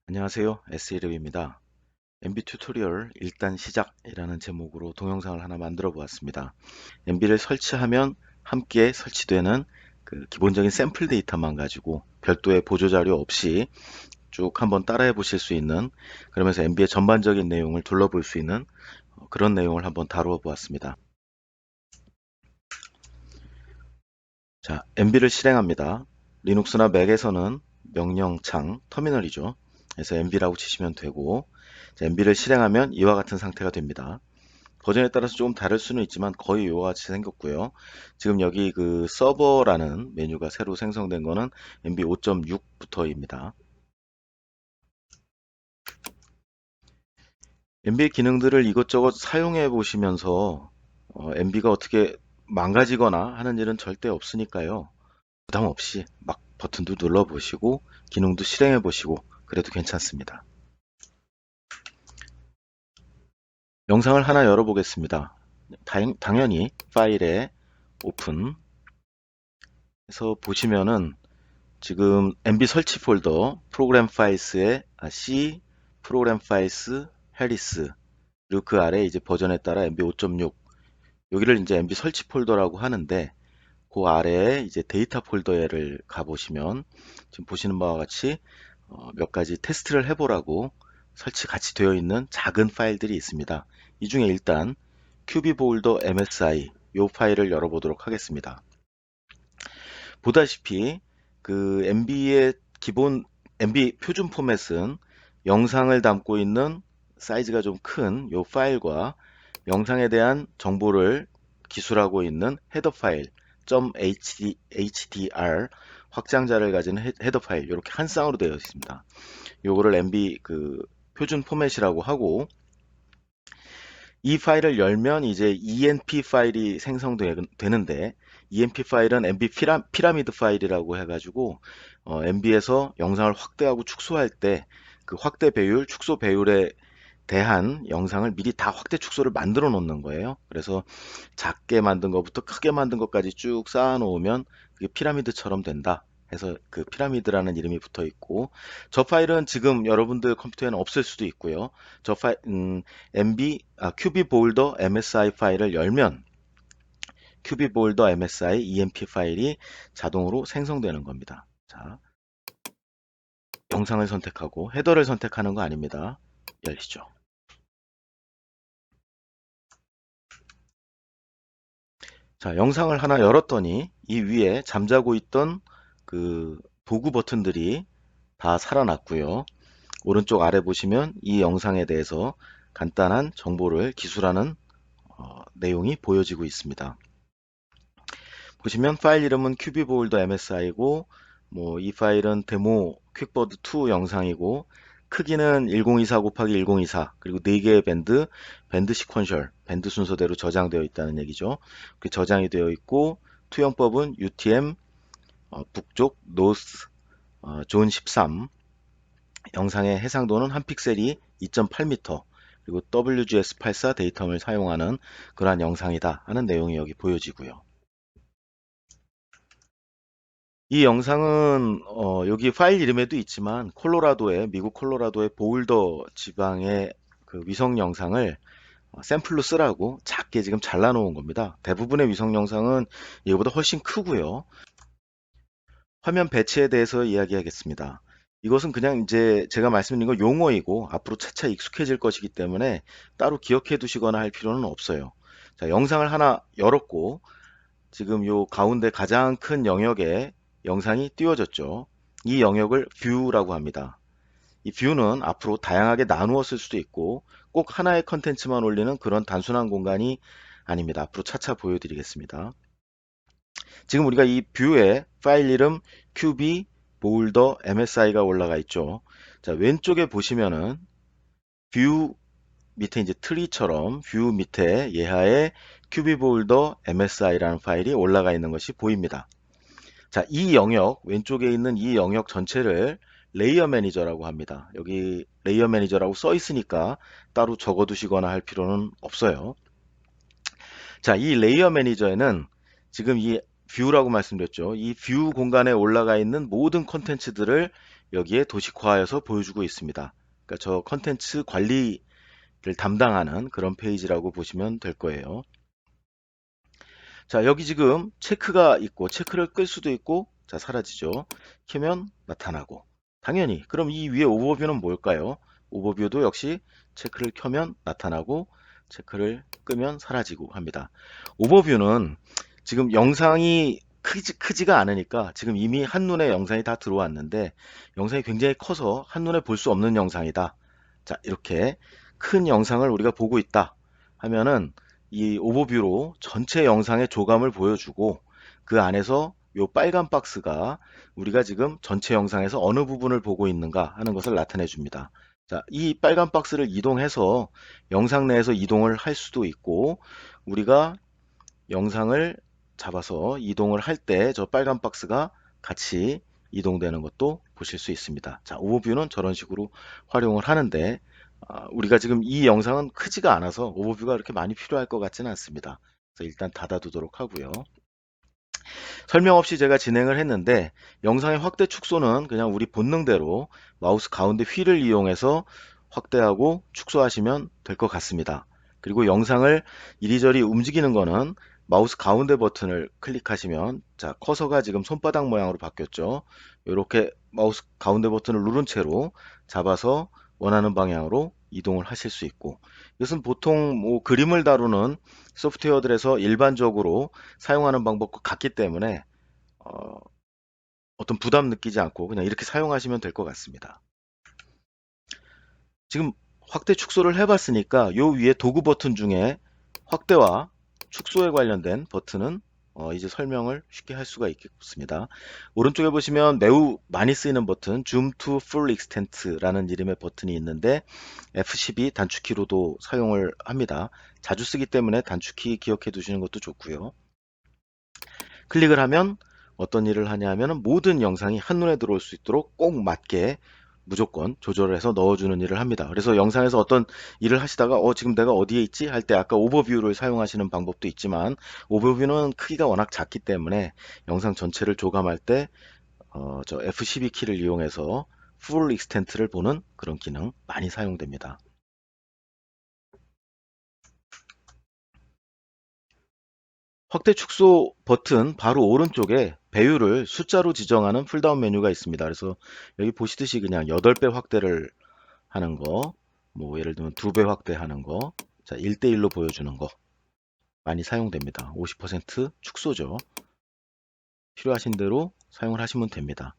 안녕하세요. SEL입니다. MB 튜토리얼 일단 시작이라는 제목으로 동영상을 하나 만들어 보았습니다. MB를 설치하면 함께 설치되는 그 기본적인 샘플 데이터만 가지고 별도의 보조자료 없이 쭉 한번 따라해 보실 수 있는, 그러면서 MB의 전반적인 내용을 둘러볼 수 있는 그런 내용을 한번 다루어 보았습니다. 자, MB를 실행합니다. 리눅스나 맥에서는 명령창 터미널이죠. 그래서 MB라고 치시면 되고, MB를 실행하면 이와 같은 상태가 됩니다. 버전에 따라서 조금 다를 수는 있지만 거의 이와 같이 생겼고요. 지금 여기 그 서버라는 메뉴가 새로 생성된 거는 MB 5.6부터입니다. MB 기능들을 이것저것 사용해 보시면서 MB가 어떻게 망가지거나 하는 일은 절대 없으니까요. 부담 없이 막 버튼도 눌러 보시고 기능도 실행해 보시고 그래도 괜찮습니다. 영상을 하나 열어 보겠습니다. 당연히 파일에 오픈 해서 보시면은 지금 MB 설치 폴더 프로그램 파일스에 C 프로그램 파일스 해리스, 그리고 그 아래 이제 버전에 따라 MB 5.6, 여기를 이제 MB 설치 폴더라고 하는데, 그 아래에 이제 데이터 폴더를 가보시면 지금 보시는 바와 같이 몇 가지 테스트를 해보라고 설치 같이 되어 있는 작은 파일들이 있습니다. 이 중에 일단 큐비볼더 MSI 이 파일을 열어보도록 하겠습니다. 보다시피 그 MB의 기본 MB 표준 포맷은 영상을 담고 있는 사이즈가 좀 큰 이 파일과 영상에 대한 정보를 기술하고 있는 헤더 파일 .hdr 확장자를 가진 헤더 파일, 이렇게 한 쌍으로 되어 있습니다. 요거를 MB 그 표준 포맷이라고 하고, 이 파일을 열면 이제 ENP 파일이 생성되는데, ENP 파일은 MB 피라미드 파일이라고 해가지고 MB에서 영상을 확대하고 축소할 때 그 확대 배율, 축소 배율에 대한 영상을 미리 다 확대 축소를 만들어 놓는 거예요. 그래서 작게 만든 것부터 크게 만든 것까지 쭉 쌓아 놓으면 그게 피라미드처럼 된다 해서 그 피라미드라는 이름이 붙어 있고, 저 파일은 지금 여러분들 컴퓨터에는 없을 수도 있고요. 저 파일 큐비볼더 MSI 파일을 열면 큐비볼더 MSI EMP 파일이 자동으로 생성되는 겁니다. 자, 영상을 선택하고 헤더를 선택하는 거 아닙니다. 열리죠. 자, 영상을 하나 열었더니 이 위에 잠자고 있던 그 도구 버튼들이 다 살아났고요. 오른쪽 아래 보시면 이 영상에 대해서 간단한 정보를 기술하는 내용이 보여지고 있습니다. 보시면 파일 이름은 큐비볼더 MSI고, 뭐 이 파일은 데모 퀵보드 2 영상이고, 크기는 1024 곱하기 1024, 그리고 4개의 밴드 시퀀셜, 밴드 순서대로 저장되어 있다는 얘기죠. 그 저장이 되어 있고, 투영법은 UTM 북쪽 노스 존 13, 영상의 해상도는 한 픽셀이 2.8m, 그리고 WGS84 데이텀을 사용하는 그러한 영상이다 하는 내용이 여기 보여지고요. 이 영상은 여기 파일 이름에도 있지만 미국 콜로라도의 보울더 지방의 그 위성 영상을 샘플로 쓰라고 작게 지금 잘라 놓은 겁니다. 대부분의 위성 영상은 이거보다 훨씬 크고요. 화면 배치에 대해서 이야기하겠습니다. 이것은 그냥 이제 제가 말씀드린 건 용어이고 앞으로 차차 익숙해질 것이기 때문에 따로 기억해 두시거나 할 필요는 없어요. 자, 영상을 하나 열었고 지금 요 가운데 가장 큰 영역에 영상이 띄워졌죠. 이 영역을 뷰라고 합니다. 이 뷰는 앞으로 다양하게 나누어 쓸 수도 있고 꼭 하나의 컨텐츠만 올리는 그런 단순한 공간이 아닙니다. 앞으로 차차 보여드리겠습니다. 지금 우리가 이 뷰에 파일 이름 qb 보울더 msi가 올라가 있죠. 자, 왼쪽에 보시면은 뷰 밑에 이제 트리처럼 뷰 밑에 예하에 qb 보울더 msi라는 파일이 올라가 있는 것이 보입니다. 자, 이 영역, 왼쪽에 있는 이 영역 전체를 레이어 매니저라고 합니다. 여기 레이어 매니저라고 써 있으니까 따로 적어 두시거나 할 필요는 없어요. 자, 이 레이어 매니저에는 지금 이 뷰라고 말씀드렸죠. 이 뷰 공간에 올라가 있는 모든 콘텐츠들을 여기에 도식화해서 보여주고 있습니다. 그러니까 저 컨텐츠 관리를 담당하는 그런 페이지라고 보시면 될 거예요. 자, 여기 지금 체크가 있고 체크를 끌 수도 있고, 자, 사라지죠. 키면 나타나고. 당연히 그럼 이 위에 오버뷰는 뭘까요? 오버뷰도 역시 체크를 켜면 나타나고 체크를 끄면 사라지고 합니다. 오버뷰는 지금 영상이 크지가 않으니까 지금 이미 한눈에 영상이 다 들어왔는데, 영상이 굉장히 커서 한눈에 볼 수 없는 영상이다. 자, 이렇게 큰 영상을 우리가 보고 있다 하면은 이 오버뷰로 전체 영상의 조감을 보여주고, 그 안에서 요 빨간 박스가 우리가 지금 전체 영상에서 어느 부분을 보고 있는가 하는 것을 나타내 줍니다. 자, 이 빨간 박스를 이동해서 영상 내에서 이동을 할 수도 있고, 우리가 영상을 잡아서 이동을 할 때 저 빨간 박스가 같이 이동되는 것도 보실 수 있습니다. 자, 오버뷰는 저런 식으로 활용을 하는데, 우리가 지금 이 영상은 크지가 않아서 오버뷰가 그렇게 많이 필요할 것 같지는 않습니다. 그래서 일단 닫아두도록 하고요. 설명 없이 제가 진행을 했는데, 영상의 확대 축소는 그냥 우리 본능대로 마우스 가운데 휠을 이용해서 확대하고 축소하시면 될 것 같습니다. 그리고 영상을 이리저리 움직이는 거는 마우스 가운데 버튼을 클릭하시면, 자, 커서가 지금 손바닥 모양으로 바뀌었죠. 이렇게 마우스 가운데 버튼을 누른 채로 잡아서 원하는 방향으로 이동을 하실 수 있고, 이것은 보통 뭐 그림을 다루는 소프트웨어들에서 일반적으로 사용하는 방법과 같기 때문에 어, 어떤 부담 느끼지 않고 그냥 이렇게 사용하시면 될 것 같습니다. 지금 확대 축소를 해봤으니까 요 위에 도구 버튼 중에 확대와 축소에 관련된 버튼은 이제 설명을 쉽게 할 수가 있겠습니다. 오른쪽에 보시면 매우 많이 쓰이는 버튼 Zoom to Full Extent라는 이름의 버튼이 있는데, F12 단축키로도 사용을 합니다. 자주 쓰기 때문에 단축키 기억해 두시는 것도 좋고요. 클릭을 하면 어떤 일을 하냐 하면 모든 영상이 한눈에 들어올 수 있도록 꼭 맞게 무조건 조절을 해서 넣어주는 일을 합니다. 그래서 영상에서 어떤 일을 하시다가 지금 내가 어디에 있지? 할 때 아까 오버뷰를 사용하시는 방법도 있지만, 오버뷰는 크기가 워낙 작기 때문에 영상 전체를 조감할 때 저 F12 키를 이용해서 풀 익스텐트를 보는 그런 기능 많이 사용됩니다. 확대 축소 버튼 바로 오른쪽에 배율을 숫자로 지정하는 풀다운 메뉴가 있습니다. 그래서 여기 보시듯이 그냥 8배 확대를 하는 거, 뭐 예를 들면 2배 확대하는 거, 자, 1대1로 보여주는 거 많이 사용됩니다. 50% 축소죠. 필요하신 대로 사용을 하시면 됩니다.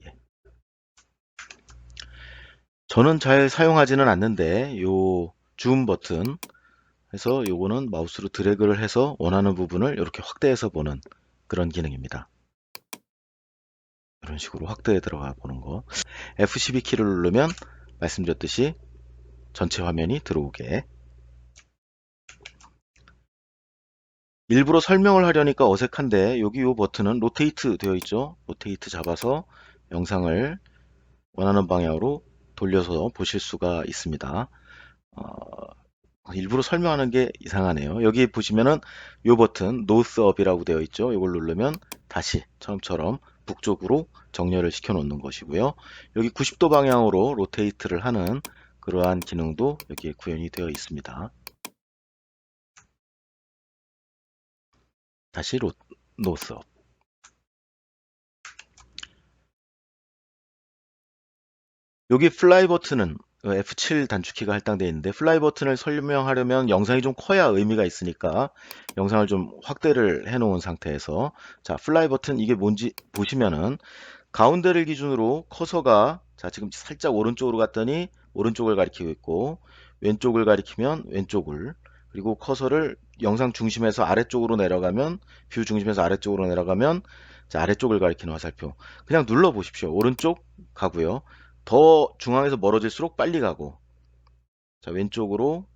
예. 저는 잘 사용하지는 않는데 요 줌 버튼 해서 요거는 마우스로 드래그를 해서 원하는 부분을 이렇게 확대해서 보는 그런 기능입니다. 이런 식으로 확대에 들어가 보는 거. F12 키를 누르면 말씀드렸듯이 전체 화면이 들어오게. 일부러 설명을 하려니까 어색한데 여기 이 버튼은 로테이트 되어 있죠. 로테이트 잡아서 영상을 원하는 방향으로 돌려서 보실 수가 있습니다. 일부러 설명하는 게 이상하네요. 여기 보시면은 이 버튼 노스 업이라고 되어 있죠. 이걸 누르면 다시 처음처럼 북쪽으로 정렬을 시켜 놓는 것이고요. 여기 90도 방향으로 로테이트를 하는 그러한 기능도 여기에 구현이 되어 있습니다. 다시 노스 업. 여기 플라이 버튼은 F7 단축키가 할당되어 있는데, 플라이 버튼을 설명하려면 영상이 좀 커야 의미가 있으니까 영상을 좀 확대를 해 놓은 상태에서, 자, 플라이 버튼 이게 뭔지 보시면은 가운데를 기준으로 커서가, 자, 지금 살짝 오른쪽으로 갔더니 오른쪽을 가리키고 있고, 왼쪽을 가리키면 왼쪽을, 그리고 커서를 영상 중심에서 아래쪽으로 내려가면, 뷰 중심에서 아래쪽으로 내려가면, 자, 아래쪽을 가리키는 화살표. 그냥 눌러 보십시오. 오른쪽 가고요. 더 중앙에서 멀어질수록 빨리 가고, 자, 왼쪽으로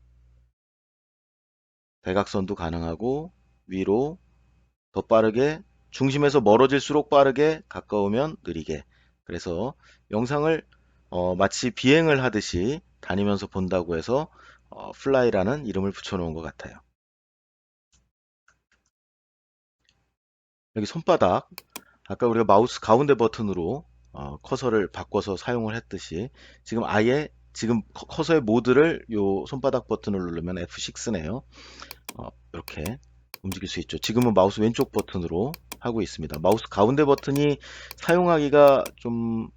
대각선도 가능하고, 위로 더 빠르게, 중심에서 멀어질수록 빠르게, 가까우면 느리게. 그래서 영상을 마치 비행을 하듯이 다니면서 본다고 해서 플라이라는 이름을 붙여놓은 것 같아요. 여기 손바닥, 아까 우리가 마우스 가운데 버튼으로 커서를 바꿔서 사용을 했듯이 지금 아예 지금 커서의 모드를 요 손바닥 버튼을 누르면 F6네요. 이렇게 움직일 수 있죠. 지금은 마우스 왼쪽 버튼으로 하고 있습니다. 마우스 가운데 버튼이 사용하기가 좀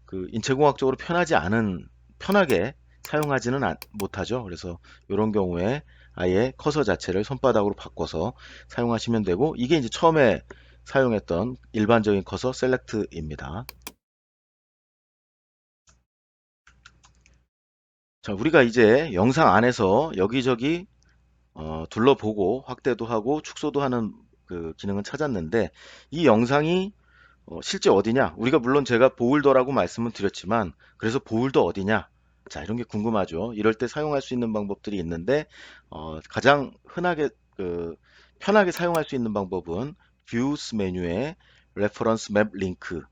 그 인체공학적으로 편하게 사용하지는 못하죠. 그래서 이런 경우에 아예 커서 자체를 손바닥으로 바꿔서 사용하시면 되고, 이게 이제 처음에 사용했던 일반적인 커서 셀렉트입니다. 자, 우리가 이제 영상 안에서 여기저기 둘러보고 확대도 하고 축소도 하는 그 기능은 찾았는데, 이 영상이 실제 어디냐? 우리가 물론 제가 보울더라고 말씀을 드렸지만, 그래서 보울더 어디냐? 자, 이런 게 궁금하죠. 이럴 때 사용할 수 있는 방법들이 있는데, 가장 흔하게 편하게 사용할 수 있는 방법은 Views 메뉴에 Reference Map Link를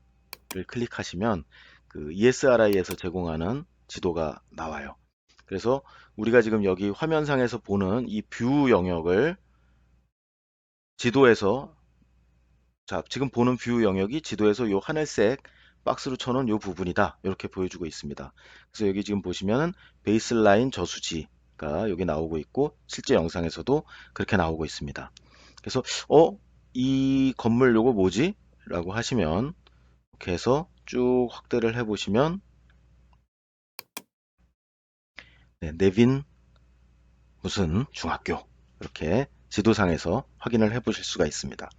클릭하시면 그 ESRI에서 제공하는 지도가 나와요. 그래서 우리가 지금 여기 화면상에서 보는 이 뷰 영역을 지도에서, 자, 지금 보는 뷰 영역이 지도에서 요 하늘색 박스로 쳐놓은 요 부분이다. 이렇게 보여주고 있습니다. 그래서 여기 지금 보시면은 베이스라인 저수지가 여기 나오고 있고, 실제 영상에서도 그렇게 나오고 있습니다. 그래서 이 건물 요거 뭐지? 라고 하시면 이렇게 해서 쭉 확대를 해 보시면, 네, 내빈 무슨 중학교, 이렇게 지도상에서 확인을 해 보실 수가 있습니다.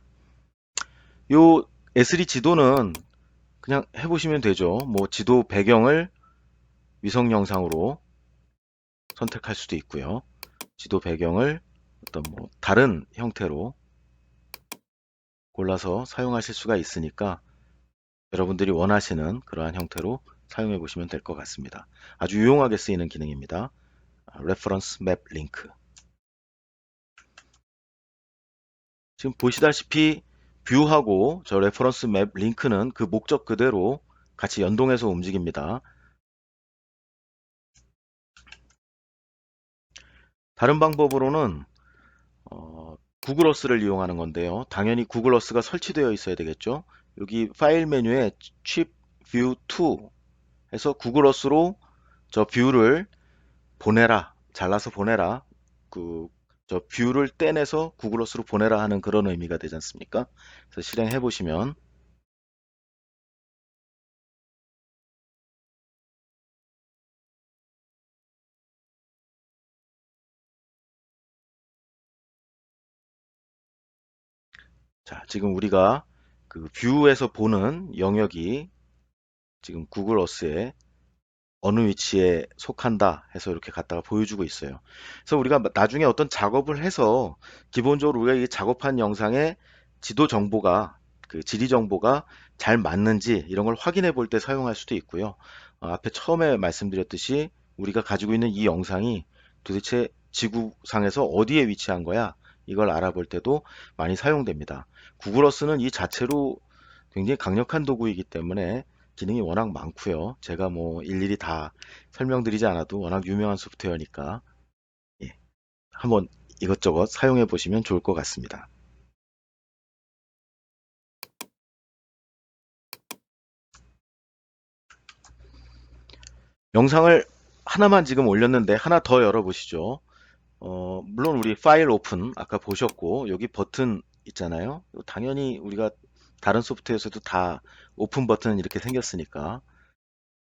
요 S3 지도는 그냥 해보시면 되죠. 뭐 지도 배경을 위성 영상으로 선택할 수도 있고요. 지도 배경을 어떤 뭐 다른 형태로 골라서 사용하실 수가 있으니까 여러분들이 원하시는 그러한 형태로 사용해 보시면 될 것 같습니다. 아주 유용하게 쓰이는 기능입니다. 레퍼런스 맵 링크. 지금 보시다시피 뷰하고 저 레퍼런스 맵 링크는 그 목적 그대로 같이 연동해서 움직입니다. 다른 방법으로는 구글 어스를 이용하는 건데요. 당연히 구글 어스가 설치되어 있어야 되겠죠. 여기 파일 메뉴에 Chip View 2 해서 구글 어스로 저 뷰를 보내라, 잘라서 보내라, 저 뷰를 떼내서 구글 어스로 보내라 하는 그런 의미가 되지 않습니까? 그래서 실행해 보시면, 자, 지금 우리가 그 뷰에서 보는 영역이 지금 구글 어스에 어느 위치에 속한다 해서 이렇게 갖다가 보여주고 있어요. 그래서 우리가 나중에 어떤 작업을 해서 기본적으로 우리가 이 작업한 영상의 지도 정보가, 그 지리 정보가 잘 맞는지 이런 걸 확인해 볼 때 사용할 수도 있고요. 앞에 처음에 말씀드렸듯이 우리가 가지고 있는 이 영상이 도대체 지구상에서 어디에 위치한 거야? 이걸 알아볼 때도 많이 사용됩니다. 구글 어스는 이 자체로 굉장히 강력한 도구이기 때문에 기능이 워낙 많고요. 제가 뭐 일일이 다 설명드리지 않아도 워낙 유명한 소프트웨어니까, 예, 한번 이것저것 사용해 보시면 좋을 것 같습니다. 영상을 하나만 지금 올렸는데 하나 더 열어보시죠. 물론 우리 파일 오픈 아까 보셨고, 여기 버튼 있잖아요. 이거 당연히 우리가 다른 소프트웨어에서도 다 오픈 버튼은 이렇게 생겼으니까.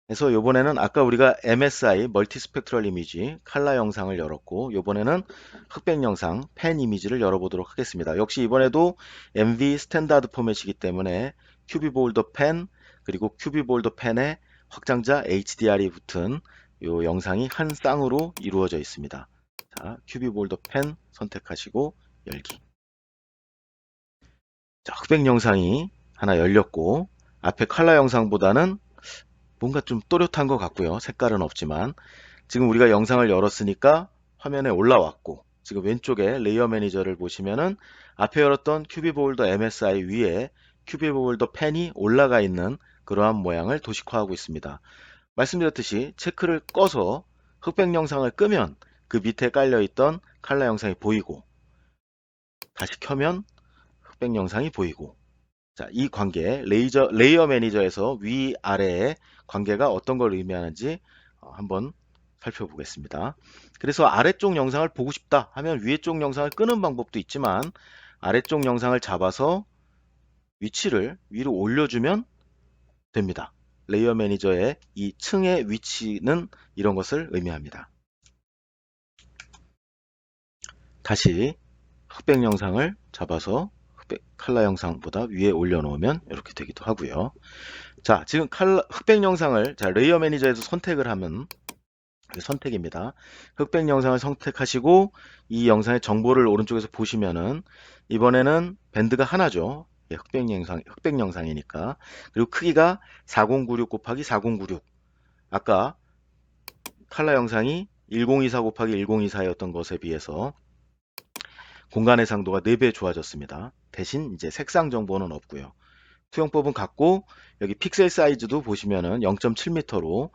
그래서 이번에는 아까 우리가 MSI 멀티 스펙트럴 이미지 칼라 영상을 열었고, 이번에는 흑백 영상 펜 이미지를 열어보도록 하겠습니다. 역시 이번에도 MV 스탠다드 포맷이기 때문에 큐비볼더 펜, 그리고 큐비볼더 펜에 확장자 HDR이 붙은 이 영상이 한 쌍으로 이루어져 있습니다. 자, 큐비볼더 펜 선택하시고 열기. 자, 흑백 영상이 하나 열렸고, 앞에 칼라 영상보다는 뭔가 좀 또렷한 것 같고요. 색깔은 없지만 지금 우리가 영상을 열었으니까 화면에 올라왔고, 지금 왼쪽에 레이어 매니저를 보시면은 앞에 열었던 큐비볼더 MSI 위에 큐비볼더 펜이 올라가 있는 그러한 모양을 도식화하고 있습니다. 말씀드렸듯이 체크를 꺼서 흑백 영상을 끄면 그 밑에 깔려 있던 칼라 영상이 보이고, 다시 켜면 흑백 영상이 보이고, 자, 이 관계, 레이어 매니저에서 위아래의 관계가 어떤 걸 의미하는지 한번 살펴보겠습니다. 그래서 아래쪽 영상을 보고 싶다 하면 위에 쪽 영상을 끄는 방법도 있지만 아래쪽 영상을 잡아서 위치를 위로 올려주면 됩니다. 레이어 매니저의 이 층의 위치는 이런 것을 의미합니다. 다시 흑백 영상을 잡아서 흑백 칼라 영상보다 위에 올려놓으면 이렇게 되기도 하고요. 자, 지금 흑백 영상을 레이어 매니저에서 선택을 하면 선택입니다. 흑백 영상을 선택하시고 이 영상의 정보를 오른쪽에서 보시면은 이번에는 밴드가 하나죠. 예, 흑백 영상이니까. 그리고 크기가 4096 곱하기 4096. 아까 칼라 영상이 1024 곱하기 1024였던 것에 비해서 공간 해상도가 4배 좋아졌습니다. 대신 이제 색상 정보는 없고요. 투영법은 같고 여기 픽셀 사이즈도 보시면은 0.7m로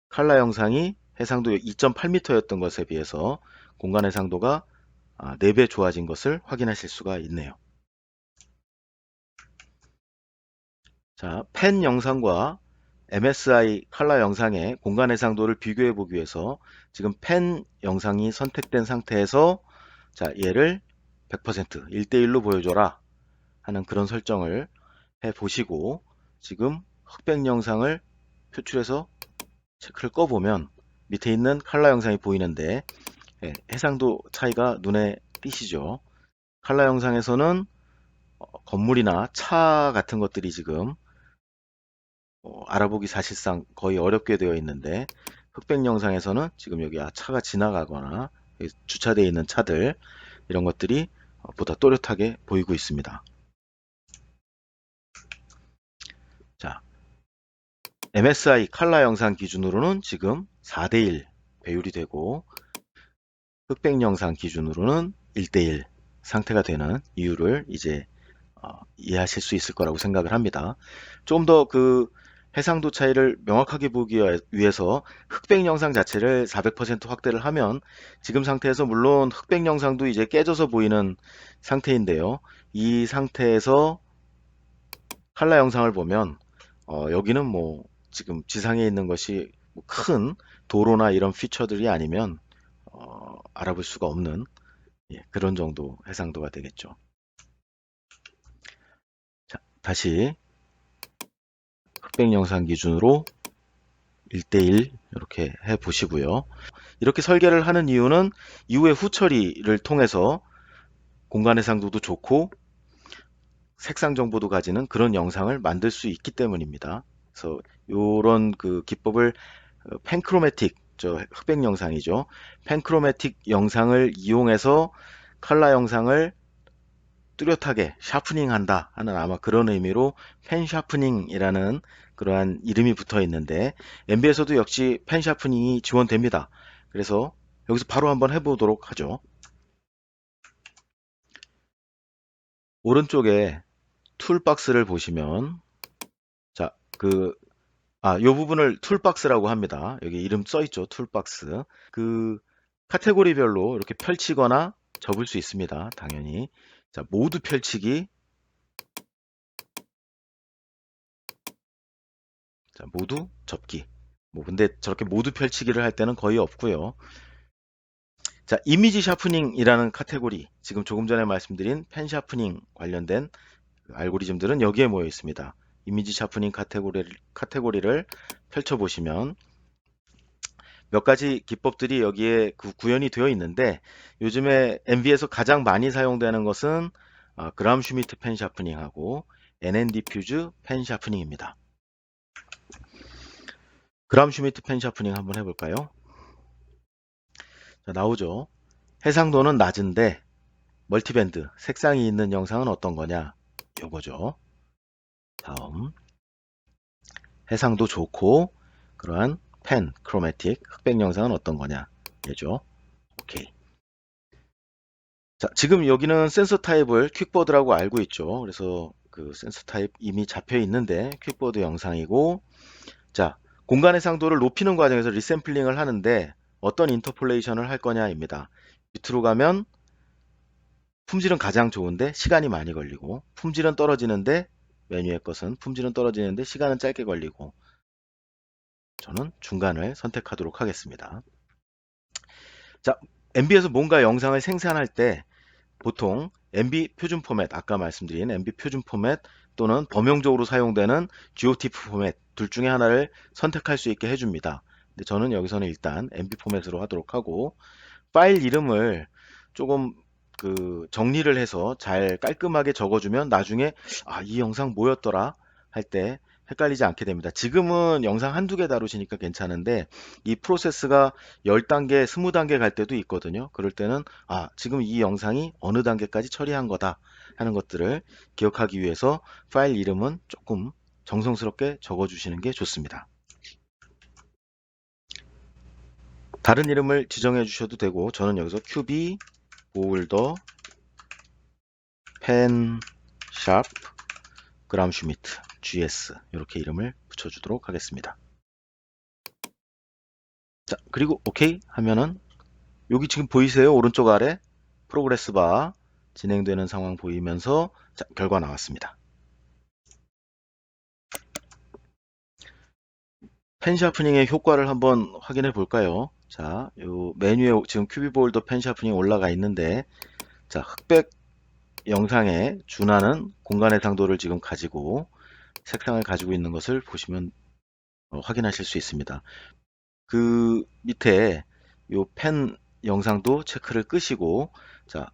칼라 영상이 해상도 2.8m였던 것에 비해서 공간 해상도가 4배 좋아진 것을 확인하실 수가 있네요. 자, 펜 영상과 MSI 칼라 영상의 공간 해상도를 비교해 보기 위해서 지금 펜 영상이 선택된 상태에서 자, 얘를 100% 1대1로 보여줘라 하는 그런 설정을 해 보시고 지금 흑백 영상을 표출해서 체크를 꺼보면 밑에 있는 칼라 영상이 보이는데 해상도 차이가 눈에 띄시죠. 칼라 영상에서는 건물이나 차 같은 것들이 지금 알아보기 사실상 거의 어렵게 되어 있는데 흑백 영상에서는 지금 여기 차가 지나가거나 주차되어 있는 차들 이런 것들이 보다 또렷하게 보이고 있습니다. 자, MSI 칼라 영상 기준으로는 지금 4대1 배율이 되고 흑백 영상 기준으로는 1대1 상태가 되는 이유를 이제 이해하실 수 있을 거라고 생각을 합니다. 좀 더 그 해상도 차이를 명확하게 보기 위해서 흑백 영상 자체를 400% 확대를 하면 지금 상태에서 물론 흑백 영상도 이제 깨져서 보이는 상태인데요. 이 상태에서 칼라 영상을 보면 여기는 뭐 지금 지상에 있는 것이 큰 도로나 이런 피처들이 아니면 알아볼 수가 없는 그런 정도 해상도가 되겠죠. 자, 다시 흑백 영상 기준으로 1대1 이렇게 해 보시고요. 이렇게 설계를 하는 이유는 이후에 후처리를 통해서 공간 해상도도 좋고 색상 정보도 가지는 그런 영상을 만들 수 있기 때문입니다. 그래서 이런 그 기법을 펜크로매틱, 저 흑백 영상이죠. 펜크로매틱 영상을 이용해서 칼라 영상을 뚜렷하게 샤프닝 한다 하는 아마 그런 의미로 펜 샤프닝이라는 그러한 이름이 붙어 있는데 NB에서도 역시 펜 샤프닝이 지원됩니다. 그래서 여기서 바로 한번 해보도록 하죠. 오른쪽에 툴박스를 보시면 자, 요 부분을 툴박스라고 합니다. 여기 이름 써 있죠. 툴박스. 그 카테고리별로 이렇게 펼치거나 접을 수 있습니다. 당연히. 자, 모두 펼치기. 자, 모두 접기. 뭐 근데 저렇게 모두 펼치기를 할 때는 거의 없고요. 자, 이미지 샤프닝이라는 카테고리. 지금 조금 전에 말씀드린 펜 샤프닝 관련된 알고리즘들은 여기에 모여 있습니다. 이미지 샤프닝 카테고리를 펼쳐보시면 몇 가지 기법들이 여기에 구현이 되어 있는데 요즘에 NV에서 가장 많이 사용되는 것은 그람 슈미트 펜 샤프닝하고 NN 디퓨즈 펜 샤프닝입니다. 그람 슈미트 펜 샤프닝 한번 해볼까요? 자, 나오죠. 해상도는 낮은데 멀티밴드 색상이 있는 영상은 어떤 거냐? 요거죠. 다음 해상도 좋고 그러한 펜 크로매틱 흑백 영상은 어떤 거냐? 얘죠. 오케이. 자, 지금 여기는 센서 타입을 퀵보드라고 알고 있죠. 그래서 그 센서 타입 이미 잡혀 있는데 퀵보드 영상이고 자, 공간 해상도를 높이는 과정에서 리샘플링을 하는데 어떤 인터폴레이션을 할 거냐입니다. 밑으로 가면 품질은 가장 좋은데 시간이 많이 걸리고, 품질은 떨어지는데 메뉴의 것은 품질은 떨어지는데 시간은 짧게 걸리고, 저는 중간을 선택하도록 하겠습니다. 자, MB에서 뭔가 영상을 생산할 때 보통 MB 표준 포맷, 아까 말씀드린 MB 표준 포맷 또는 범용적으로 사용되는 GOTF 포맷 둘 중에 하나를 선택할 수 있게 해줍니다. 근데 저는 여기서는 일단 MB 포맷으로 하도록 하고, 파일 이름을 조금 정리를 해서 잘 깔끔하게 적어주면 나중에 이 영상 뭐였더라 할 때 헷갈리지 않게 됩니다. 지금은 영상 한두 개 다루시니까 괜찮은데 이 프로세스가 10단계, 20단계 갈 때도 있거든요. 그럴 때는 지금 이 영상이 어느 단계까지 처리한 거다 하는 것들을 기억하기 위해서 파일 이름은 조금 정성스럽게 적어주시는 게 좋습니다. 다른 이름을 지정해 주셔도 되고, 저는 여기서 QB 보울더 펜샵 그람슈미트 GS 이렇게 이름을 붙여주도록 하겠습니다. 자, 그리고 OK 하면은 여기 지금 보이세요? 오른쪽 아래 프로그레스 바 진행되는 상황 보이면서 결과 나왔습니다. 펜 샤프닝의 효과를 한번 확인해 볼까요? 자, 요 메뉴에 지금 큐비 보울더 펜 샤프닝 올라가 있는데, 자, 흑백 영상에 준하는 공간 해상도를 지금 가지고 색상을 가지고 있는 것을 보시면 확인하실 수 있습니다. 그 밑에 요 펜 영상도 체크를 끄시고, 자,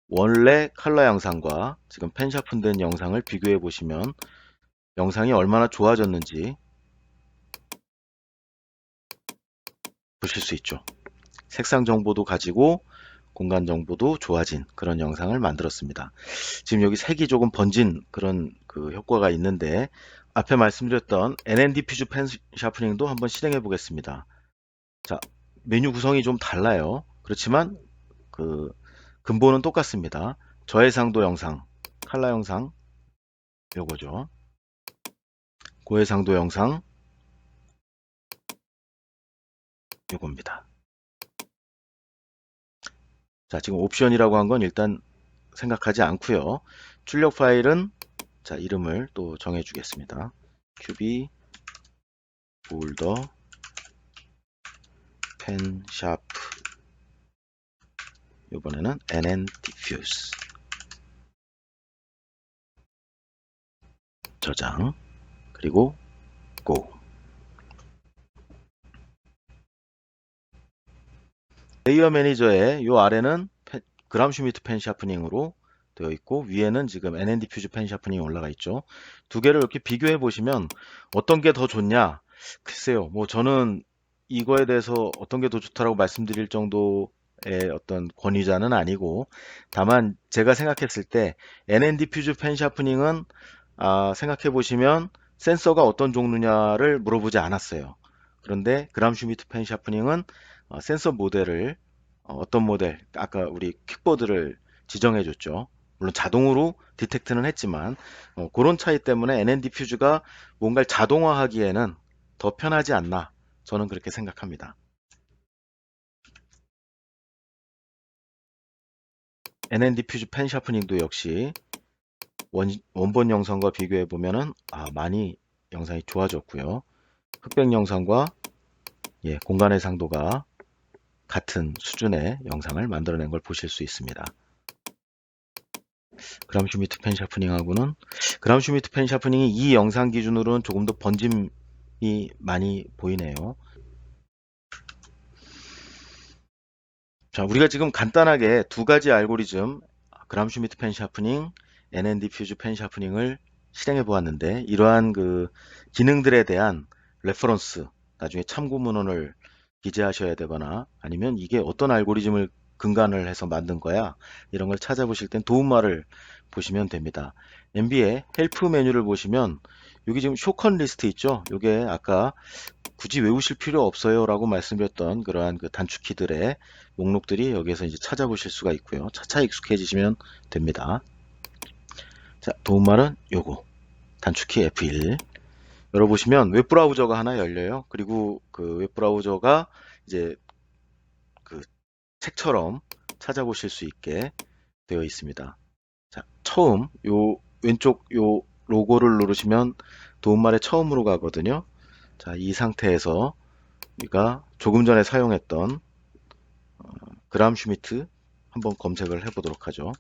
원래 컬러 영상과 지금 펜 샤픈된 영상을 비교해 보시면 영상이 얼마나 좋아졌는지 보실 수 있죠. 색상 정보도 가지고 공간 정보도 좋아진 그런 영상을 만들었습니다. 지금 여기 색이 조금 번진 그런 효과가 있는데, 앞에 말씀드렸던 NN 디퓨즈 펜 샤프닝도 한번 실행해 보겠습니다. 자, 메뉴 구성이 좀 달라요. 그렇지만 근본은 똑같습니다. 저해상도 영상, 칼라 영상 요거죠. 고해상도 영상 요겁니다. 자, 지금 옵션이라고 한 건 일단 생각하지 않고요. 출력 파일은 자, 이름을 또 정해 주겠습니다. QB 볼더 펜샤프, 이번에는 NN 디퓨즈, 저장, 그리고 고. 레이어 매니저의 요 아래는 그람슈미트 펜 샤프닝으로 되어 있고, 위에는 지금 NN 디퓨즈 펜 샤프닝이 올라가 있죠. 두 개를 이렇게 비교해 보시면 어떤 게 더 좋냐? 글쎄요, 뭐 저는 이거에 대해서 어떤 게 더 좋다라고 말씀드릴 정도의 어떤 권위자는 아니고, 다만 제가 생각했을 때 NN 디퓨즈 펜 샤프닝은 생각해 보시면 센서가 어떤 종류냐를 물어보지 않았어요. 그런데 그람슈미트 펜 샤프닝은 센서 모델을 어떤 모델, 아까 우리 킥보드를 지정해 줬죠. 물론 자동으로 디텍트는 했지만 그런 차이 때문에 NN 디퓨즈가 뭔가를 자동화하기에는 더 편하지 않나, 저는 그렇게 생각합니다. NN 디퓨즈 펜 샤프닝도 역시 원본 영상과 비교해 보면은 많이 영상이 좋아졌고요. 흑백 영상과 공간 해상도가 같은 수준의 영상을 만들어낸 걸 보실 수 있습니다. 그람슈미트 펜 샤프닝하고는, 그람슈미트 펜 샤프닝이 이 영상 기준으로는 조금 더 번짐이 많이 보이네요. 자, 우리가 지금 간단하게 두 가지 알고리즘, 그람슈미트 펜 샤프닝, NN 디퓨즈 펜 샤프닝을 실행해 보았는데, 이러한 기능들에 대한 레퍼런스, 나중에 참고 문헌을 기재하셔야 되거나 아니면 이게 어떤 알고리즘을 근간을 해서 만든 거야, 이런 걸 찾아보실 땐 도움말을 보시면 됩니다. MB의 헬프 메뉴를 보시면 여기 지금 쇼컨 리스트 있죠. 이게 아까 굳이 외우실 필요 없어요 라고 말씀드렸던 그러한 단축키들의 목록들이 여기에서 이제 찾아보실 수가 있고요. 차차 익숙해지시면 됩니다. 자, 도움말은 요거 단축키 F1 열어보시면 웹브라우저가 하나 열려요. 그리고 그 웹브라우저가 이제 책처럼 찾아보실 수 있게 되어 있습니다. 자, 처음 요 왼쪽 요 로고를 누르시면 도움말에 처음으로 가거든요. 자, 이 상태에서 우리가 조금 전에 사용했던 그람 슈미트 한번 검색을 해 보도록 하죠.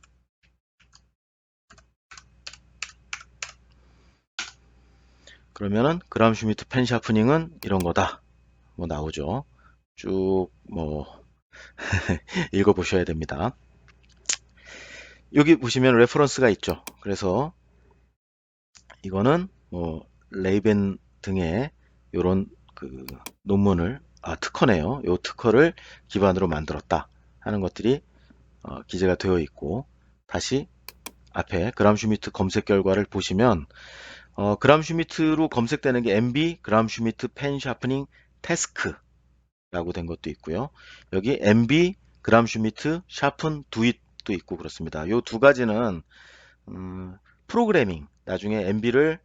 그러면은 그람 슈미트 펜 샤프닝은 이런 거다. 뭐 나오죠. 쭉 뭐 읽어 보셔야 됩니다. 여기 보시면 레퍼런스가 있죠. 그래서 이거는 뭐 레이벤 등의 요런 그 논문을 특허네요. 요 특허를 기반으로 만들었다 하는 것들이 기재가 되어 있고, 다시 앞에 그람 슈미트 검색 결과를 보시면 그람 슈미트로 검색되는 게 MB 그람 슈미트 펜 샤프닝 태스크라고 된 것도 있고요. 여기 MB 그람 슈미트 샤픈 두잇도 있고 그렇습니다. 요 두 가지는 프로그래밍, 나중에 MB를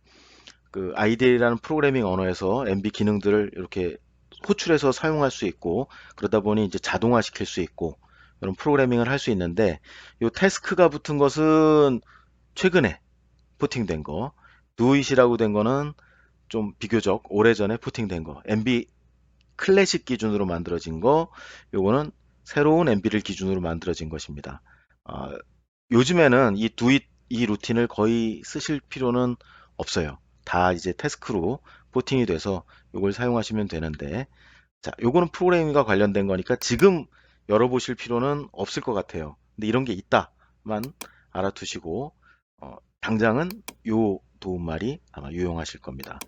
그 IDL이라는 프로그래밍 언어에서 MB 기능들을 이렇게 호출해서 사용할 수 있고, 그러다 보니 이제 자동화 시킬 수 있고 이런 프로그래밍을 할 수 있는데, 요 태스크가 붙은 것은 최근에 포팅된 거, 두잇이라고 된 거는 좀 비교적 오래전에 포팅된 거, MB 클래식 기준으로 만들어진 거, 요거는 새로운 MB를 기준으로 만들어진 것입니다. 아, 요즘에는 이 두잇 이 루틴을 거의 쓰실 필요는 없어요. 다 이제 태스크로 포팅이 돼서 요걸 사용하시면 되는데, 자, 요거는 프로그래밍과 관련된 거니까 지금 열어보실 필요는 없을 것 같아요. 근데 이런 게 있다만 알아두시고 당장은 요 도움말이 아마 유용하실 겁니다.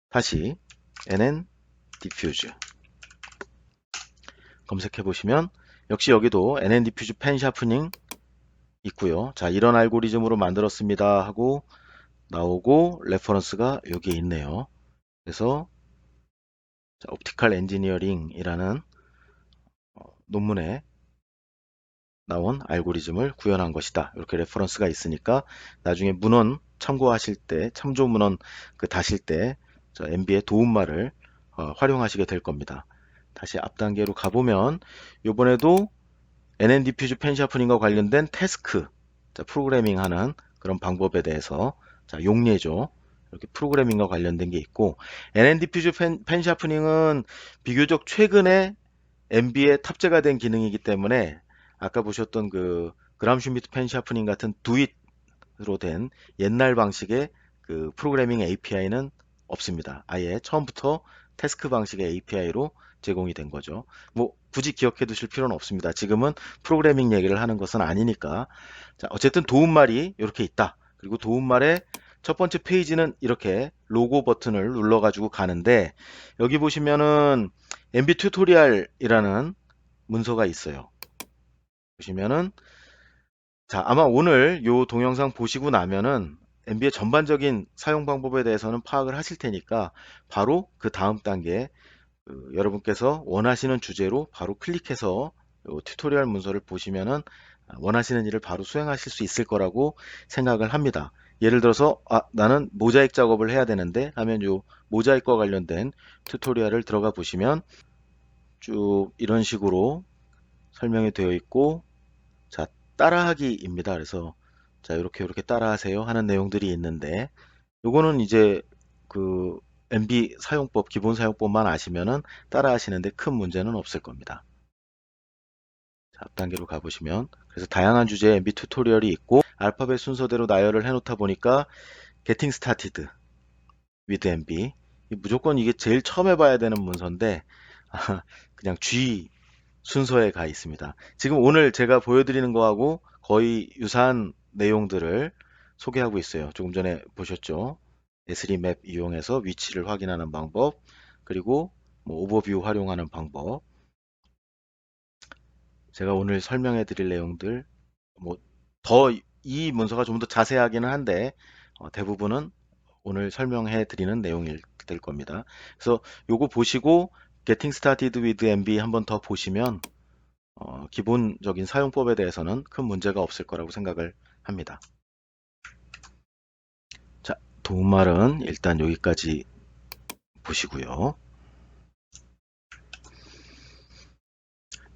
다시 NN 디퓨즈 검색해 보시면 역시 여기도 NN 디퓨즈 펜 샤프닝 있고요. 자, 이런 알고리즘으로 만들었습니다 하고 나오고 레퍼런스가 여기에 있네요. 그래서 옵티컬 엔지니어링이라는 논문에 나온 알고리즘을 구현한 것이다. 이렇게 레퍼런스가 있으니까 나중에 문헌 참고하실 때, 참조 문헌 다실 때 MB의 도움말을 활용하시게 될 겁니다. 다시 앞 단계로 가보면 이번에도 NN 디퓨즈 펜 샤프닝과 관련된 태스크, 프로그래밍 하는 그런 방법에 대해서 용례죠. 이렇게 프로그래밍과 관련된 게 있고, NN 디퓨즈 펜 샤프닝은 비교적 최근에 MB에 탑재가 된 기능이기 때문에 아까 보셨던 그 그람 슈미트 펜 샤프닝 같은 두잇으로 된 옛날 방식의 그 프로그래밍 API는 없습니다. 아예 처음부터 태스크 방식의 API로 제공이 된 거죠. 뭐 굳이 기억해 두실 필요는 없습니다. 지금은 프로그래밍 얘기를 하는 것은 아니니까. 자, 어쨌든 도움말이 이렇게 있다. 그리고 도움말의 첫 번째 페이지는 이렇게 로고 버튼을 눌러 가지고 가는데, 여기 보시면은 MB 튜토리얼이라는 문서가 있어요. 보시면은 아마 오늘 요 동영상 보시고 나면은 MB의 전반적인 사용 방법에 대해서는 파악을 하실 테니까 바로 그 다음 단계 여러분께서 원하시는 주제로 바로 클릭해서 요 튜토리얼 문서를 보시면은 원하시는 일을 바로 수행하실 수 있을 거라고 생각을 합니다. 예를 들어서 나는 모자이크 작업을 해야 되는데 하면 요 모자이크와 관련된 튜토리얼을 들어가 보시면 쭉 이런 식으로 설명이 되어 있고, 자, 따라하기입니다. 그래서 자, 이렇게 따라하세요 하는 내용들이 있는데, 요거는 이제 그 MB 사용법, 기본 사용법만 아시면은 따라하시는데 큰 문제는 없을 겁니다. 자, 앞 단계로 가보시면, 그래서 다양한 주제의 MB 튜토리얼이 있고, 알파벳 순서대로 나열을 해놓다 보니까 Getting Started with MB, 무조건 이게 제일 처음 해봐야 되는 문서인데 그냥 G 순서에 가 있습니다. 지금 오늘 제가 보여드리는 거하고 거의 유사한 내용들을 소개하고 있어요. 조금 전에 보셨죠? S3 맵 이용해서 위치를 확인하는 방법, 그리고 뭐 오버뷰 활용하는 방법. 제가 오늘 설명해 드릴 내용들, 뭐 더 이 문서가 좀 더 자세하기는 한데 대부분은 오늘 설명해 드리는 내용일 될 겁니다. 그래서 요거 보시고 Getting Started with MB 한번 더 보시면 기본적인 사용법에 대해서는 큰 문제가 없을 거라고 생각을 합니다. 자, 도움말은 일단 여기까지 보시고요.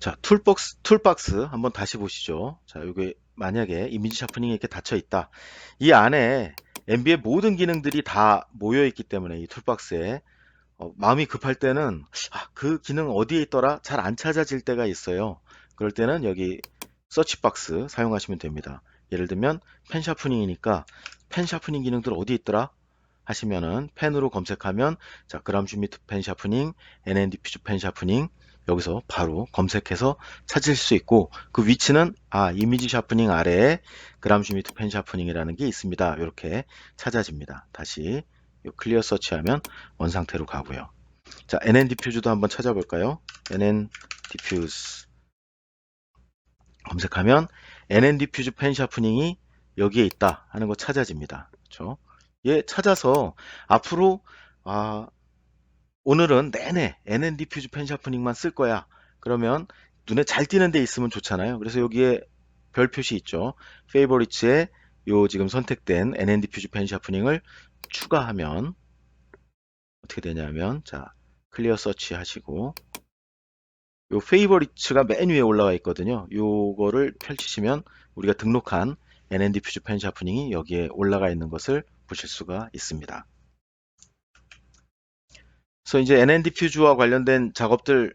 자, 툴박스 한번 다시 보시죠. 자, 이게 만약에 이미지 샤프닝이 이렇게 닫혀 있다. 이 안에 MB의 모든 기능들이 다 모여 있기 때문에 이 툴박스에 마음이 급할 때는 그 기능 어디에 있더라? 잘 안 찾아질 때가 있어요. 그럴 때는 여기 서치박스 사용하시면 됩니다. 예를 들면 펜 샤프닝이니까 펜 샤프닝 기능들 어디 있더라? 하시면은 펜으로 검색하면 자, 그람 슈미트 펜 샤프닝, NN 디퓨즈 펜 샤프닝 여기서 바로 검색해서 찾을 수 있고 그 위치는 이미지 샤프닝 아래에 그람 슈미트 펜 샤프닝이라는 게 있습니다. 이렇게 찾아집니다. 다시 클리어 서치하면 원상태로 가고요. 자, NN 디퓨즈도 한번 찾아볼까요? NN 디퓨즈 검색하면 NN 디퓨즈 펜 샤프닝이 여기에 있다 하는 거 찾아집니다. 그렇죠? 얘 찾아서 앞으로 오늘은 내내 NN 디퓨즈 펜 샤프닝만 쓸 거야. 그러면 눈에 잘 띄는 데 있으면 좋잖아요. 그래서 여기에 별 표시 있죠. 페이버리츠에 요 지금 선택된 NN 디퓨즈 펜 샤프닝을 추가하면 어떻게 되냐면 자, 클리어 서치 하시고 요 페이버리츠가 맨 위에 올라와 있거든요. 요거를 펼치시면 우리가 등록한 NN 디퓨즈 펜 샤프닝이 여기에 올라가 있는 것을 보실 수가 있습니다. 그래서 이제 NN 디퓨즈와 관련된 작업들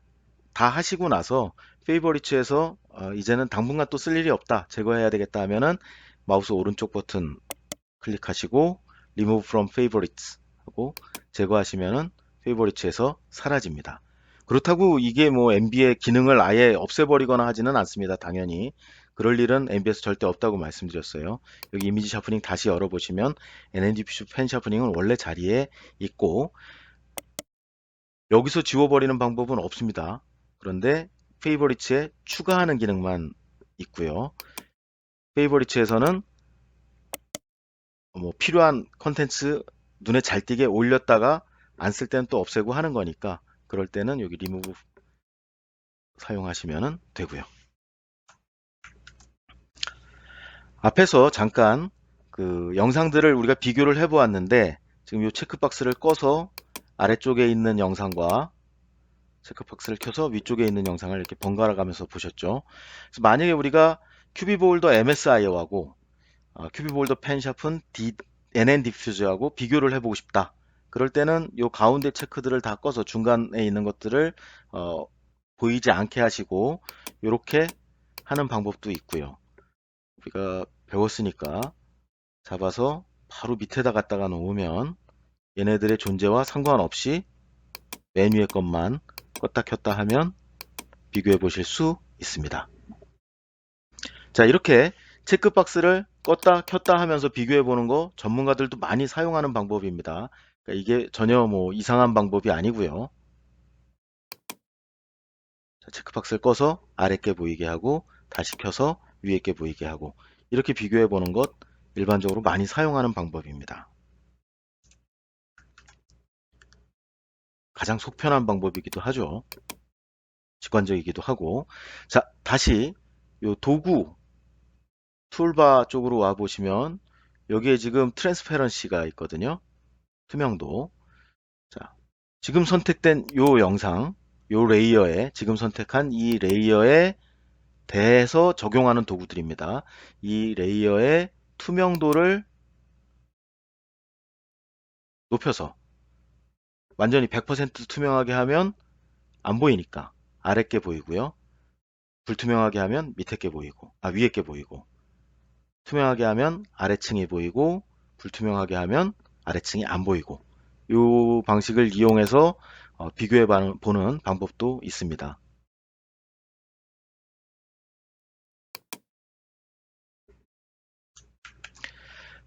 다 하시고 나서 페이버리츠에서 이제는 당분간 또 쓸 일이 없다, 제거해야 되겠다 하면은 마우스 오른쪽 버튼 클릭하시고 Remove from Favorites 하고 제거하시면은 페이버리츠에서 사라집니다. 그렇다고 이게 뭐 MB의 기능을 아예 없애버리거나 하지는 않습니다. 당연히 그럴 일은 MB에서 절대 없다고 말씀드렸어요. 여기 이미지 샤프닝 다시 열어보시면 NN 디퓨즈 펜 샤프닝은 원래 자리에 있고 여기서 지워버리는 방법은 없습니다. 그런데 페이버리츠에 추가하는 기능만 있고요. 페이버리츠에서는 뭐 필요한 컨텐츠 눈에 잘 띄게 올렸다가 안 쓸 때는 또 없애고 하는 거니까 그럴 때는 여기 리무브 사용하시면 되고요. 앞에서 잠깐 그 영상들을 우리가 비교를 해 보았는데 지금 이 체크박스를 꺼서 아래쪽에 있는 영상과 체크박스를 켜서 위쪽에 있는 영상을 이렇게 번갈아 가면서 보셨죠. 그래서 만약에 우리가 큐비볼더 MSIO하고 큐비볼더 펜샤픈 NN 디퓨저하고 비교를 해보고 싶다. 그럴 때는 이 가운데 체크들을 다 꺼서 중간에 있는 것들을 보이지 않게 하시고 이렇게 하는 방법도 있고요. 우리가 배웠으니까 잡아서 바로 밑에다 갖다가 놓으면 얘네들의 존재와 상관없이 맨 위에 것만 껐다 켰다 하면 비교해 보실 수 있습니다. 자, 이렇게 체크박스를 껐다 켰다 하면서 비교해 보는 거 전문가들도 많이 사용하는 방법입니다. 그러니까 이게 전혀 뭐 이상한 방법이 아니고요. 자, 체크박스를 꺼서 아래 게 보이게 하고 다시 켜서 위에 게 보이게 하고 이렇게 비교해 보는 것 일반적으로 많이 사용하는 방법입니다. 가장 속편한 방법이기도 하죠. 직관적이기도 하고. 자, 다시 요 도구 툴바 쪽으로 와 보시면 여기에 지금 트랜스페런시가 있거든요. 투명도. 자, 지금 선택된 요 영상, 요 레이어에 지금 선택한 이 레이어에 대해서 적용하는 도구들입니다. 이 레이어의 투명도를 높여서 완전히 100% 투명하게 하면 안 보이니까 아래 게 보이고요. 불투명하게 하면 밑에 게 보이고, 위에 게 보이고, 투명하게 하면 아래층이 보이고, 불투명하게 하면 아래층이 안 보이고, 이 방식을 이용해서 비교해 보는 방법도 있습니다.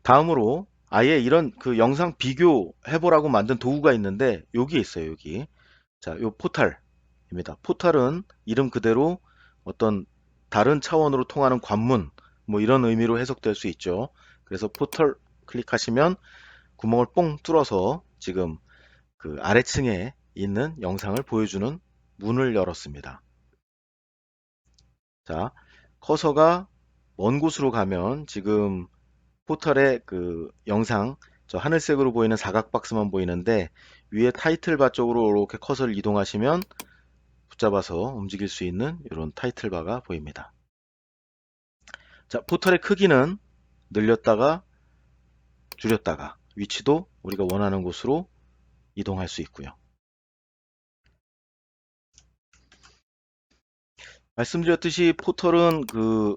다음으로 아예 이런 그 영상 비교해 보라고 만든 도구가 있는데 여기 있어요. 여기. 자, 요 포탈입니다. 포탈은 이름 그대로 어떤 다른 차원으로 통하는 관문 뭐 이런 의미로 해석될 수 있죠. 그래서 포털 클릭하시면 구멍을 뽕 뚫어서 지금 그 아래층에 있는 영상을 보여주는 문을 열었습니다. 자, 커서가 먼 곳으로 가면 지금 포털의 그 영상 저 하늘색으로 보이는 사각 박스만 보이는데 위에 타이틀바 쪽으로 이렇게 커서를 이동하시면 붙잡아서 움직일 수 있는 이런 타이틀바가 보입니다. 자, 포털의 크기는 늘렸다가 줄였다가 위치도 우리가 원하는 곳으로 이동할 수 있고요. 말씀드렸듯이 포털은 그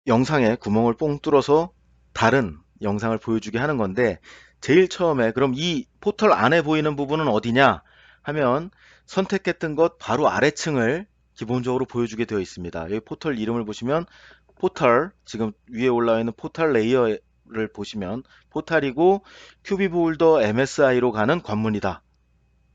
영상에 구멍을 뽕 뚫어서 다른 영상을 보여주게 하는 건데, 제일 처음에 그럼 이 포털 안에 보이는 부분은 어디냐 하면 선택했던 것 바로 아래층을 기본적으로 보여주게 되어 있습니다. 여기 포털 이름을 보시면 포털, 지금 위에 올라와 있는 포털 레이어를 보시면 포털이고 큐비볼더 MSI로 가는 관문이다,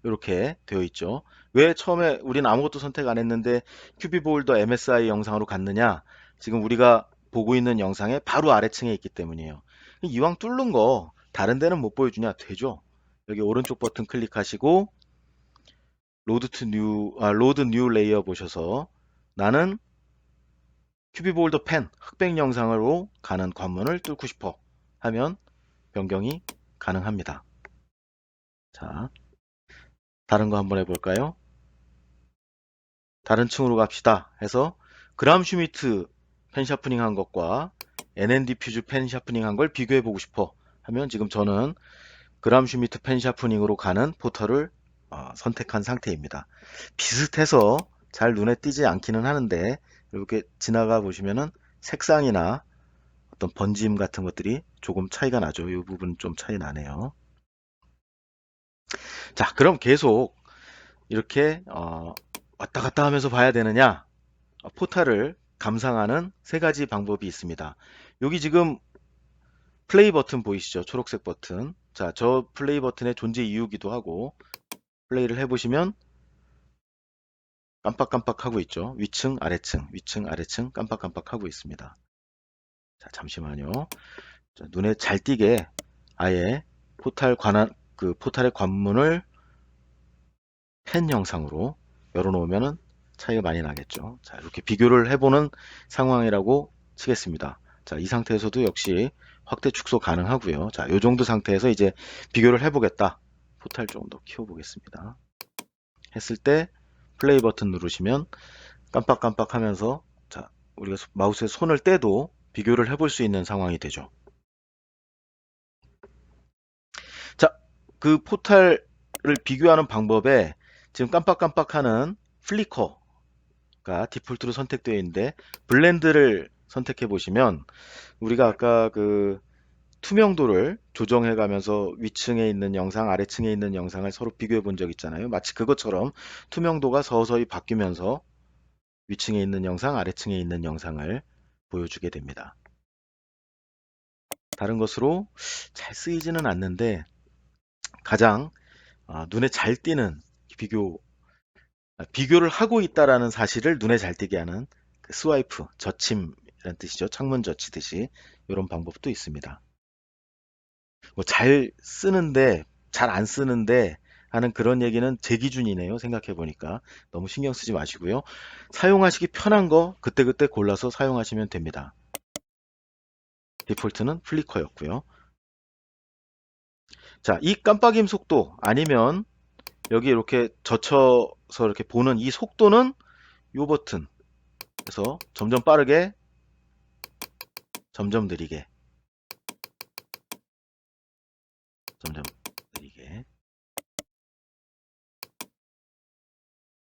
이렇게 되어 있죠. 왜 처음에 우리는 아무것도 선택 안 했는데 큐비볼더 MSI 영상으로 갔느냐? 지금 우리가 보고 있는 영상의 바로 아래층에 있기 때문이에요. 이왕 뚫는 거 다른 데는 못 보여주냐? 되죠. 여기 오른쪽 버튼 클릭하시고 로드 뉴 레이어 보셔서 나는 큐비볼더 펜 흑백 영상으로 가는 관문을 뚫고 싶어 하면 변경이 가능합니다. 자, 다른 거 한번 해볼까요? 다른 층으로 갑시다 해서 그람 슈미트 펜 샤프닝 한 것과 NN 디퓨즈 펜 샤프닝 한 걸 비교해 보고 싶어 하면 지금 저는 그람 슈미트 펜 샤프닝으로 가는 포털을 선택한 상태입니다. 비슷해서 잘 눈에 띄지 않기는 하는데 이렇게 지나가 보시면은 색상이나 어떤 번짐 같은 것들이 조금 차이가 나죠. 이 부분 좀 차이 나네요. 자, 그럼 계속 이렇게 왔다 갔다 하면서 봐야 되느냐? 포탈을 감상하는 세 가지 방법이 있습니다. 여기 지금 플레이 버튼 보이시죠? 초록색 버튼. 자, 저 플레이 버튼의 존재 이유기도 하고 플레이를 해보시면 깜빡깜빡 하고 있죠. 위층, 아래층, 위층, 아래층 깜빡깜빡 하고 있습니다. 자, 잠시만요. 자, 눈에 잘 띄게 아예 포탈의 관문을 펜 영상으로 열어놓으면 차이가 많이 나겠죠. 자, 이렇게 비교를 해보는 상황이라고 치겠습니다. 자, 이 상태에서도 역시 확대 축소 가능하고요. 자, 이 정도 상태에서 이제 비교를 해보겠다. 포탈 조금 더 키워보겠습니다. 했을 때 플레이 버튼 누르시면 깜빡깜빡 하면서 자, 우리가 마우스에 손을 떼도 비교를 해볼 수 있는 상황이 되죠. 자, 그 포탈을 비교하는 방법에 지금 깜빡깜빡하는 플리커가 디폴트로 선택되어 있는데 블렌드를 선택해 보시면 우리가 아까 그 투명도를 조정해 가면서 위층에 있는 영상, 아래층에 있는 영상을 서로 비교해 본 적 있잖아요. 마치 그것처럼 투명도가 서서히 바뀌면서 위층에 있는 영상, 아래층에 있는 영상을 보여주게 됩니다. 다른 것으로 잘 쓰이지는 않는데 가장 눈에 잘 띄는 비교를 하고 있다라는 사실을 눈에 잘 띄게 하는 그 스와이프, 젖힘이라는 뜻이죠. 창문 젖히듯이 이런 방법도 있습니다. 뭐 잘 쓰는데 잘 안 쓰는데 하는 그런 얘기는 제 기준이네요. 생각해 보니까 너무 신경 쓰지 마시고요. 사용하시기 편한 거 그때그때 골라서 사용하시면 됩니다. 디폴트는 플리커였고요. 자, 이 깜빡임 속도 아니면 여기 이렇게 젖혀서 이렇게 보는 이 속도는 이 버튼 그래서 점점 빠르게, 점점 느리게, 점점 느리게.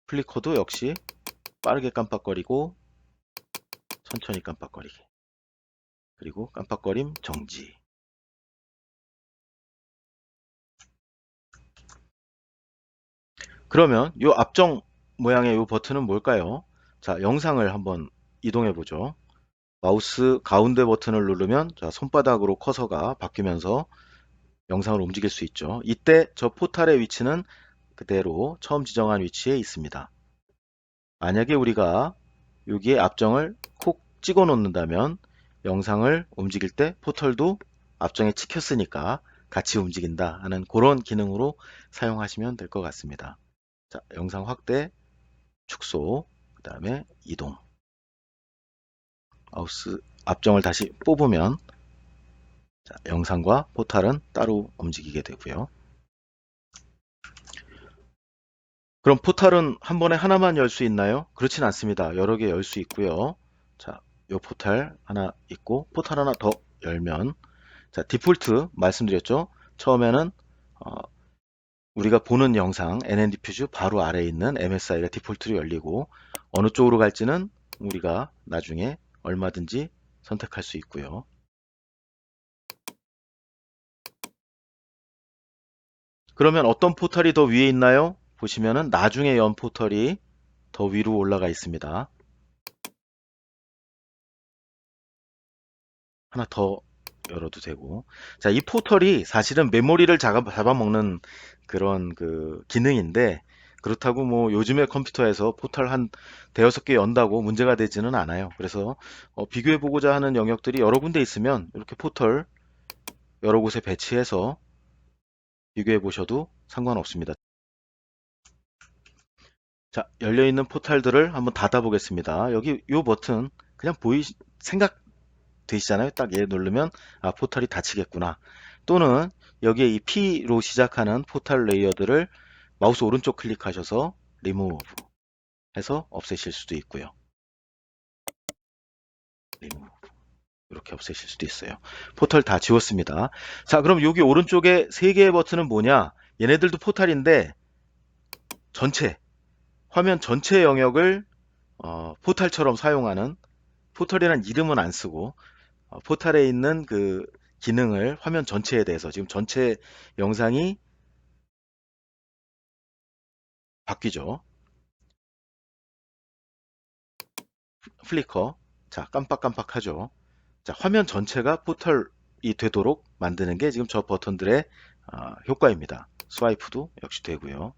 플리커도 역시 빠르게 깜빡거리고 천천히 깜빡거리게. 그리고 깜빡거림 정지. 그러면 이 앞정 모양의 이 버튼은 뭘까요? 자, 영상을 한번 이동해 보죠. 마우스 가운데 버튼을 누르면 자, 손바닥으로 커서가 바뀌면서 영상을 움직일 수 있죠. 이때 저 포탈의 위치는 그대로 처음 지정한 위치에 있습니다. 만약에 우리가 여기에 앞정을 콕 찍어 놓는다면 영상을 움직일 때 포털도 앞정에 찍혔으니까 같이 움직인다 하는 그런 기능으로 사용하시면 될 것 같습니다. 자, 영상 확대, 축소, 그 다음에 이동. 마우스 앞정을 다시 뽑으면 자, 영상과 포탈은 따로 움직이게 되고요. 그럼 포탈은 한 번에 하나만 열 수 있나요? 그렇진 않습니다. 여러 개 열 수 있고요. 자, 요 포탈 하나 있고 포탈 하나 더 열면 자, 디폴트 말씀드렸죠? 처음에는 어, 우리가 보는 영상 NNDiffuse 바로 아래에 있는 MSI가 디폴트로 열리고 어느 쪽으로 갈지는 우리가 나중에 얼마든지 선택할 수 있고요. 그러면 어떤 포털이 더 위에 있나요? 보시면은 나중에 연 포털이 더 위로 올라가 있습니다. 하나 더 열어도 되고. 자, 이 포털이 사실은 메모리를 잡아먹는 그런 그 기능인데 그렇다고 뭐 요즘의 컴퓨터에서 포털 한 대여섯 개 연다고 문제가 되지는 않아요. 그래서 비교해 보고자 하는 영역들이 여러 군데 있으면 이렇게 포털 여러 곳에 배치해서 비교해 보셔도 상관없습니다. 자, 열려 있는 포탈들을 한번 닫아 보겠습니다. 여기 이 버튼 그냥 생각되시잖아요. 딱 얘 누르면 아, 포탈이 닫히겠구나. 또는 여기에 이 P로 시작하는 포탈 레이어들을 마우스 오른쪽 클릭하셔서 리무브 해서 없애실 수도 있고요. 리무브 이렇게 없애실 수도 있어요. 포털 다 지웠습니다. 자, 그럼 여기 오른쪽에 세 개의 버튼은 뭐냐? 얘네들도 포탈인데 전체 화면 전체 영역을 포탈처럼 사용하는 포털이라는 이름은 안 쓰고 포탈에 있는 그 기능을 화면 전체에 대해서 지금 전체 영상이 바뀌죠. 플리커. 자, 깜빡깜빡하죠. 자, 화면 전체가 포털이 되도록 만드는 게 지금 저 버튼들의 효과입니다. 스와이프도 역시 되고요.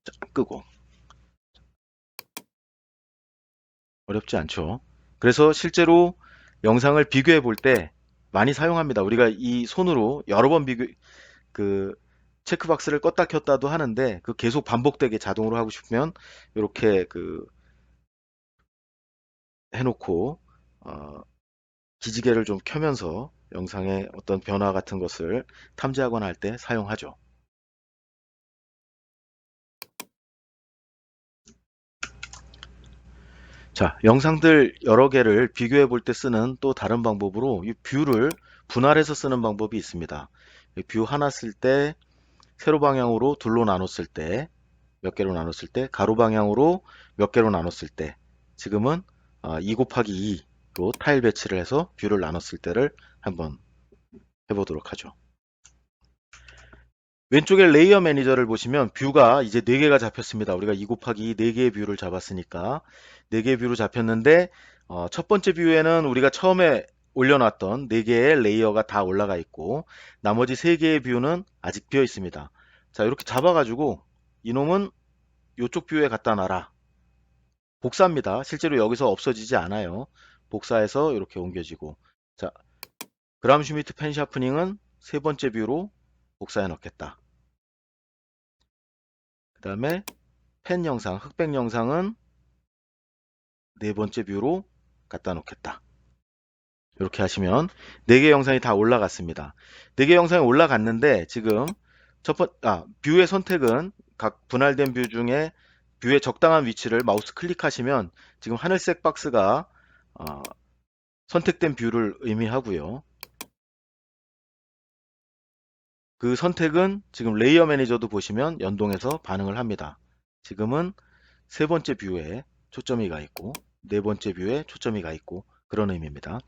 자, 끄고. 어렵지 않죠. 그래서 실제로 영상을 비교해 볼 때 많이 사용합니다. 우리가 이 손으로 여러 번 그 체크박스를 껐다 켰다도 하는데 그 계속 반복되게 자동으로 하고 싶으면 이렇게 그 해놓고 기지개를 좀 켜면서 영상의 어떤 변화 같은 것을 탐지하거나 할 때 사용하죠. 자, 영상들 여러 개를 비교해 볼 때 쓰는 또 다른 방법으로 이 뷰를 분할해서 쓰는 방법이 있습니다. 뷰 하나 쓸 때 세로 방향으로 둘로 나눴을 때 몇 개로 나눴을 때 가로 방향으로 몇 개로 나눴을 때 지금은 2 곱하기 2로 타일 배치를 해서 뷰를 나눴을 때를 한번 해보도록 하죠. 왼쪽에 레이어 매니저를 보시면 뷰가 이제 4개가 잡혔습니다. 우리가 2 곱하기 4개의 뷰를 잡았으니까 4개의 뷰로 잡혔는데 첫 번째 뷰에는 우리가 처음에 올려놨던 4개의 레이어가 다 올라가 있고 나머지 3개의 뷰는 아직 비어 있습니다. 자, 이렇게 잡아가지고 이놈은 이쪽 뷰에 갖다 놔라. 복사입니다. 실제로 여기서 없어지지 않아요. 복사해서 이렇게 옮겨지고 자, 그람 슈미트 펜 샤프닝은 세 번째 뷰로 복사해 넣겠다. 그 다음에 펜 영상, 흑백 영상은 네 번째 뷰로 갖다 놓겠다. 이렇게 하시면 4개 영상이 다 올라갔습니다. 4개 영상이 올라갔는데 지금 뷰의 선택은 각 분할된 뷰 중에 뷰의 적당한 위치를 마우스 클릭하시면 지금 하늘색 박스가 선택된 뷰를 의미하고요. 그 선택은 지금 레이어 매니저도 보시면 연동해서 반응을 합니다. 지금은 세 번째 뷰에 초점이 가 있고 네 번째 뷰에 초점이 가 있고 그런 의미입니다.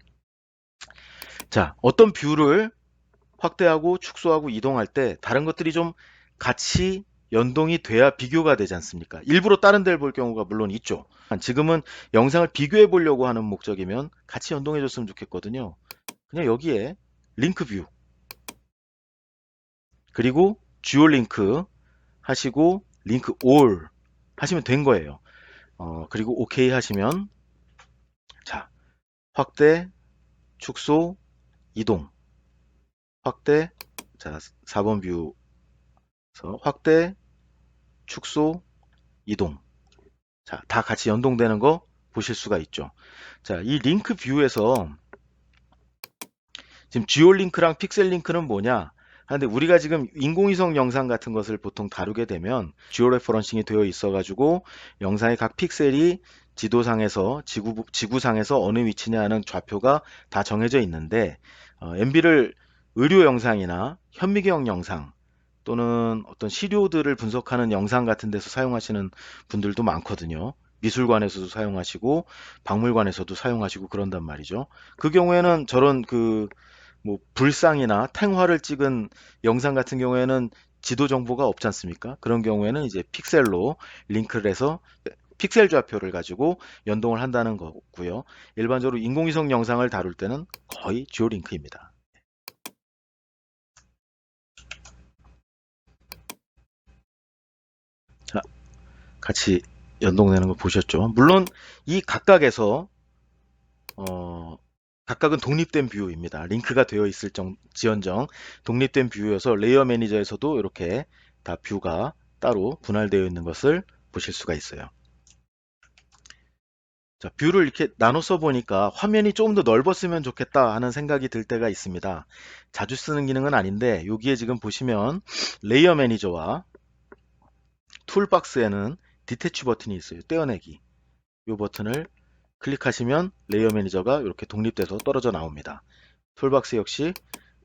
자, 어떤 뷰를 확대하고 축소하고 이동할 때 다른 것들이 좀 같이 연동이 돼야 비교가 되지 않습니까? 일부러 다른 데를 볼 경우가 물론 있죠. 지금은 영상을 비교해 보려고 하는 목적이면 같이 연동해 줬으면 좋겠거든요. 그냥 여기에 링크 뷰 그리고 주요 링크 하시고 링크 올 하시면 된 거예요. 그리고 OK 하시면 자, 확대, 축소, 이동, 확대, 자, 4번 뷰에서 확대, 축소, 이동. 자, 다 같이 연동되는 거 보실 수가 있죠. 자, 이 링크 뷰에서 지금 듀얼링크랑 픽셀링크는 뭐냐? 하는데 우리가 지금 인공위성 영상 같은 것을 보통 다루게 되면 듀얼 레퍼런싱이 되어 있어가지고 영상의 각 픽셀이 지도상에서 지구상에서 어느 위치냐는 좌표가 다 정해져 있는데 MB를 의료 영상이나 현미경 영상 또는 어떤 시료들을 분석하는 영상 같은 데서 사용하시는 분들도 많거든요. 미술관에서도 사용하시고 박물관에서도 사용하시고 그런단 말이죠. 그 경우에는 저런 뭐 불상이나 탱화를 찍은 영상 같은 경우에는 지도 정보가 없지 않습니까? 그런 경우에는 이제 픽셀로 링크를 해서 픽셀 좌표를 가지고 연동을 한다는 거고요. 일반적으로 인공위성 영상을 다룰 때는 거의 듀오링크입니다. 자, 같이 연동되는 거 보셨죠? 물론 이 각각에서 어, 각각은 독립된 뷰입니다. 링크가 되어 있을 지연정 독립된 뷰여서 레이어 매니저에서도 이렇게 다 뷰가 따로 분할되어 있는 것을 보실 수가 있어요. 자, 뷰를 이렇게 나눠서 보니까 화면이 조금 더 넓었으면 좋겠다 하는 생각이 들 때가 있습니다. 자주 쓰는 기능은 아닌데 여기에 지금 보시면 레이어 매니저와 툴박스에는 디태치 버튼이 있어요. 떼어내기. 이 버튼을 클릭하시면 레이어 매니저가 이렇게 독립돼서 떨어져 나옵니다. 툴박스 역시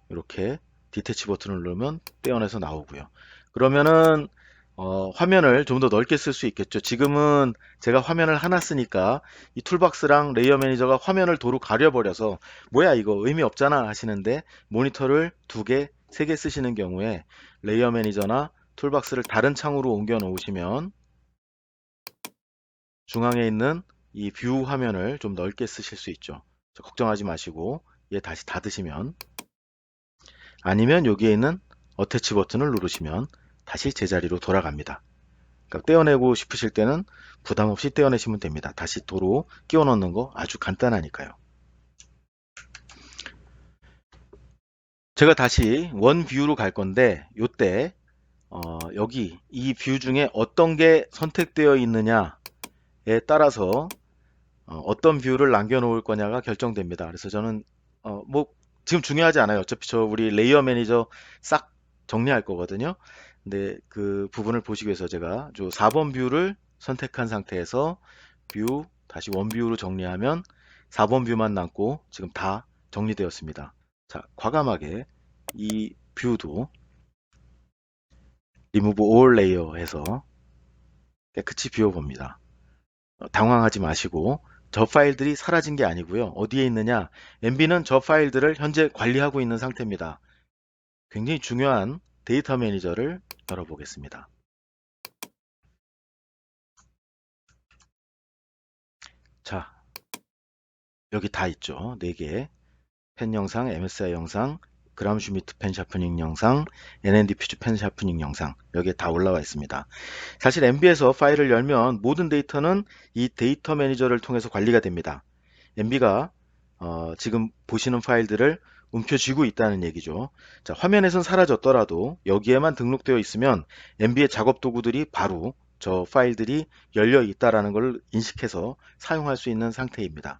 이렇게 디태치 버튼을 누르면 떼어내서 나오고요. 그러면은 화면을 좀 더 넓게 쓸 수 있겠죠. 지금은 제가 화면을 하나 쓰니까 이 툴박스랑 레이어 매니저가 화면을 도로 가려버려서 뭐야 이거 의미 없잖아 하시는데 모니터를 두 개, 세 개 쓰시는 경우에 레이어 매니저나 툴박스를 다른 창으로 옮겨 놓으시면 중앙에 있는 이 뷰 화면을 좀 넓게 쓰실 수 있죠. 걱정하지 마시고 얘 다시 닫으시면 아니면 여기에 있는 어태치 버튼을 누르시면 다시 제자리로 돌아갑니다. 그러니까 떼어내고 싶으실 때는 부담 없이 떼어내시면 됩니다. 다시 도로 끼워 넣는 거 아주 간단하니까요. 제가 다시 원 뷰로 갈 건데 요때 여기 이 뷰 중에 어떤 게 선택되어 있느냐에 따라서 어떤 뷰를 남겨 놓을 거냐가 결정됩니다. 그래서 저는 뭐 지금 중요하지 않아요. 어차피 우리 레이어 매니저 싹 정리할 거거든요. 근데 그 부분을 보시기 위해서 제가 4번 뷰를 선택한 상태에서 뷰 다시 원 뷰로 정리하면 4번 뷰만 남고 지금 다 정리되었습니다. 자, 과감하게 이 뷰도 리무브 올 레이어 해서 깨끗이 비워봅니다. 당황하지 마시고 저 파일들이 사라진 게 아니고요. 어디에 있느냐? MB는 저 파일들을 현재 관리하고 있는 상태입니다. 굉장히 중요한 데이터 매니저를 열어보겠습니다. 자, 여기 다 있죠. 4개. 펜 영상, MSI 영상, 그람 슈미트 펜 샤프닝 영상, NND 퓨즈 펜 샤프닝 영상 여기에 다 올라와 있습니다. 사실 MB에서 파일을 열면 모든 데이터는 이 데이터 매니저를 통해서 관리가 됩니다. MB가 지금 보시는 파일들을 움켜쥐고 있다는 얘기죠. 자, 화면에선 사라졌더라도 여기에만 등록되어 있으면 MB의 작업 도구들이 바로 저 파일들이 열려 있다라는 걸 인식해서 사용할 수 있는 상태입니다.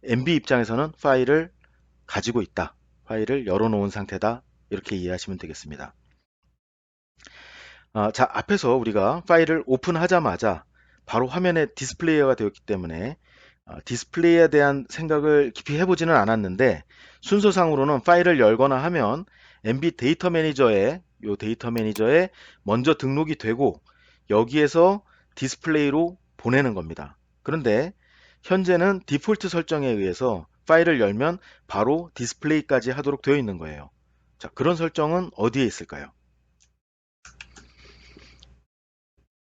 MB 입장에서는 파일을 가지고 있다. 파일을 열어놓은 상태다. 이렇게 이해하시면 되겠습니다. 자, 앞에서 우리가 파일을 오픈하자마자 바로 화면에 디스플레이어가 되었기 때문에 디스플레이에 대한 생각을 깊이 해보지는 않았는데 순서상으로는 파일을 열거나 하면 MB 데이터 매니저에 먼저 등록이 되고 여기에서 디스플레이로 보내는 겁니다. 그런데 현재는 디폴트 설정에 의해서 파일을 열면 바로 디스플레이까지 하도록 되어 있는 거예요. 자, 그런 설정은 어디에 있을까요?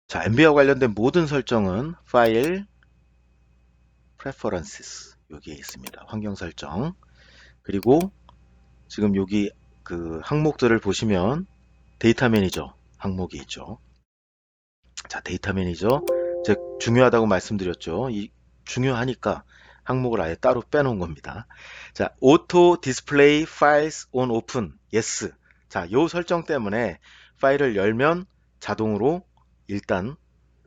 자, MB와 관련된 모든 설정은 파일 Preferences 여기에 있습니다. 환경 설정. 그리고 지금 여기 그 항목들을 보시면 데이터 매니저 항목이 있죠. 자, 데이터 매니저 제가 중요하다고 말씀드렸죠. 이 중요하니까 항목을 아예 따로 빼놓은 겁니다. 자, Auto Display Files on Open Yes. 자, 요 설정 때문에 파일을 열면 자동으로 일단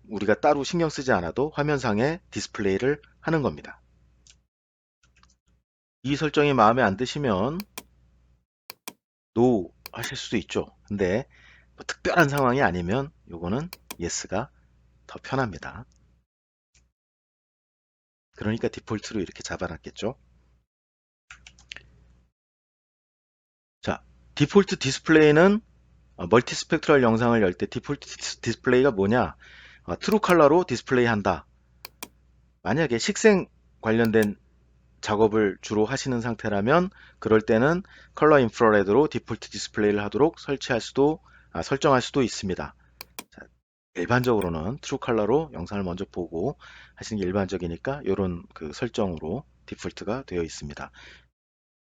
우리가 따로 신경 쓰지 않아도 화면상에 디스플레이를 하는 겁니다. 이 설정이 마음에 안 드시면 노 하실 수도 있죠. 근데 뭐 특별한 상황이 아니면 요거는 yes가 더 편합니다. 그러니까 디폴트로 이렇게 잡아놨겠죠. 자, 디폴트 디스플레이는 멀티 스펙트럴 영상을 열 때 디폴트 디스플레이가 뭐냐? 트루 컬러로 디스플레이 한다. 만약에 식생 관련된 작업을 주로 하시는 상태라면 그럴 때는 컬러 인프라레드로 디폴트 디스플레이를 하도록 설정할 수도 있습니다. 자, 일반적으로는 트루 컬러로 영상을 먼저 보고 하시는 게 일반적이니까 이런 그 설정으로 디폴트가 되어 있습니다.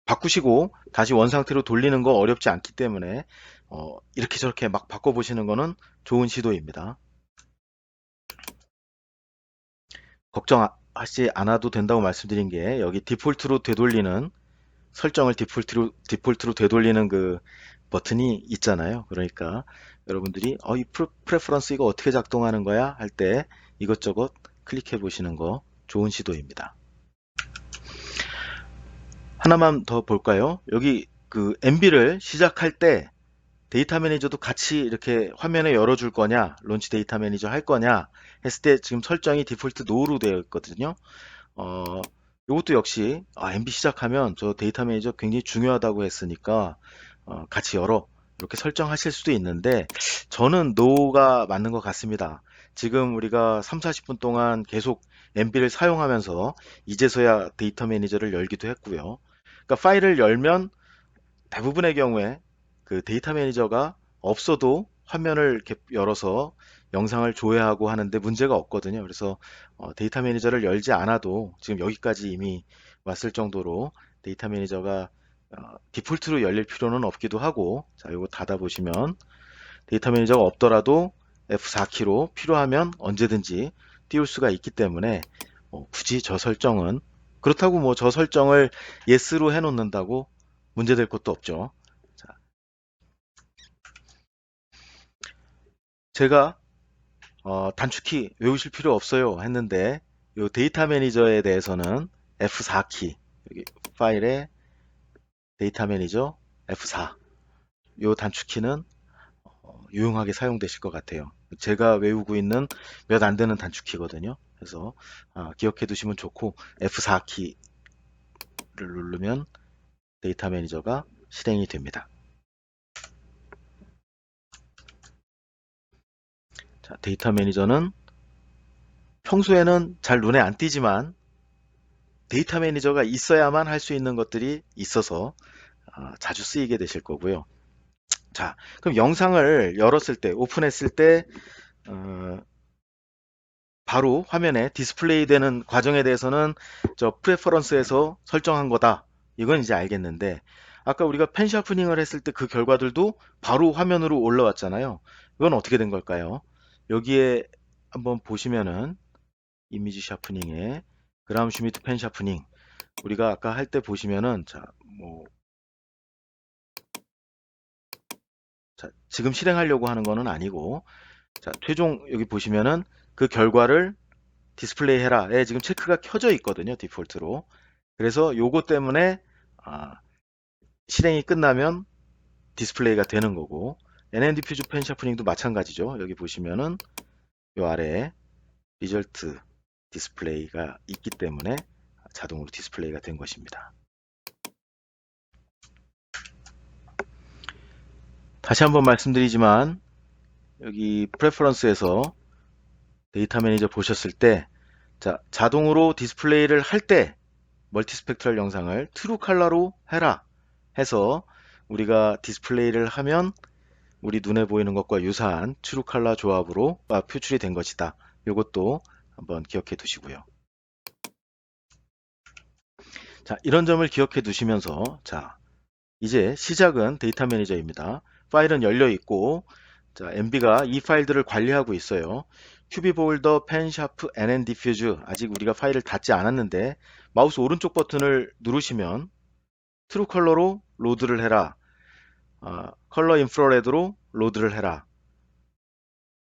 바꾸시고 다시 원 상태로 돌리는 거 어렵지 않기 때문에 이렇게 저렇게 막 바꿔보시는 거는 좋은 시도입니다. 걱정하지 않아도 된다고 말씀드린 게 여기 디폴트로 되돌리는 설정을 디폴트로 되돌리는 그 버튼이 있잖아요. 그러니까 여러분들이 이 프레퍼런스 이거 어떻게 작동하는 거야 할 때 이것저것 클릭해 보시는 거 좋은 시도입니다. 하나만 더 볼까요? 여기 그 MB를 시작할 때 데이터 매니저도 같이 이렇게 화면에 열어줄 거냐, 론치 데이터 매니저 할 거냐 했을 때 지금 설정이 디폴트 노로 되어 있거든요. 이것도 역시 MB 시작하면 저 데이터 매니저 굉장히 중요하다고 했으니까 같이 열어 이렇게 설정하실 수도 있는데 저는 노가 맞는 것 같습니다. 지금 우리가 3, 40분 동안 계속 MB를 사용하면서 이제서야 데이터 매니저를 열기도 했고요. 그러니까 파일을 열면 대부분의 경우에 그 데이터 매니저가 없어도 화면을 이렇게 열어서 영상을 조회하고 하는데 문제가 없거든요. 그래서 데이터 매니저를 열지 않아도 지금 여기까지 이미 왔을 정도로 데이터 매니저가 디폴트로 열릴 필요는 없기도 하고, 자, 이거 닫아 보시면 데이터 매니저가 없더라도 F4키로 필요하면 언제든지 띄울 수가 있기 때문에 굳이 저 설정은 그렇다고 뭐 저 설정을 yes로 해 놓는다고 문제될 것도 없죠. 자, 제가 단축키 외우실 필요 없어요 했는데 이 데이터 매니저에 대해서는 F4키 여기 파일에 데이터 매니저 F4 이 단축키는 유용하게 사용되실 것 같아요. 제가 외우고 있는 몇 안 되는 단축키거든요. 그래서 기억해 두시면 좋고 F4키를 누르면 데이터 매니저가 실행이 됩니다. 자, 데이터 매니저는 평소에는 잘 눈에 안 띄지만 데이터 매니저가 있어야만 할 수 있는 것들이 있어서 자주 쓰이게 되실 거고요. 자, 그럼 영상을 열었을 때, 오픈했을 때 바로 화면에 디스플레이 되는 과정에 대해서는 저 프레퍼런스에서 설정한 거다. 이건 이제 알겠는데 아까 우리가 펜 샤프닝을 했을 때 그 결과들도 바로 화면으로 올라왔잖아요. 이건 어떻게 된 걸까요? 여기에 한번 보시면은 이미지 샤프닝에 그라움 슈미트 펜 샤프닝 우리가 아까 할 때 보시면은 자, 지금 실행하려고 하는 거는 아니고 자, 최종 여기 보시면은 그 결과를 디스플레이 해라에 지금 체크가 켜져 있거든요. 디폴트로. 그래서 요거 때문에 실행이 끝나면 디스플레이가 되는 거고 NN 디퓨즈 펜 샤프닝도 마찬가지죠. 여기 보시면은 요 아래에 리절트 디스플레이가 있기 때문에 자동으로 디스플레이가 된 것입니다. 다시 한번 말씀드리지만 여기 프레퍼런스에서 데이터 매니저 보셨을 때 자동으로 디스플레이를 할 때 멀티스펙트럴 영상을 트루 컬러로 해라 해서 우리가 디스플레이를 하면 우리 눈에 보이는 것과 유사한 트루 컬러 조합으로 표출이 된 것이다. 이것도 한번 기억해 두시고요. 자, 이런 점을 기억해 두시면서 자, 이제 시작은 데이터 매니저입니다. 파일은 열려 있고 자, MB가 이 파일들을 관리하고 있어요. 큐비 볼더, 펜샤프, NN 디퓨즈 아직 우리가 파일을 닫지 않았는데 마우스 오른쪽 버튼을 누르시면 트루 컬러로 로드를 해라. 컬러 인프라레드로 로드를 해라.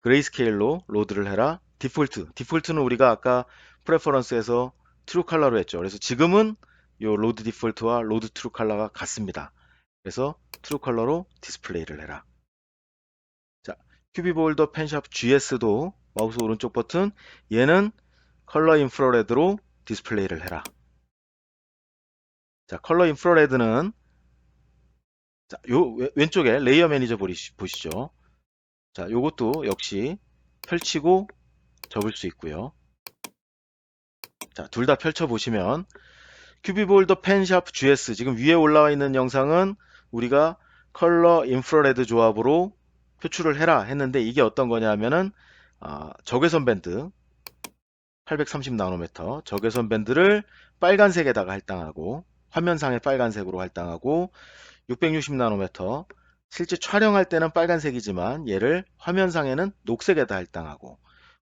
그레이스케일로 로드를 해라. 디폴트는 우리가 아까 프레퍼런스에서 트루 컬러로 했죠. 그래서 지금은 요 로드 디폴트와 로드 트루 컬러가 같습니다. 그래서 트루 컬러로 디스플레이를 해라. 자, 큐빅 홀더 펜샵 GS도 마우스 오른쪽 버튼, 얘는 컬러 인프라레드로 디스플레이를 해라. 자, 컬러 인프라레드는 자, 요 왼쪽에 레이어 매니저 보시죠. 자, 요것도 역시 펼치고 접을 수 있고요. 자, 둘 다 펼쳐 보시면 큐빅 홀더 펜샵 GS 지금 위에 올라와 있는 영상은 우리가 컬러 인프라레드 조합으로 표출을 해라 했는데 이게 어떤 거냐면은 적외선 밴드 830 나노미터 적외선 밴드를 빨간색에다가 할당하고 화면상에 빨간색으로 할당하고 660 나노미터 실제 촬영할 때는 빨간색이지만 얘를 화면상에는 녹색에다 할당하고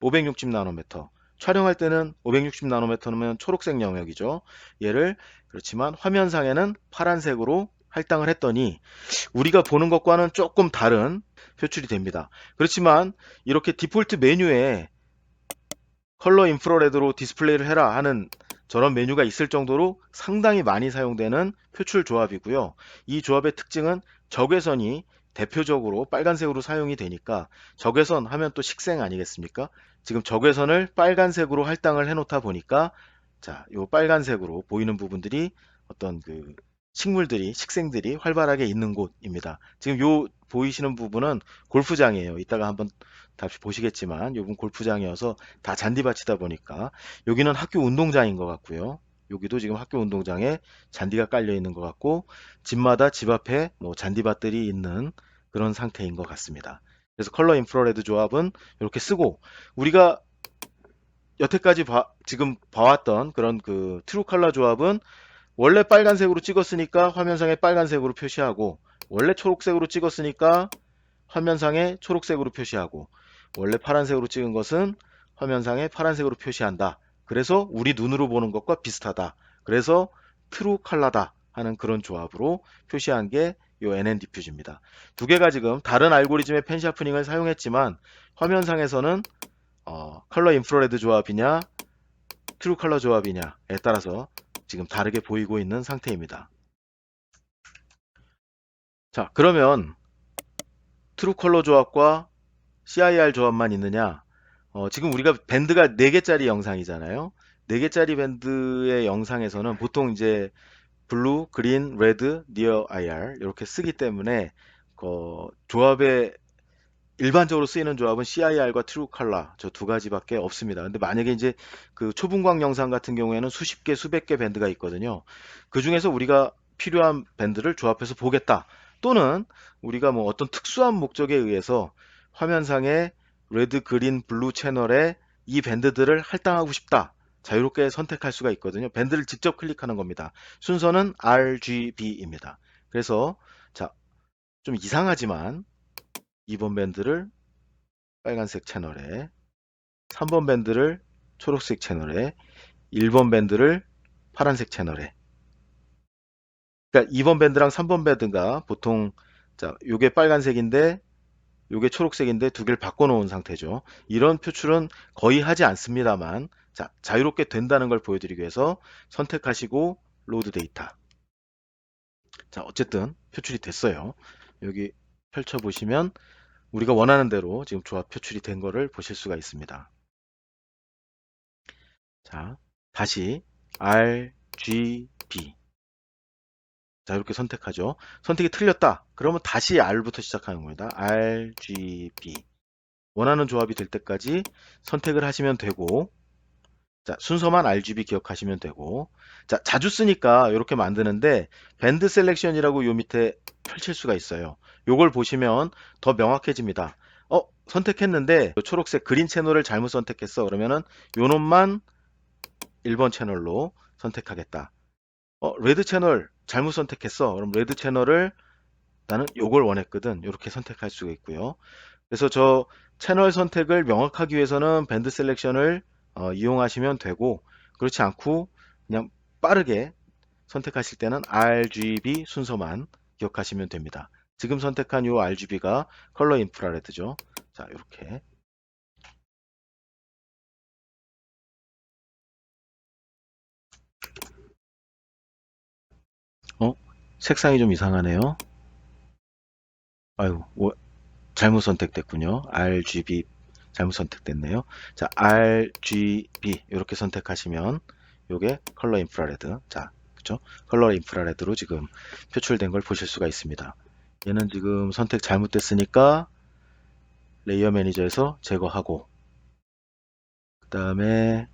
560 나노미터 촬영할 때는 560 나노미터면 초록색 영역이죠. 얘를 그렇지만 화면상에는 파란색으로 할당을 했더니 우리가 보는 것과는 조금 다른 표출이 됩니다. 그렇지만 이렇게 디폴트 메뉴에 컬러 인프라레드로 디스플레이를 해라 하는 저런 메뉴가 있을 정도로 상당히 많이 사용되는 표출 조합이고요. 이 조합의 특징은 적외선이 대표적으로 빨간색으로 사용이 되니까 적외선 하면 또 식생 아니겠습니까? 지금 적외선을 빨간색으로 할당을 해 놓다 보니까 자, 요 빨간색으로 보이는 부분들이 어떤 그 식물들이 식생들이 활발하게 있는 곳입니다. 지금 요 보이시는 부분은 골프장이에요. 이따가 한번 다시 보시겠지만 요분 골프장이어서 다 잔디밭이다 보니까 여기는 학교 운동장인 것 같고요. 여기도 지금 학교 운동장에 잔디가 깔려 있는 것 같고 집마다 집 앞에 뭐 잔디밭들이 있는 그런 상태인 것 같습니다. 그래서 컬러 인프라레드 조합은 이렇게 쓰고 우리가 여태까지 지금 봐왔던 그런 그 트루 컬러 조합은 원래 빨간색으로 찍었으니까 화면상에 빨간색으로 표시하고 원래 초록색으로 찍었으니까 화면상에 초록색으로 표시하고 원래 파란색으로 찍은 것은 화면상에 파란색으로 표시한다. 그래서 우리 눈으로 보는 것과 비슷하다. 그래서 트루 컬러다 하는 그런 조합으로 표시한 게 요 NN 디퓨즈입니다. 두 개가 지금 다른 알고리즘의 펜 샤프닝을 사용했지만 화면상에서는 컬러 인프라레드 조합이냐 트루 컬러 조합이냐에 따라서 지금 다르게 보이고 있는 상태입니다. 자, 그러면 트루 컬러 조합과 CIR 조합만 있느냐? 지금 우리가 밴드가 4개짜리 영상이잖아요. 4개짜리 밴드의 영상에서는 보통 이제 블루, 그린, 레드, 니어 IR 이렇게 쓰기 때문에 조합의 일반적으로 쓰이는 조합은 CIR과 트루 컬러 저 두 가지밖에 없습니다. 근데 만약에 이제 그 초분광 영상 같은 경우에는 수십 개, 수백 개 밴드가 있거든요. 그 중에서 우리가 필요한 밴드를 조합해서 보겠다. 또는 우리가 뭐 어떤 특수한 목적에 의해서 화면상에 레드, 그린, 블루 채널에 이 밴드들을 할당하고 싶다. 자유롭게 선택할 수가 있거든요. 밴드를 직접 클릭하는 겁니다. 순서는 RGB입니다. 그래서 자, 좀 이상하지만 2번 밴드를 빨간색 채널에 3번 밴드를 초록색 채널에 1번 밴드를 파란색 채널에 그러니까 2번 밴드랑 3번 밴드가 보통 자, 요게 빨간색인데 요게 초록색인데 두 개를 바꿔 놓은 상태죠. 이런 표출은 거의 하지 않습니다만 자, 자유롭게 된다는 걸 보여드리기 위해서 선택하시고 로드 데이터. 자, 어쨌든 표출이 됐어요. 여기 펼쳐 보시면 우리가 원하는 대로 지금 조합 표출이 된 거를 보실 수가 있습니다. 자, 다시 RGB. 자, 이렇게 선택하죠. 선택이 틀렸다. 그러면 다시 R부터 시작하는 겁니다. RGB. 원하는 조합이 될 때까지 선택을 하시면 되고, 자, 순서만 RGB 기억하시면 되고, 자, 자주 쓰니까 이렇게 만드는데, 밴드 셀렉션이라고 요 밑에 펼칠 수가 있어요. 요걸 보시면 더 명확해집니다. 선택했는데, 초록색 그린 채널을 잘못 선택했어. 그러면은 요 놈만 1번 채널로 선택하겠다. 레드 채널 잘못 선택했어. 그럼 레드 채널을 나는 요걸 원했거든. 이렇게 선택할 수가 있고요. 그래서 저 채널 선택을 명확하기 위해서는 밴드 셀렉션을 이용하시면 되고 그렇지 않고 그냥 빠르게 선택하실 때는 RGB 순서만 기억하시면 됩니다. 지금 선택한 요 RGB가 컬러 인프라레드죠. 자, 이렇게 색상이 좀 이상하네요. 아유, 잘못 선택됐군요. RGB 잘못 선택됐네요. 자, RGB 이렇게 선택하시면 요게 컬러 인프라레드. 자, 그쵸? 컬러 인프라레드로 지금 표출된 걸 보실 수가 있습니다. 얘는 지금 선택 잘못됐으니까 레이어 매니저에서 제거하고, 그 다음에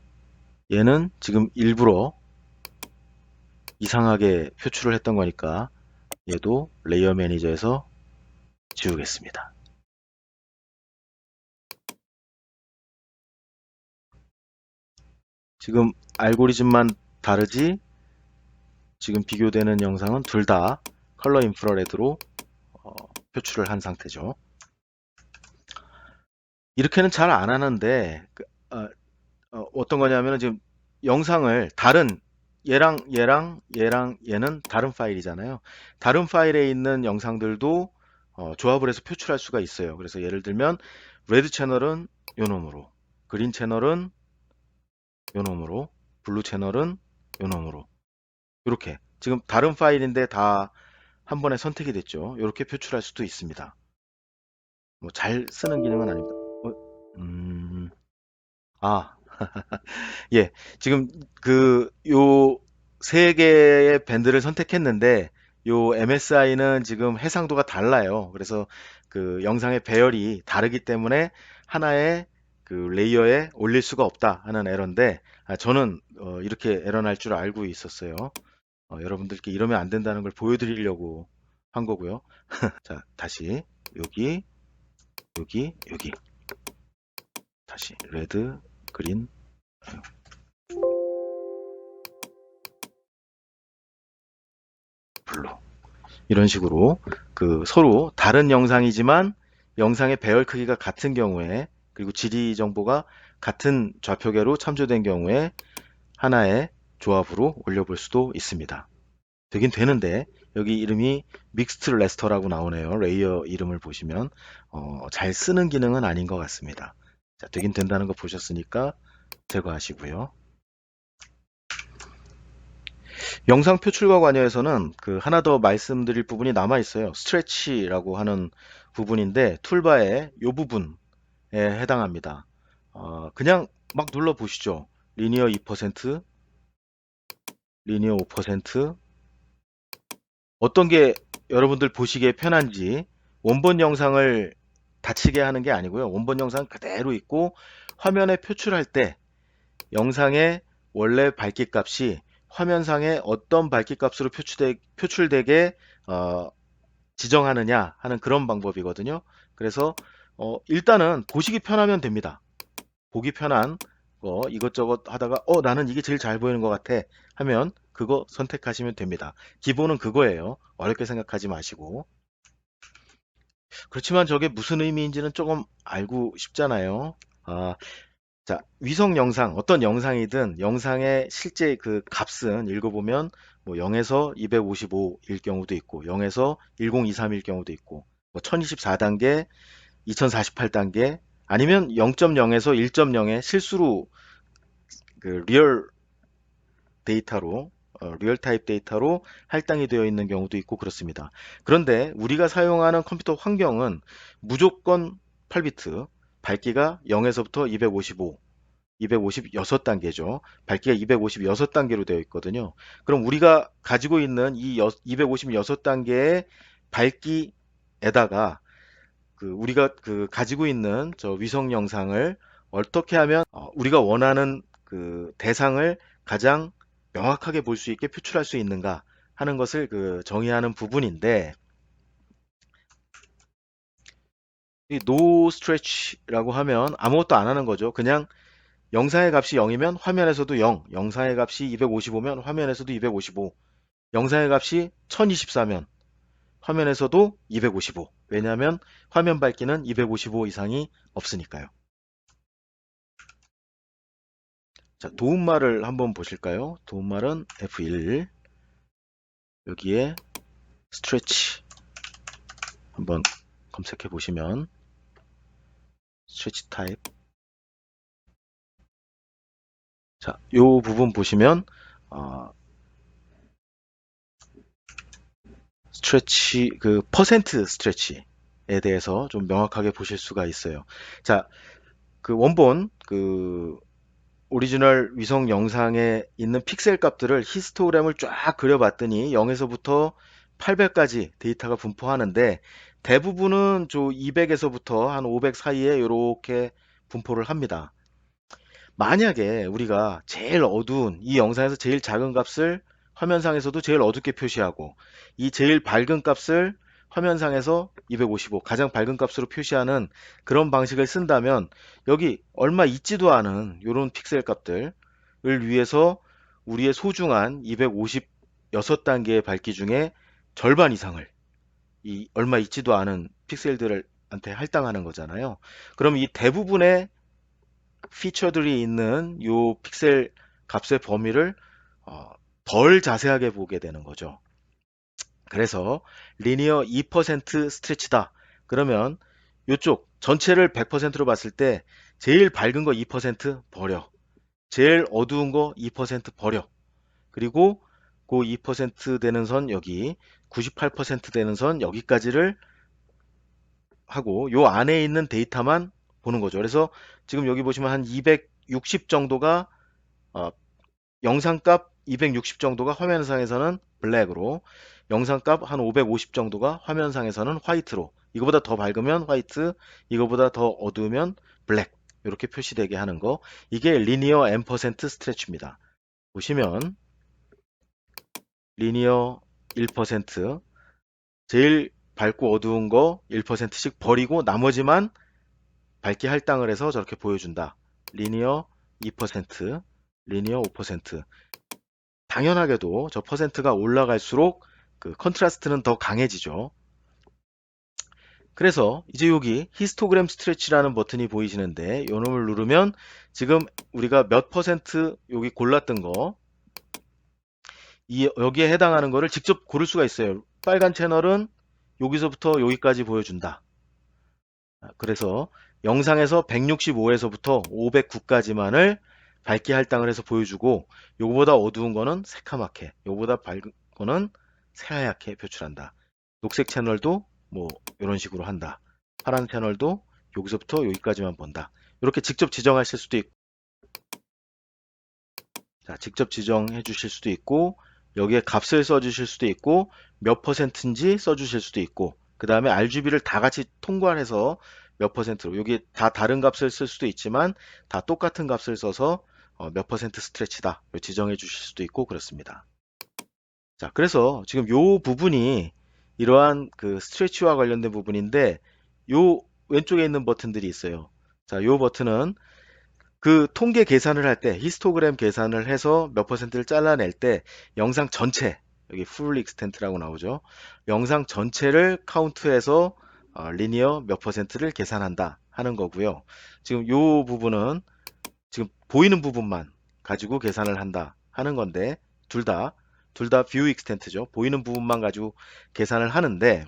얘는 지금 일부러 이상하게 표출을 했던 거니까 얘도 레이어 매니저에서 지우겠습니다. 지금 알고리즘만 다르지 지금 비교되는 영상은 둘 다 컬러 인프라레드로 표출을 한 상태죠. 이렇게는 잘 안 하는데 어떤 거냐면 지금 영상을 다른 얘랑 얘는 다른 파일이잖아요. 다른 파일에 있는 영상들도 조합을 해서 표출할 수가 있어요. 그래서 예를 들면 레드 채널은 요 놈으로, 그린 채널은 요 놈으로, 블루 채널은 요 놈으로, 이렇게 지금 다른 파일인데 다 한 번에 선택이 됐죠. 이렇게 표출할 수도 있습니다. 뭐 잘 쓰는 기능은 아닙니다. 음, 아, 예. 지금 요 세 개의 밴드를 선택했는데 요 MSI는 지금 해상도가 달라요. 그래서 그 영상의 배열이 다르기 때문에 하나의 그 레이어에 올릴 수가 없다 하는 에러인데 저는 이렇게 에러 날 줄 알고 있었어요. 여러분들께 이러면 안 된다는 걸 보여드리려고 한 거고요. 자, 다시 여기, 여기 다시 레드, 그린, 블루 이런 식으로 그 서로 다른 영상이지만 영상의 배열 크기가 같은 경우에 그리고 지리 정보가 같은 좌표계로 참조된 경우에 하나의 조합으로 올려볼 수도 있습니다. 되긴 되는데 여기 이름이 믹스트 레스터라고 나오네요. 레이어 이름을 보시면 잘 쓰는 기능은 아닌 것 같습니다. 자, 되긴 된다는 거 보셨으니까 제거하시고요. 영상 표출과 관여에서는 그 하나 더 말씀드릴 부분이 남아 있어요. 스트레치라고 하는 부분인데 툴바의 이 부분에 해당합니다. 그냥 막 눌러 보시죠. 리니어 2%, 리니어 5%, 어떤 게 여러분들 보시기에 편한지 원본 영상을 닫히게 하는 게 아니고요. 원본 영상 그대로 있고 화면에 표출할 때 영상의 원래 밝기 값이 화면상에 어떤 밝기 값으로 표출되게 지정하느냐 하는 그런 방법이거든요. 그래서 일단은 보시기 편하면 됩니다. 보기 편한 거 이것저것 하다가 나는 이게 제일 잘 보이는 것 같아 하면 그거 선택하시면 됩니다. 기본은 그거예요. 어렵게 생각하지 마시고. 그렇지만 저게 무슨 의미인지는 조금 알고 싶잖아요. 아, 자, 위성 영상, 어떤 영상이든 영상의 실제 그 값은 읽어보면 뭐 0에서 255일 경우도 있고 0에서 1023일 경우도 있고 뭐 1024단계, 2048단계 아니면 0.0에서 1.0의 실수로 그 데이터로 리얼 타입 데이터로 할당이 되어 있는 경우도 있고 그렇습니다. 그런데 우리가 사용하는 컴퓨터 환경은 무조건 8비트, 밝기가 0에서부터 255, 256단계죠. 밝기가 256단계로 되어 있거든요. 그럼 우리가 가지고 있는 이 256단계의 밝기에다가 그 우리가 그 가지고 있는 저 위성 영상을 어떻게 하면 우리가 원하는 그 대상을 가장 명확하게 볼 수 있게 표출할 수 있는가 하는 것을 그 정의하는 부분인데 이 no stretch라고 하면 아무것도 안 하는 거죠. 그냥 영상의 값이 0이면 화면에서도 0, 영상의 값이 255면 화면에서도 255, 영상의 값이 1024면 화면에서도 255. 왜냐하면 화면 밝기는 255 이상이 없으니까요. 자, 도움말을 한번 보실까요? 도움말은 F1 여기에 스트레치 한번 검색해 보시면 스트레치 타입 자, 요 부분 보시면 스트레치 그 퍼센트 스트레치 대해서 좀 명확하게 보실 수가 있어요. 자, 그 원본 오리지널 위성 영상에 있는 픽셀 값들을 히스토그램을 쫙 그려봤더니 0에서부터 800까지 데이터가 분포하는데 대부분은 200에서부터 한 500 사이에 이렇게 분포를 합니다. 만약에 우리가 제일 어두운 이 영상에서 제일 작은 값을 화면상에서도 제일 어둡게 표시하고 이 제일 밝은 값을 화면상에서 255 가장 밝은 값으로 표시하는 그런 방식을 쓴다면 여기 얼마 있지도 않은 이런 픽셀 값들을 위해서 우리의 소중한 256단계의 밝기 중에 절반 이상을 이 얼마 있지도 않은 픽셀들한테 할당하는 거잖아요. 그럼 이 대부분의 피처들이 있는 요 픽셀 값의 범위를 어, 덜 자세하게 보게 되는 거죠. 그래서 리니어 2% 스트레치다. 그러면 이쪽 전체를 100%로 봤을 때 제일 밝은 거 2% 버려. 제일 어두운 거 2% 버려. 그리고 그 2% 되는 선 여기, 98% 되는 선 여기까지를 하고 요 안에 있는 데이터만 보는 거죠. 그래서 지금 여기 보시면 한 260 정도가 영상값 260 정도가 화면상에서는 블랙으로, 영상값 한 550 정도가 화면상에서는 화이트로, 이거보다 더 밝으면 화이트, 이거보다 더 어두우면 블랙, 이렇게 표시되게 하는 거. 이게 리니어 n% 스트레치입니다. 보시면 리니어 1%, 제일 밝고 어두운 거 1%씩 버리고 나머지만 밝기 할당을 해서 저렇게 보여준다. 리니어 2%, 리니어 5%. 당연하게도 저 퍼센트가 올라갈수록 그 컨트라스트는 더 강해지죠. 그래서 이제 여기 히스토그램 스트레치라는 버튼이 보이시는데 요 놈을 누르면 지금 우리가 몇 퍼센트 여기 골랐던 거 여기에 해당하는 거를 직접 고를 수가 있어요. 빨간 채널은 여기서부터 여기까지 보여준다. 그래서 영상에서 165에서부터 509까지만을 밝기 할당을 해서 보여주고 요거보다 어두운 거는 새카맣게, 요거보다 밝은 거는 새하얗게 표출한다. 녹색 채널도 뭐 이런 식으로 한다. 파란 채널도 여기서부터 여기까지만 본다. 이렇게 직접 지정하실 수도 있고, 자, 직접 지정해 주실 수도 있고, 여기에 값을 써 주실 수도 있고, 몇 퍼센트인지 써 주실 수도 있고, 그 다음에 RGB를 다 같이 통괄해서 몇 퍼센트로, 여기 다 다른 값을 쓸 수도 있지만 다 똑같은 값을 써서 몇 퍼센트 스트레치다 지정해 주실 수도 있고 그렇습니다. 자, 그래서 지금 요 부분이 이러한 그 스트레치와 관련된 부분인데 요 왼쪽에 있는 버튼들이 있어요. 자, 요 버튼은 그 통계 계산을 할 때 히스토그램 계산을 해서 몇 퍼센트를 잘라낼 때 영상 전체, 여기 full extent라고 나오죠. 영상 전체를 카운트해서 리니어 몇 퍼센트를 계산한다 하는 거고요. 지금 요 부분은 지금 보이는 부분만 가지고 계산을 한다 하는 건데 둘 다 view extent죠. 보이는 부분만 가지고 계산을 하는데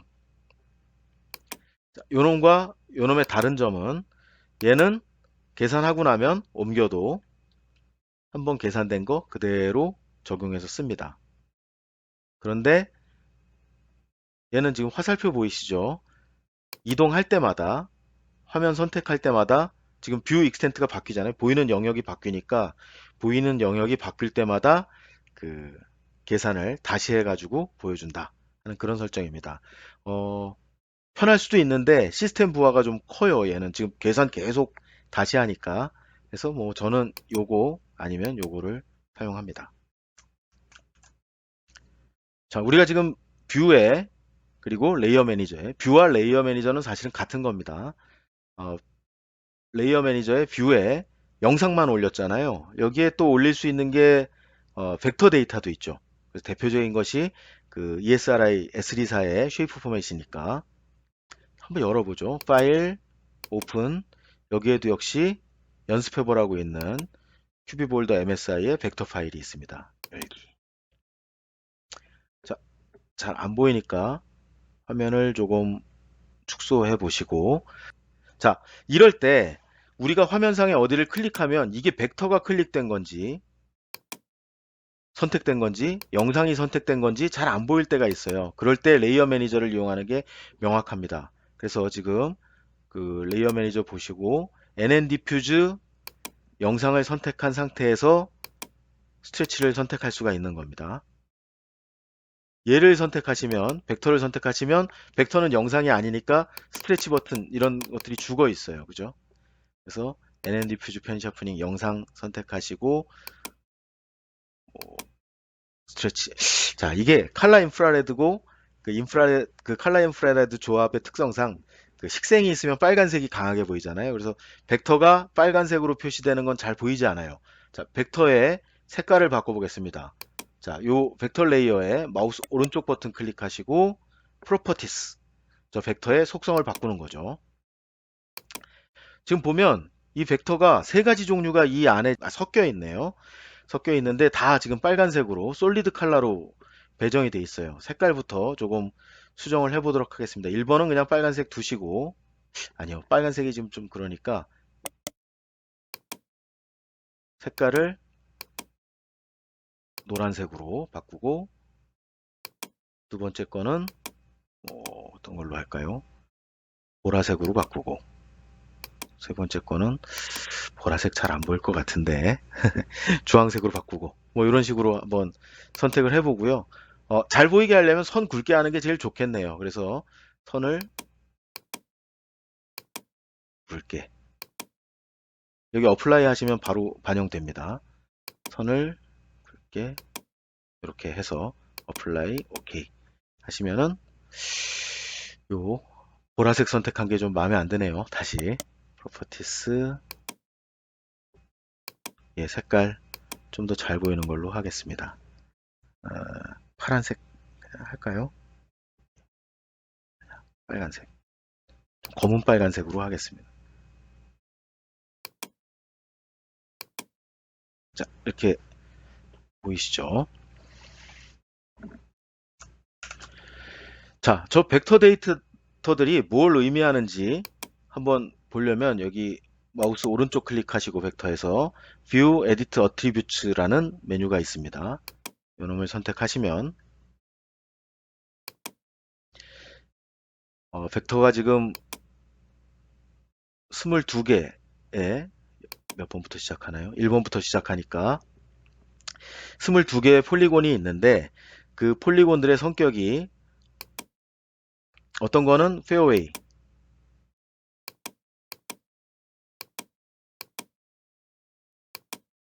요놈과 요놈의 다른 점은 얘는 계산하고 나면 옮겨도 한번 계산된 거 그대로 적용해서 씁니다. 그런데 얘는 지금 화살표 보이시죠? 이동할 때마다 화면 선택할 때마다 지금 뷰 익스텐트가 바뀌잖아요. 보이는 영역이 바뀌니까 보이는 영역이 바뀔 때마다 그 계산을 다시 해가지고 보여준다 하는 그런 설정입니다. 편할 수도 있는데 시스템 부하가 좀 커요. 얘는 지금 계산 계속 다시 하니까. 그래서 뭐 저는 요거 아니면 요거를 사용합니다. 자, 우리가 지금 뷰에 그리고 레이어 매니저에 뷰와 레이어 매니저는 사실은 같은 겁니다. 어, 레이어 매니저의 뷰에 영상만 올렸잖아요. 여기에 또 올릴 수 있는 게 벡터 데이터도 있죠. 그래서 대표적인 것이 그 ESRI S34의 쉐이프 포맷이니까 한번 열어보죠. 파일, 오픈. 여기에도 역시 연습해보라고 있는 큐비볼더 MSI의 벡터 파일이 있습니다. 열기. 자, 잘 안 보이니까 화면을 조금 축소해 보시고, 자, 이럴 때 우리가 화면상에 어디를 클릭하면 이게 벡터가 클릭된 건지 선택된 건지 영상이 선택된 건지 잘 안 보일 때가 있어요. 그럴 때 레이어 매니저를 이용하는 게 명확합니다. 그래서 지금 그 레이어 매니저 보시고 NN 디퓨즈 영상을 선택한 상태에서 스트레치를 선택할 수가 있는 겁니다. 얘를 선택하시면, 벡터를 선택하시면 벡터는 영상이 아니니까 스트레치 버튼 이런 것들이 죽어 있어요. 그죠? 그래서 NN 디퓨즈 펜 샤프닝 영상 선택하시고 스트레치. 자, 이게 칼라 인프라레드고 그 칼라 인프라레드 조합의 특성상 그 식생이 있으면 빨간색이 강하게 보이잖아요. 그래서 벡터가 빨간색으로 표시되는 건 잘 보이지 않아요. 자, 벡터의 색깔을 바꿔보겠습니다. 자, 요 벡터 레이어에 마우스 오른쪽 버튼 클릭하시고 프로퍼티스. 저 벡터의 속성을 바꾸는 거죠. 지금 보면 이 벡터가 세 가지 종류가 이 안에 섞여 있네요. 섞여 있는데 다 지금 빨간색으로 솔리드 컬러로 배정이 돼 있어요. 색깔부터 조금 수정을 해 보도록 하겠습니다. 1번은 그냥 빨간색 두시고, 아니요, 빨간색이 지금 좀 그러니까 색깔을 노란색으로 바꾸고, 두 번째 거는 어떤 걸로 할까요? 보라색으로 바꾸고, 세 번째 거는 보라색 잘 안 보일 것 같은데 주황색으로 바꾸고, 뭐 이런 식으로 한번 선택을 해보고요. 잘 보이게 하려면 선 굵게 하는 게 제일 좋겠네요. 그래서 선을 굵게, 여기 어플라이 하시면 바로 반영됩니다. 선을 굵게 이렇게 해서 어플라이 오케이 하시면은 요 보라색 선택한 게 좀 마음에 안 드네요. 다시 프로퍼티스, 예, 색깔 좀 더 잘 보이는 걸로 하겠습니다. 어, 파란색 할까요? 빨간색, 검은 빨간색으로 하겠습니다. 자, 이렇게 보이시죠? 자, 저 벡터 데이터들이 뭘 의미하는지 한번 보려면 여기 마우스 오른쪽 클릭하시고 벡터에서 View Edit Attributes라는 메뉴가 있습니다. 이놈을 선택하시면 벡터가 지금 22개에 몇 번부터 시작하나요? 1번부터 시작하니까 22개의 폴리곤이 있는데 그 폴리곤들의 성격이 어떤 거는 페어웨이,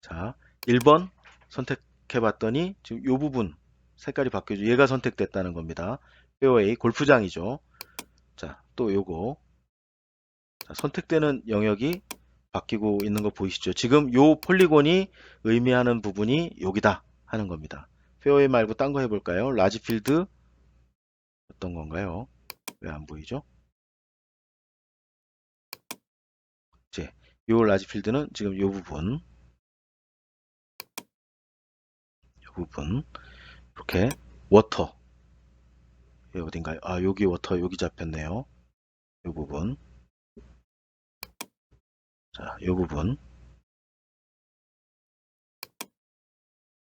자 1번 선택해 봤더니 지금 이 부분 색깔이 바뀌어져 얘가 선택됐다는 겁니다. 페어웨이 골프장이죠. 자, 또 요거, 자, 선택되는 영역이 바뀌고 있는 거 보이시죠? 지금 요 폴리곤이 의미하는 부분이 여기다 하는 겁니다. 페어웨이 말고 딴 거 해볼까요? 라지 필드 어떤 건가요? 왜 안 보이죠? 이제 요 라지 필드는 지금 요 부분 이렇게 워터, 여기 어딘가요? 아, 여기 워터 여기 잡혔네요. 요 부분, 자, 요 부분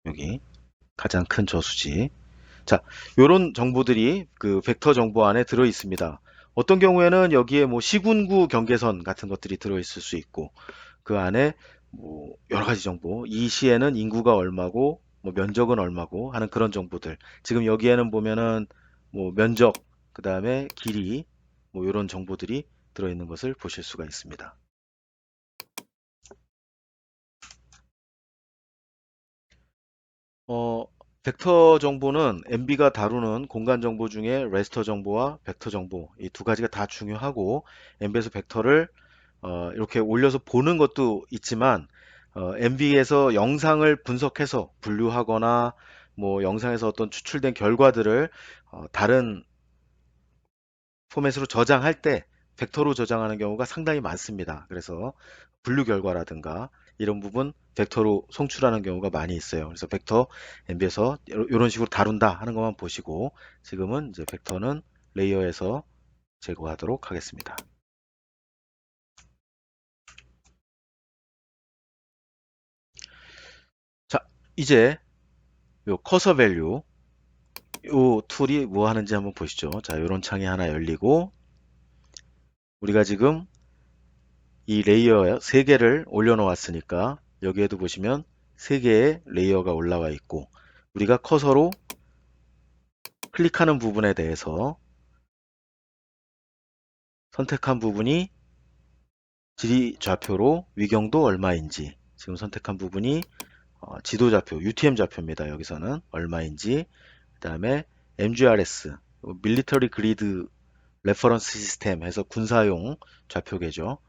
여기 가장 큰 저수지. 자, 요런 정보들이 그 벡터 정보 안에 들어 있습니다. 어떤 경우에는 여기에 뭐 시군구 경계선 같은 것들이 들어 있을 수 있고, 그 안에 뭐 여러 가지 정보, 이 시에는 인구가 얼마고, 뭐 면적은 얼마고 하는 그런 정보들. 지금 여기에는 보면은 뭐 면적, 그 다음에 길이, 뭐 이런 정보들이 들어 있는 것을 보실 수가 있습니다. 어, 벡터 정보는 MB가 다루는 공간 정보 중에 레스터 정보와 벡터 정보 이 두 가지가 다 중요하고, MB에서 벡터를 이렇게 올려서 보는 것도 있지만 MB에서 영상을 분석해서 분류하거나 뭐 영상에서 어떤 추출된 결과들을 다른 포맷으로 저장할 때 벡터로 저장하는 경우가 상당히 많습니다. 그래서 분류 결과라든가 이런 부분 벡터로 송출하는 경우가 많이 있어요. 그래서 벡터 MB에서 이런 식으로 다룬다 하는 것만 보시고, 지금은 이제 벡터는 레이어에서 제거하도록 하겠습니다. 자, 이제 요 커서 밸류 요 툴이 뭐 하는지 한번 보시죠. 자, 요런 창이 하나 열리고, 우리가 지금 이 레이어 3개를 올려놓았으니까 여기에도 보시면 3개의 레이어가 올라와 있고 우리가 커서로 클릭하는 부분에 대해서 선택한 부분이 지리 좌표로 위경도 얼마인지 지금 선택한 부분이 지도 좌표, UTM 좌표입니다. 여기서는 얼마인지 그 다음에 MGRS, 밀리터리 그리드 레퍼런스 시스템 해서 군사용 좌표계죠.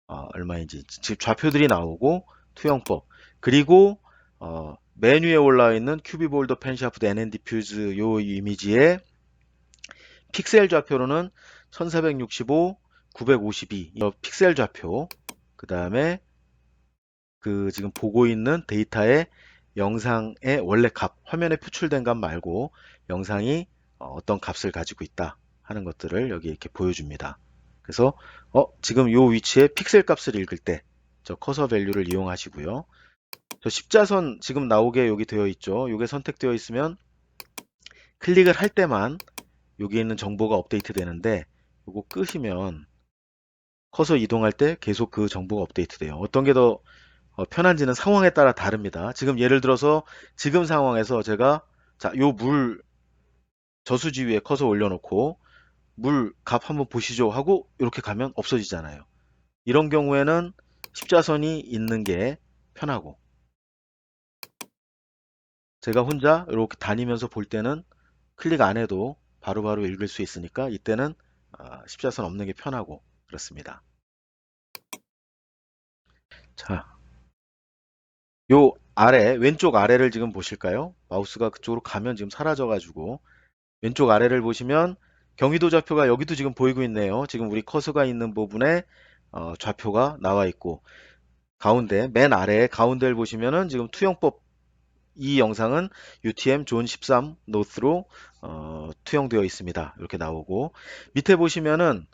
얼마인지 지금 좌표들이 나오고 투영법 그리고 맨 위에 올라와 있는 큐비볼더 펜샤프트 NN 디퓨즈 요 이미지의 픽셀 좌표로는 1465, 952 이 픽셀 좌표 그 다음에 그 지금 보고 있는 데이터의 영상의 원래 값, 화면에 표출된 값 말고 영상이 어떤 값을 가지고 있다 하는 것들을 여기 이렇게 보여줍니다. 그래서 지금 이 위치에 픽셀 값을 읽을 때 저 커서 밸류를 이용하시고요. 저 십자선 지금 나오게 여기 되어 있죠. 이게 선택되어 있으면 클릭을 할 때만 여기 있는 정보가 업데이트 되는데 이거 끄시면 커서 이동할 때 계속 그 정보가 업데이트 돼요. 어떤 게 더 편한지는 상황에 따라 다릅니다. 지금 예를 들어서 지금 상황에서 제가 자, 요 물 저수지 위에 커서 올려놓고 물 값 한번 보시죠 하고 이렇게 가면 없어지잖아요. 이런 경우에는 십자선이 있는 게 편하고 제가 혼자 이렇게 다니면서 볼 때는 클릭 안 해도 바로바로 읽을 수 있으니까 이때는 십자선 없는 게 편하고 그렇습니다. 자, 요 아래 왼쪽 아래를 지금 보실까요? 마우스가 그쪽으로 가면 지금 사라져가지고 왼쪽 아래를 보시면 경위도 좌표가 여기도 지금 보이고 있네요. 지금 우리 커서가 있는 부분에 좌표가 나와 있고 가운데 맨 아래에 가운데를 보시면은 지금 투영법 이 영상은 UTM 존 13 노스로 투영되어 있습니다. 이렇게 나오고 밑에 보시면은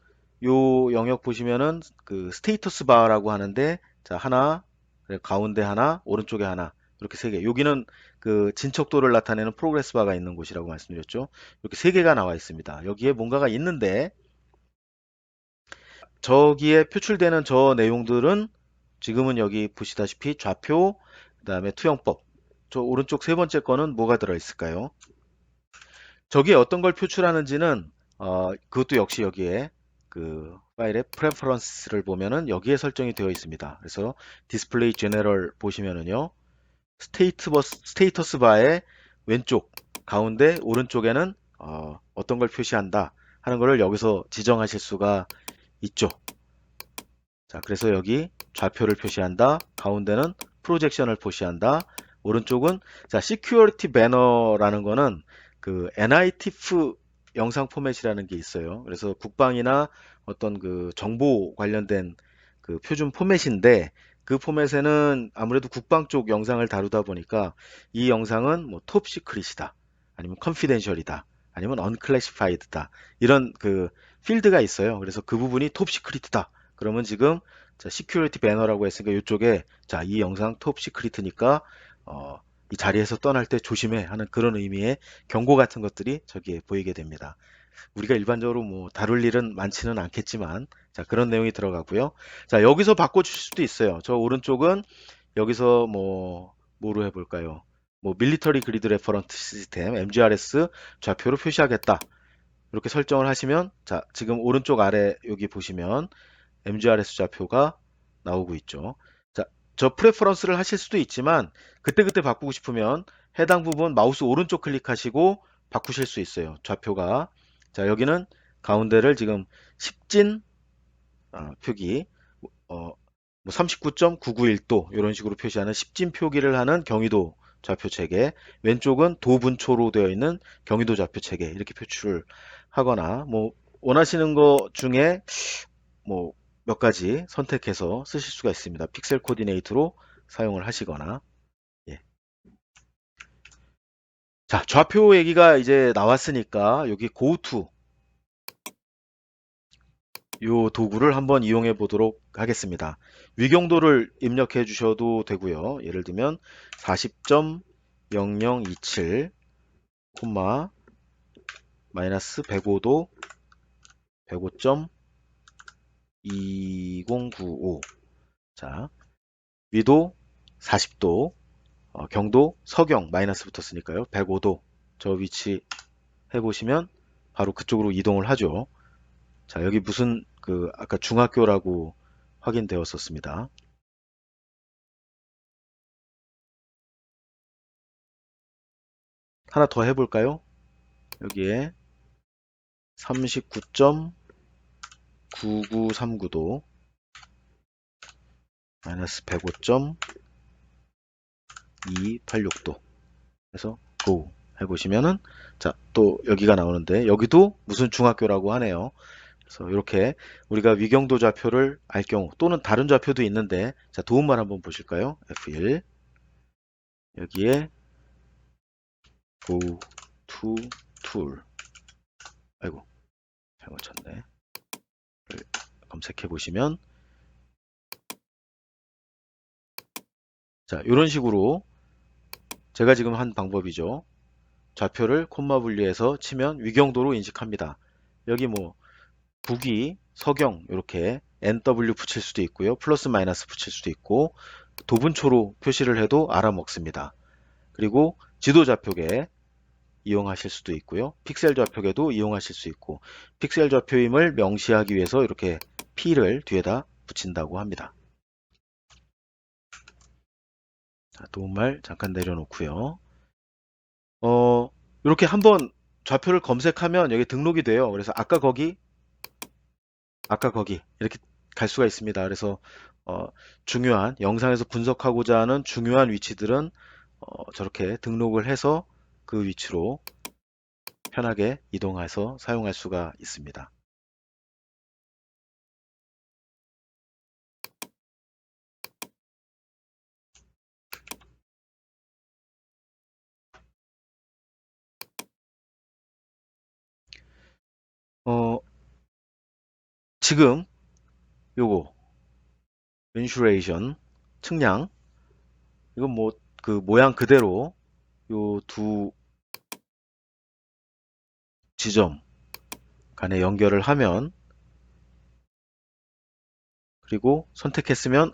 요 영역 보시면은 그 스테이터스 바라고 하는데 자 하나 가운데 하나 오른쪽에 하나 이렇게 세 개. 여기는 그 진척도를 나타내는 프로그레스 바가 있는 곳이라고 말씀드렸죠. 이렇게 세 개가 나와 있습니다. 여기에 뭔가가 있는데 저기에 표출되는 저 내용들은 지금은 여기 보시다시피 좌표, 그 다음에 투영법. 저 오른쪽 세 번째 거는 뭐가 들어있을까요? 저기에 어떤 걸 표출하는지는 그것도 역시 여기에 그 파일의 프레퍼런스를 보면은 여기에 설정이 되어 있습니다. 그래서 디스플레이 제너럴 보시면은요. 스테이터스 바의 왼쪽, 가운데, 오른쪽에는 어떤 걸 표시한다 하는 것을 여기서 지정하실 수가 있죠. 자, 그래서 여기 좌표를 표시한다. 가운데는 프로젝션을 표시한다. 오른쪽은 자, Security Banner라는 거는 그 NITIF 영상 포맷이라는 게 있어요. 그래서 국방이나 어떤 그 정보 관련된 그 표준 포맷인데 그 포맷에는 아무래도 국방 쪽 영상을 다루다 보니까 이 영상은 뭐 톱 시크릿이다. 아니면 컨피덴셜이다. 아니면 언클래시파이드다. 이런 그 필드가 있어요. 그래서 그 부분이 톱 시크릿이다. 그러면 지금 자, 시큐리티 배너라고 했으니까 이쪽에 자, 이 영상 톱 시크릿이니까 이 자리에서 떠날 때 조심해 하는 그런 의미의 경고 같은 것들이 저기에 보이게 됩니다. 우리가 일반적으로 뭐 다룰 일은 많지는 않겠지만 자, 그런 내용이 들어가고요. 자, 여기서 바꿔주실 수도 있어요. 저 오른쪽은 여기서 뭐로 해볼까요? 뭐 밀리터리 그리드 레퍼런스 시스템 MGRS 좌표로 표시하겠다. 이렇게 설정을 하시면 자, 지금 오른쪽 아래 여기 보시면 MGRS 좌표가 나오고 있죠. 자, 저 프레퍼런스를 하실 수도 있지만 그때그때 바꾸고 싶으면 해당 부분 마우스 오른쪽 클릭하시고 바꾸실 수 있어요. 좌표가. 자, 여기는 가운데를 지금 10진 표기 뭐 39.991도 이런 식으로 표시하는 10진 표기를 하는 경위도 좌표 체계, 왼쪽은 도분초로 되어 있는 경위도 좌표 체계 이렇게 표출을 하거나 뭐 원하시는 거 중에 뭐 몇 가지 선택해서 쓰실 수가 있습니다. 픽셀 코디네이트로 사용을 하시거나. 예. 자, 좌표 얘기가 이제 나왔으니까 여기 고투 요 도구를 한번 이용해 보도록 하겠습니다. 위경도를 입력해 주셔도 되고요. 예를 들면 40.0027 콤마 마이너스 105도 105.00 2095. 자, 위도 40도, 경도 서경 마이너스 붙었으니까요. 105도. 저 위치 해보시면 바로 그쪽으로 이동을 하죠. 자, 여기 무슨 아까 중학교라고 확인되었었습니다. 하나 더 해볼까요? 여기에 39.9939도 마이너스 105.286도 해서 go 해보시면은 자, 또 여기가 나오는데 여기도 무슨 중학교라고 하네요. 그래서 이렇게 우리가 위경도 좌표를 알 경우 또는 다른 좌표도 있는데 자, 도움만 한번 보실까요? F1 여기에 go to tool 아이고 잘못 쳤네. 검색해 보시면 자, 이런 식으로 제가 지금 한 방법이죠. 좌표를 콤마 분리해서 치면 위경도로 인식합니다. 여기 뭐 북위, 서경 이렇게 NW 붙일 수도 있고요. 플러스 마이너스 붙일 수도 있고 도분초로 표시를 해도 알아먹습니다. 그리고 지도 좌표계 이용하실 수도 있고요. 픽셀 좌표계도 이용하실 수 있고 픽셀 좌표임을 명시하기 위해서 이렇게 P를 뒤에다 붙인다고 합니다. 자, 도움말 잠깐 내려놓고요. 이렇게 한번 좌표를 검색하면 여기 등록이 돼요. 그래서 아까 거기 이렇게 갈 수가 있습니다. 그래서 중요한 영상에서 분석하고자 하는 중요한 위치들은 저렇게 등록을 해서 그 위치로 편하게 이동해서 사용할 수가 있습니다. 어, 지금 요거 인슈레이션 측량 이건 뭐 그 모양 그대로 요 두 지점 간에 연결을 하면 그리고 선택했으면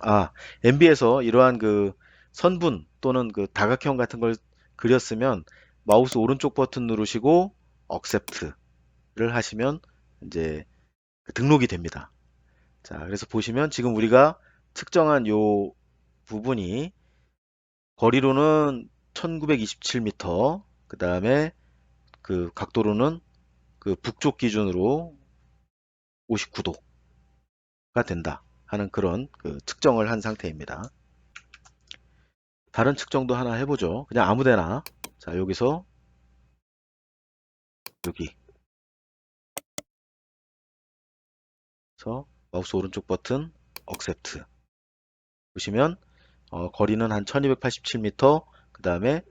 MB에서 이러한 그 선분 또는 그 다각형 같은 걸 그렸으면 마우스 오른쪽 버튼 누르시고 accept를 하시면 이제 등록이 됩니다. 자, 그래서 보시면 지금 우리가 측정한 요 부분이 거리로는 1927m, 그 다음에 그 각도로는 그 북쪽 기준으로 59도가 된다 하는 그런 그 측정을 한 상태입니다. 다른 측정도 하나 해보죠. 그냥 아무데나. 자, 여기서 여기. 그래서 마우스 오른쪽 버튼 accept. 보시면 거리는 한 1287m, 그 다음에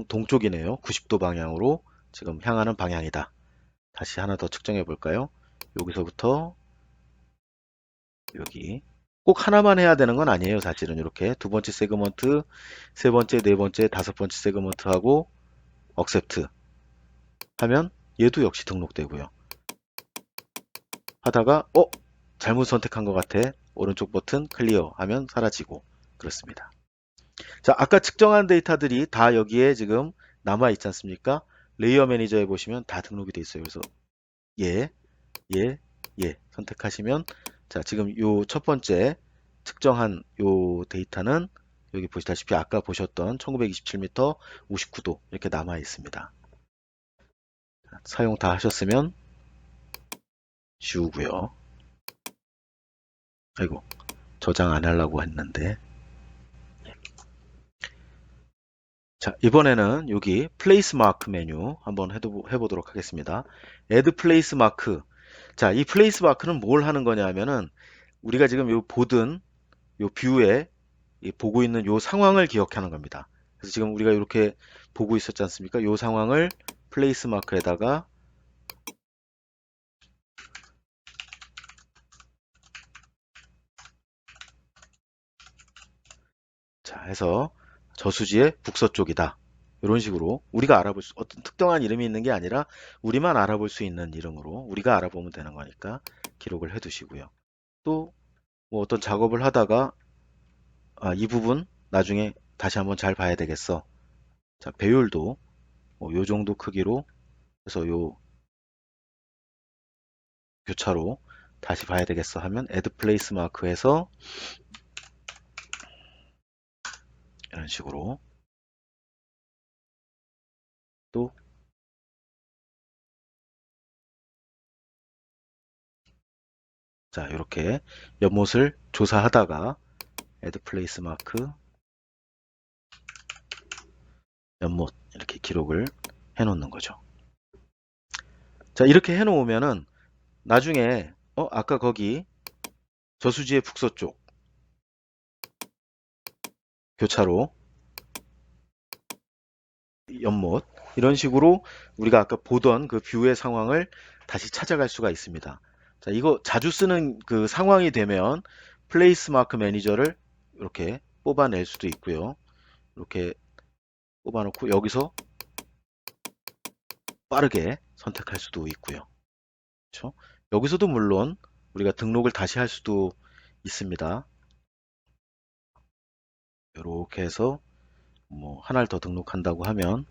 동쪽이네요. 90도 방향으로 지금 향하는 방향이다. 다시 하나 더 측정해 볼까요? 여기서부터 여기. 꼭 하나만 해야 되는 건 아니에요. 사실은 이렇게 두 번째 세그먼트, 세 번째, 네 번째, 다섯 번째 세그먼트 하고 accept 하면 얘도 역시 등록되고요. 하다가 잘못 선택한 것 같아. 오른쪽 버튼 클리어 하면 사라지고 그렇습니다. 자, 아까 측정한 데이터들이 다 여기에 지금 남아 있지 않습니까? 레이어 매니저에 보시면 다 등록이 돼 있어요. 그래서 예, 예, 예 선택하시면 자, 지금 요 첫 번째 측정한 요 데이터는 여기 보시다시피 아까 보셨던 1927m 59도 이렇게 남아 있습니다. 사용 다 하셨으면 지우고요. 아이고, 저장 안 하려고 했는데. 자, 이번에는 여기 플레이스 마크 메뉴 한번 해보도록 하겠습니다. Add 플레이스 마크. 자, 이 플레이스 마크는 뭘 하는 거냐 하면은 우리가 지금 요 보던 요 뷰에 보고 있는 요 상황을 기억하는 겁니다. 그래서 지금 우리가 이렇게 보고 있었지 않습니까? 요 상황을 플레이스 마크에다가 자, 해서 저수지의 북서쪽이다. 이런 식으로 우리가 알아볼 수, 어떤 특정한 이름이 있는 게 아니라 우리만 알아볼 수 있는 이름으로 우리가 알아보면 되는 거니까 기록을 해 두시고요. 또 뭐 어떤 작업을 하다가 이 부분 나중에 다시 한번 잘 봐야 되겠어. 자, 배율도 요 정도 크기로 해서 요 교차로 다시 봐야 되겠어 하면 add place mark에서 이런 식으로 또 자, 이렇게 연못을 조사하다가 add place mark 연못 이렇게 기록을 해 놓는 거죠. 자, 이렇게 해 놓으면은 나중에 아까 거기 저수지의 북서쪽 교차로 연못 이런 식으로 우리가 아까 보던 그 뷰의 상황을 다시 찾아갈 수가 있습니다. 자, 이거 자주 쓰는 그 상황이 되면 플레이스 마크 매니저를 이렇게 뽑아낼 수도 있고요. 이렇게 뽑아놓고 여기서 빠르게 선택할 수도 있고요. 그렇죠? 여기서도 물론 우리가 등록을 다시 할 수도 있습니다. 이렇게 해서 뭐 하나를 더 등록한다고 하면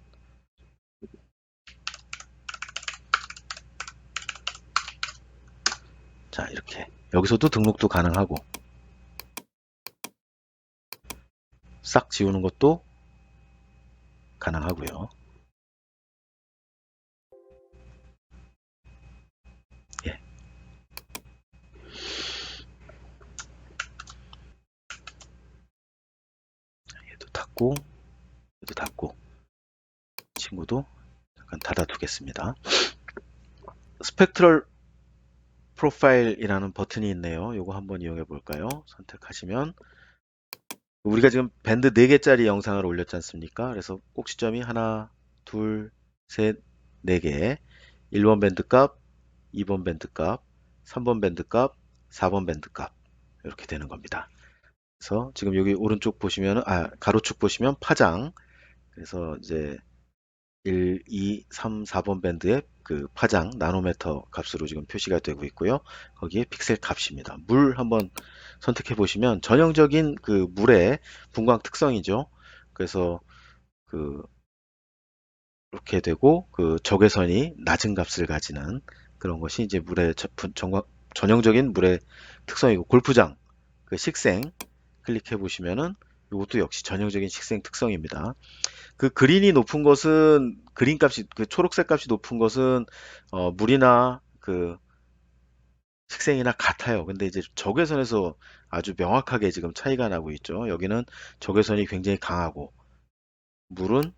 자, 이렇게 여기서도 등록도 가능하고 싹 지우는 것도 가능하고요. 예, 얘도 닫고 얘도 닫고 친구도 잠깐 닫아두겠습니다. 스펙트럴 프로파일이라는 버튼이 있네요. 요거 한번 이용해 볼까요? 선택하시면 우리가 지금 밴드 4개짜리 영상을 올렸지 않습니까? 그래서 꼭지점이 하나, 둘, 셋, 4개 1번 밴드 값, 2번 밴드 값, 3번 밴드 값, 4번 밴드 값 이렇게 되는 겁니다. 그래서 지금 여기 오른쪽 보시면 가로축 보시면 파장 그래서 이제 1, 2, 3, 4번 밴드의 그 파장 나노메터 값으로 지금 표시가 되고 있고요. 거기에 픽셀 값입니다. 물 한번 선택해 보시면 전형적인 그 물의 분광 특성이죠. 그래서 그 이렇게 되고 그 적외선이 낮은 값을 가지는 그런 것이 이제 물의 전형적인 물의 특성이고 골프장 그 식생 클릭해 보시면은 이것도 역시 전형적인 식생 특성입니다. 그 그린이 높은 것은 그린 값이 그 초록색 값이 높은 것은 물이나 그 식생이나 같아요. 근데 이제 적외선에서 아주 명확하게 지금 차이가 나고 있죠. 여기는 적외선이 굉장히 강하고 물은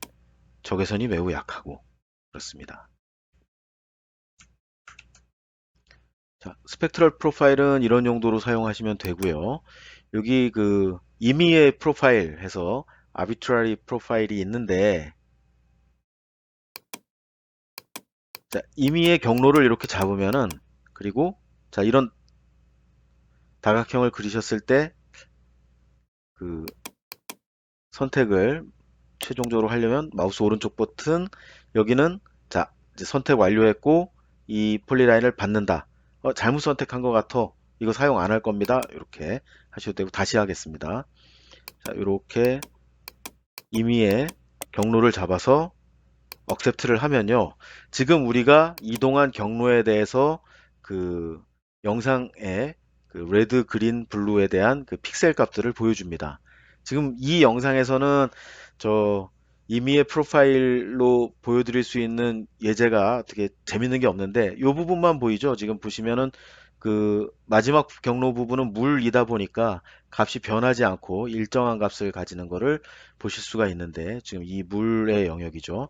적외선이 매우 약하고 그렇습니다. 자, 스펙트럴 프로파일은 이런 용도로 사용하시면 되고요. 여기 그 임의의 프로파일 해서 아비트라리 프로파일이 있는데 자, 임의의 경로를 이렇게 잡으면은 그리고 자, 이런 다각형을 그리셨을 때 그 선택을 최종적으로 하려면 마우스 오른쪽 버튼 여기는 자, 이제 선택 완료했고 이 폴리라인을 받는다. 잘못 선택한 것 같아. 이거 사용 안 할 겁니다. 이렇게 하셔도 되고 다시 하겠습니다. 자, 이렇게 임의의 경로를 잡아서 억셉트를 하면요. 지금 우리가 이동한 경로에 대해서 그 영상의 그 레드, 그린, 블루에 대한 그 픽셀 값들을 보여줍니다. 지금 이 영상에서는 저 임의의 프로파일로 보여드릴 수 있는 예제가 되게 재밌는 게 없는데 이 부분만 보이죠? 지금 보시면은 그 마지막 경로 부분은 물이다 보니까 값이 변하지 않고 일정한 값을 가지는 거를 보실 수가 있는데 지금 이 물의 영역이죠.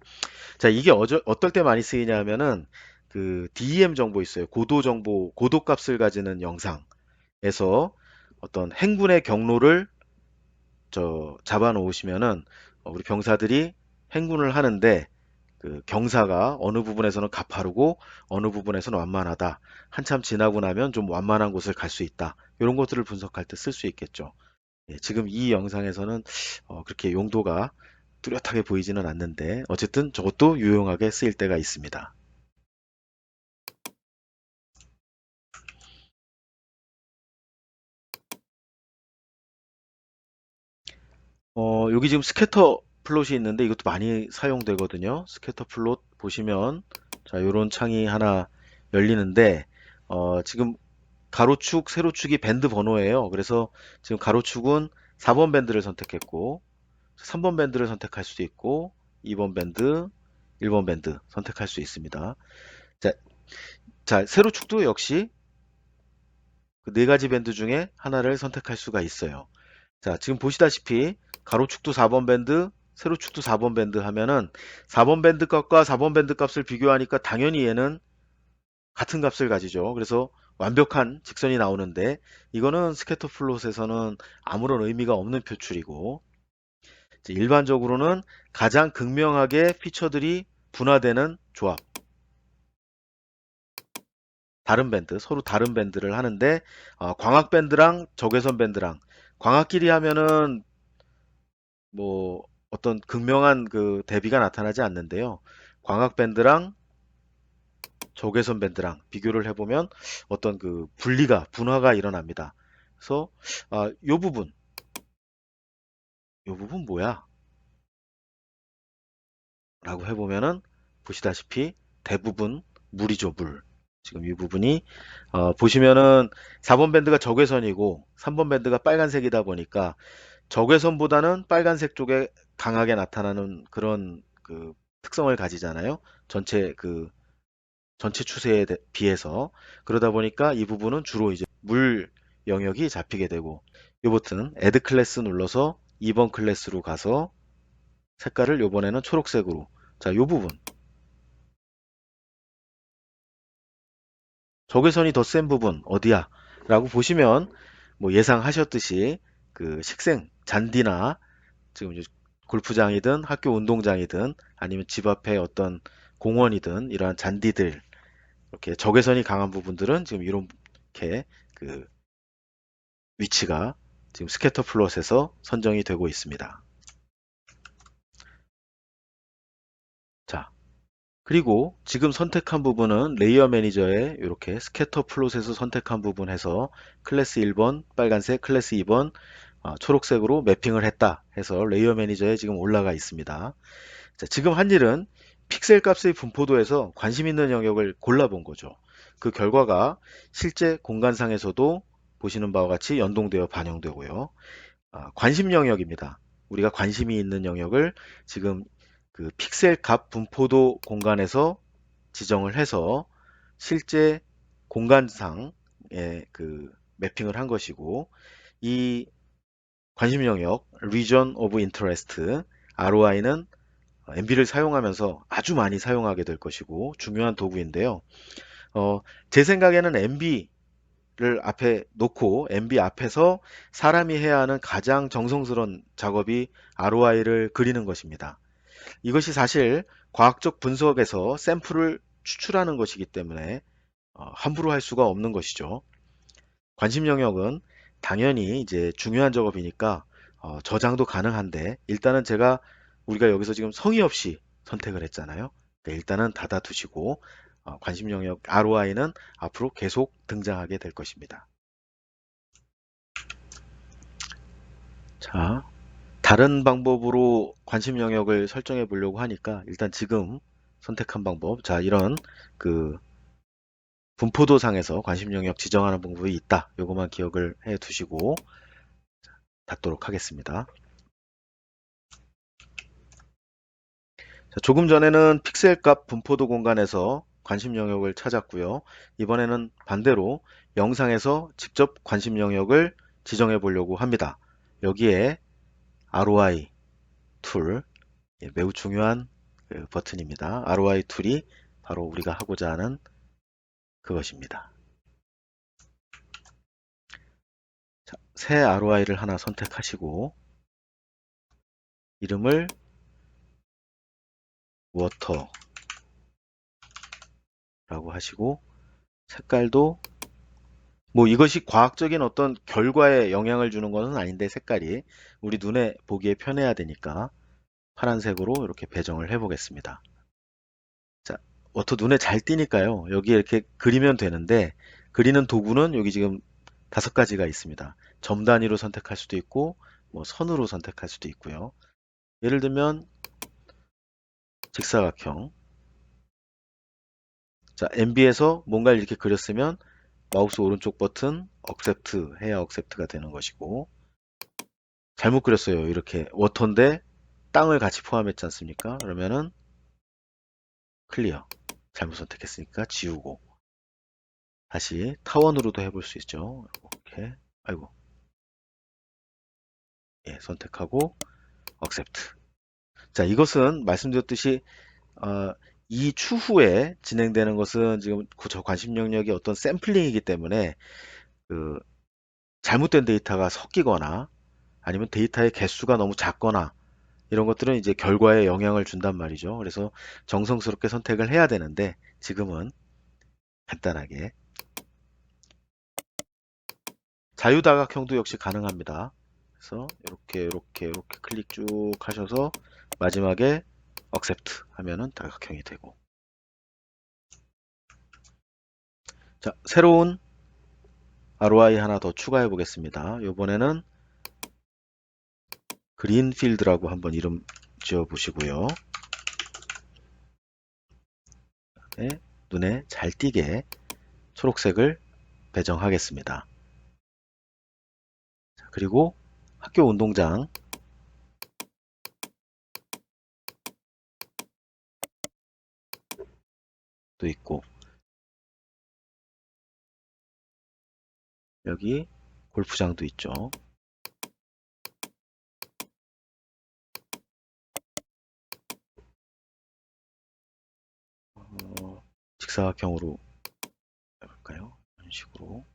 자, 이게 어떨 때 많이 쓰이냐 하면은 그 DEM 정보 있어요. 고도 정보, 고도 값을 가지는 영상에서 어떤 행군의 경로를 잡아 놓으시면은 우리 병사들이 행군을 하는데 그 경사가 어느 부분에서는 가파르고 어느 부분에서는 완만하다. 한참 지나고 나면 좀 완만한 곳을 갈 수 있다. 이런 것들을 분석할 때 쓸 수 있겠죠. 예, 지금 이 영상에서는 그렇게 용도가 뚜렷하게 보이지는 않는데 어쨌든 저것도 유용하게 쓰일 때가 있습니다. 여기 지금 스캐터 플롯이 있는데 이것도 많이 사용되거든요. 스캐터 플롯 보시면 자, 요런 창이 하나 열리는데 지금 가로축, 세로축이 밴드 번호예요. 그래서 지금 가로축은 4번 밴드를 선택했고 3번 밴드를 선택할 수도 있고 2번 밴드, 1번 밴드 선택할 수 있습니다. 자, 세로축도 역시 그 네 가지 밴드 중에 하나를 선택할 수가 있어요. 자, 지금 보시다시피 가로축도 4번 밴드, 세로축도 4번 밴드 하면은 4번 밴드 값과 4번 밴드 값을 비교하니까 당연히 얘는 같은 값을 가지죠. 그래서 완벽한 직선이 나오는데 이거는 스캐터 플롯에서는 아무런 의미가 없는 표출이고 이제 일반적으로는 가장 극명하게 피처들이 분화되는 조합, 다른 밴드, 서로 다른 밴드를 하는데 광학 밴드랑 적외선 밴드랑 광학끼리 하면은 뭐 어떤 극명한 그 대비가 나타나지 않는데요. 광학 밴드랑 적외선 밴드랑 비교를 해보면 어떤 그 분화가 일어납니다. 그래서 요 부분 뭐야? 라고 해보면은 보시다시피 대부분 물이죠, 물. 지금 이 부분이 보시면은 4번 밴드가 적외선이고 3번 밴드가 빨간색이다 보니까 적외선보다는 빨간색 쪽에 강하게 나타나는 그런 그 특성을 가지잖아요. 전체 추세에 비해서. 그러다 보니까 이 부분은 주로 이제 물 영역이 잡히게 되고 요 버튼 Add 클래스 눌러서 2번 클래스로 가서 색깔을 요번에는 초록색으로 자, 요 부분 적외선이 더 센 부분 어디야? 라고 보시면 뭐 예상하셨듯이 그 식생 잔디나 지금 이제 골프장이든 학교 운동장이든 아니면 집 앞에 어떤 공원이든 이러한 잔디들 이렇게 적외선이 강한 부분들은 지금 이렇게 그 위치가 지금 스캐터 플롯에서 선정이 되고 있습니다. 자, 그리고 지금 선택한 부분은 레이어 매니저에 이렇게 스캐터 플롯에서 선택한 부분 해서 클래스 1번 빨간색, 클래스 2번 초록색으로 매핑을 했다 해서 레이어 매니저에 지금 올라가 있습니다. 자, 지금 한 일은 픽셀 값의 분포도에서 관심 있는 영역을 골라본 거죠. 그 결과가 실제 공간상에서도 보시는 바와 같이 연동되어 반영되고요. 관심 영역입니다. 우리가 관심이 있는 영역을 지금 그 픽셀 값 분포도 공간에서 지정을 해서 실제 공간상에 그 매핑을 한 것이고 이 관심 영역 Region of Interest ROI는 MB를 사용하면서 아주 많이 사용하게 될 것이고 중요한 도구인데요. 제 생각에는 MB를 앞에 놓고 MB 앞에서 사람이 해야 하는 가장 정성스러운 작업이 ROI를 그리는 것입니다. 이것이 사실 과학적 분석에서 샘플을 추출하는 것이기 때문에 함부로 할 수가 없는 것이죠. 관심 영역은 당연히 이제 중요한 작업이니까 저장도 가능한데 일단은 우리가 여기서 지금 성의 없이 선택을 했잖아요. 그러니까 일단은 닫아두시고 관심 영역 ROI는 앞으로 계속 등장하게 될 것입니다. 자, 다른 방법으로 관심 영역을 설정해 보려고 하니까 일단 지금 선택한 방법, 자, 이런 그 분포도상에서 관심 영역 지정하는 방법이 있다. 요것만 기억을 해 두시고 닫도록 하겠습니다. 자, 조금 전에는 픽셀 값 분포도 공간에서 관심 영역을 찾았고요. 이번에는 반대로 영상에서 직접 관심 영역을 지정해 보려고 합니다. 여기에 ROI 툴, 매우 중요한 그 버튼입니다. ROI 툴이 바로 우리가 하고자 하는 그것입니다. 자, 새 ROI를 하나 선택하시고 이름을 워터라고 하시고 색깔도 뭐 이것이 과학적인 어떤 결과에 영향을 주는 것은 아닌데 색깔이 우리 눈에 보기에 편해야 되니까 파란색으로 이렇게 배정을 해 보겠습니다. 자, 워터 눈에 잘 띄니까요. 여기 이렇게 그리면 되는데 그리는 도구는 여기 지금 5가지가 있습니다. 점 단위로 선택할 수도 있고 뭐 선으로 선택할 수도 있고요. 예를 들면 직사각형. 자, MB에서 뭔가를 이렇게 그렸으면 마우스 오른쪽 버튼 Accept 해야 Accept가 되는 것이고, 잘못 그렸어요. 이렇게 워터인데 땅을 같이 포함했지 않습니까? 그러면은 클리어. 잘못 선택했으니까 지우고 다시 타원으로도 해볼 수 있죠. 이렇게 아이고 예, 선택하고 Accept. 자, 이것은 말씀드렸듯이 어, 이 추후에 진행되는 것은 지금 저 관심 영역이 어떤 샘플링이기 때문에 그 잘못된 데이터가 섞이거나 아니면 데이터의 개수가 너무 작거나 이런 것들은 이제 결과에 영향을 준단 말이죠. 그래서 정성스럽게 선택을 해야 되는데 지금은 간단하게 자유다각형도 역시 가능합니다. 그래서 이렇게 클릭 쭉 하셔서 마지막에 Accept 하면은 다각형이 되고, 자, 새로운 ROI 하나 더 추가해 보겠습니다. 이번에는 그린필드라고 한번 이름 지어 보시고요. 네, 눈에 잘 띄게 초록색을 배정하겠습니다. 자, 그리고 학교 운동장도 있고 여기 골프장도 있죠. 직사각형으로 해볼까요? 이런 식으로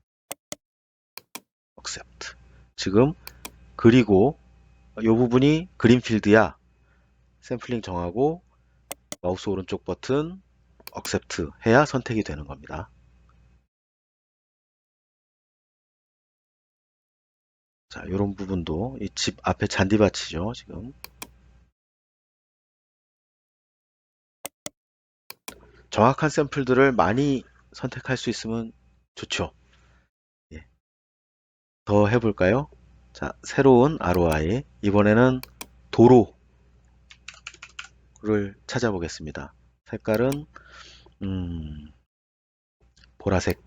accept. 지금 그리고 이 부분이 그린필드야. 샘플링 정하고 마우스 오른쪽 버튼 accept 해야 선택이 되는 겁니다. 자, 이런 부분도 이 집 앞에 잔디밭이죠, 지금. 정확한 샘플들을 많이 선택할 수 있으면 좋죠. 예. 더 해볼까요? 자, 새로운 ROI. 이번에는 도로를 찾아보겠습니다. 색깔은 보라색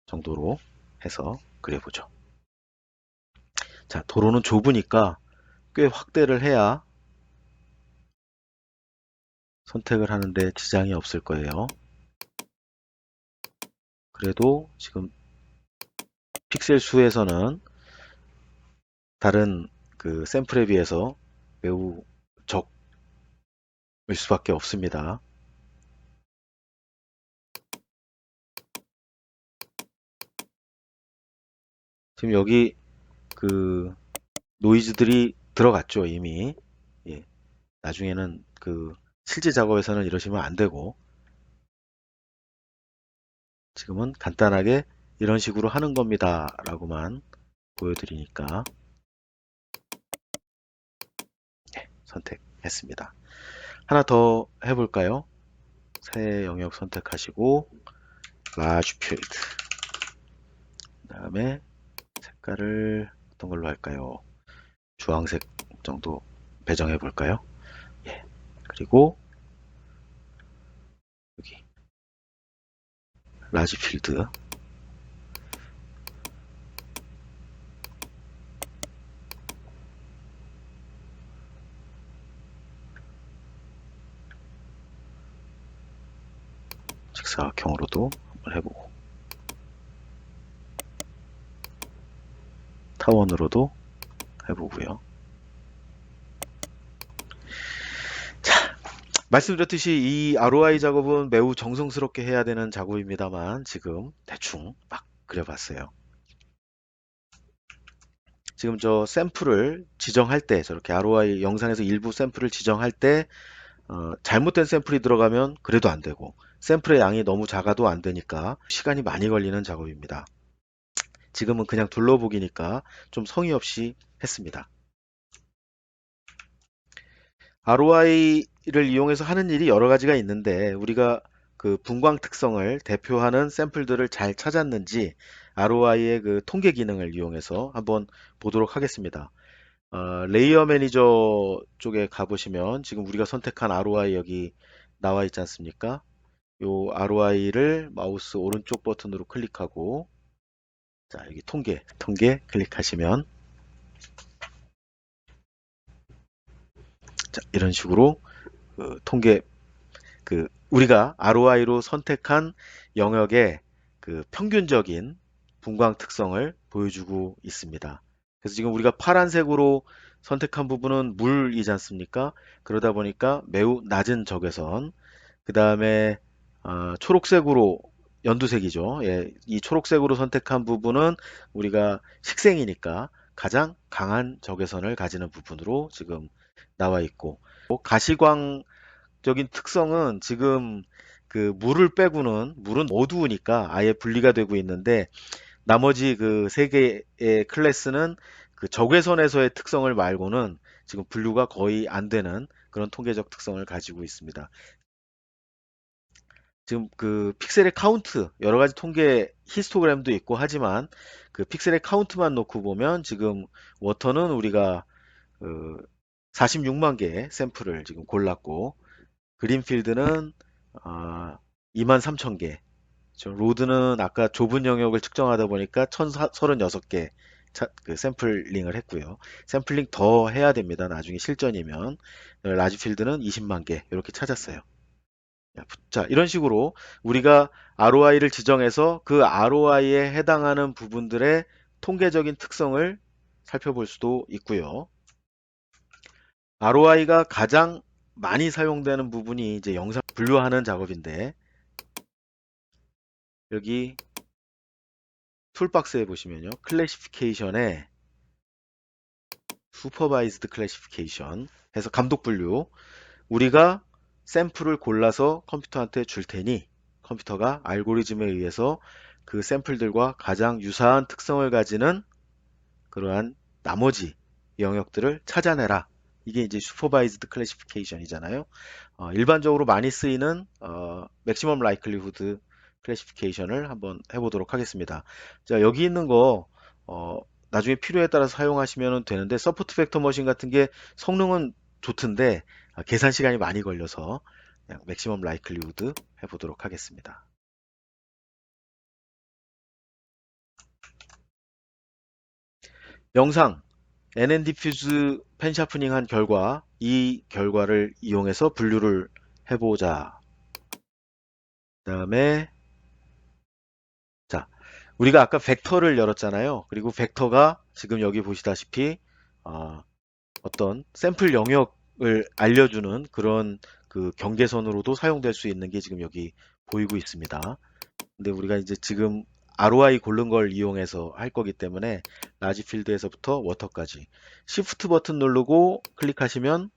정도로 해서 그려보죠. 자, 도로는 좁으니까 꽤 확대를 해야 선택을 하는데 지장이 없을 거예요. 그래도 지금 픽셀 수에서는 다른 그 샘플에 비해서 매우 적을 수밖에 없습니다. 지금 여기 그 노이즈들이 들어갔죠, 이미. 예, 나중에는 그 실제 작업에서는 이러시면 안 되고, 지금은 간단하게 이런 식으로 하는 겁니다 라고만 보여드리니까 선택했습니다. 하나 더 해볼까요? 새 영역 선택하시고 large field, 그 다음에 색깔을 어떤 걸로 할까요? 주황색 정도 배정해 볼까요? 예. 그리고 여기 large field, 직사각형으로도 한번 해보고 타원으로도 해보고요. 자, 말씀드렸듯이 이 ROI 작업은 매우 정성스럽게 해야 되는 작업입니다만 지금 대충 막 그려봤어요. 지금 저 샘플을 지정할 때 저렇게 ROI 영상에서 일부 샘플을 지정할 때 잘못된 샘플이 들어가면 그래도 안 되고 샘플의 양이 너무 작아도 안 되니까 시간이 많이 걸리는 작업입니다. 지금은 그냥 둘러보기니까 좀 성의 없이 했습니다. ROI를 이용해서 하는 일이 여러 가지가 있는데 우리가 그 분광 특성을 대표하는 샘플들을 잘 찾았는지 ROI의 그 통계 기능을 이용해서 한번 보도록 하겠습니다. 레이어 매니저 쪽에 가보시면 지금 우리가 선택한 ROI 여기 나와 있지 않습니까? 요 ROI를 마우스 오른쪽 버튼으로 클릭하고, 자, 여기 통계 클릭하시면, 자, 이런 식으로 그 통계, 그 우리가 ROI로 선택한 영역의 그 평균적인 분광 특성을 보여주고 있습니다. 그래서 지금 우리가 파란색으로 선택한 부분은 물이지 않습니까? 그러다 보니까 매우 낮은 적외선, 그 다음에 초록색으로, 연두색이죠. 예, 이 초록색으로 선택한 부분은 우리가 식생이니까 가장 강한 적외선을 가지는 부분으로 지금 나와 있고, 가시광적인 특성은 지금 그 물은 어두우니까 아예 분리가 되고 있는데, 나머지 그 세 개의 클래스는 그 적외선에서의 특성을 말고는 지금 분류가 거의 안 되는 그런 통계적 특성을 가지고 있습니다. 지금 그 픽셀의 카운트, 여러 가지 통계 히스토그램도 있고 하지만 그 픽셀의 카운트만 놓고 보면 지금 워터는 우리가 그 46만 개의 샘플을 지금 골랐고, 그린필드는 2만 3천 개, 로드는 아까 좁은 영역을 측정하다 보니까 1036개 그 샘플링을 했고요. 샘플링 더 해야 됩니다. 나중에 실전이면. 라지필드는 20만 개 이렇게 찾았어요. 자, 이런 식으로 우리가 ROI를 지정해서 그 ROI에 해당하는 부분들의 통계적인 특성을 살펴볼 수도 있고요. ROI가 가장 많이 사용되는 부분이 이제 영상 분류하는 작업인데, 여기 툴박스에 보시면요. 클래시피케이션에 슈퍼바이즈드 클래시피케이션 해서 감독 분류, 우리가 샘플을 골라서 컴퓨터한테 줄 테니 컴퓨터가 알고리즘에 의해서 그 샘플들과 가장 유사한 특성을 가지는 그러한 나머지 영역들을 찾아내라. 이게 이제 슈퍼바이즈드 클래시피케이션이잖아요. 일반적으로 많이 쓰이는 맥시멈 라이클리후드 클래시피케이션을 한번 해보도록 하겠습니다. 자, 여기 있는 거 나중에 필요에 따라서 사용하시면 되는데, 서포트 팩터 머신 같은 게 성능은 좋던데 계산 시간이 많이 걸려서 그냥 맥시멈 라이클리후드 해보도록 하겠습니다. 영상 NN 디퓨즈 펜샤프닝 한 결과, 이 결과를 이용해서 분류를 해보자. 그 다음에, 자, 우리가 아까 벡터를 열었잖아요. 그리고 벡터가 지금 여기 보시다시피 어떤 샘플 영역을 알려주는 그런 그 경계선으로도 사용될 수 있는 게 지금 여기 보이고 있습니다. 근데 우리가 이제 지금 ROI 고른 걸 이용해서 할 거기 때문에 라지 필드에서부터 워터까지 Shift 버튼 누르고 클릭하시면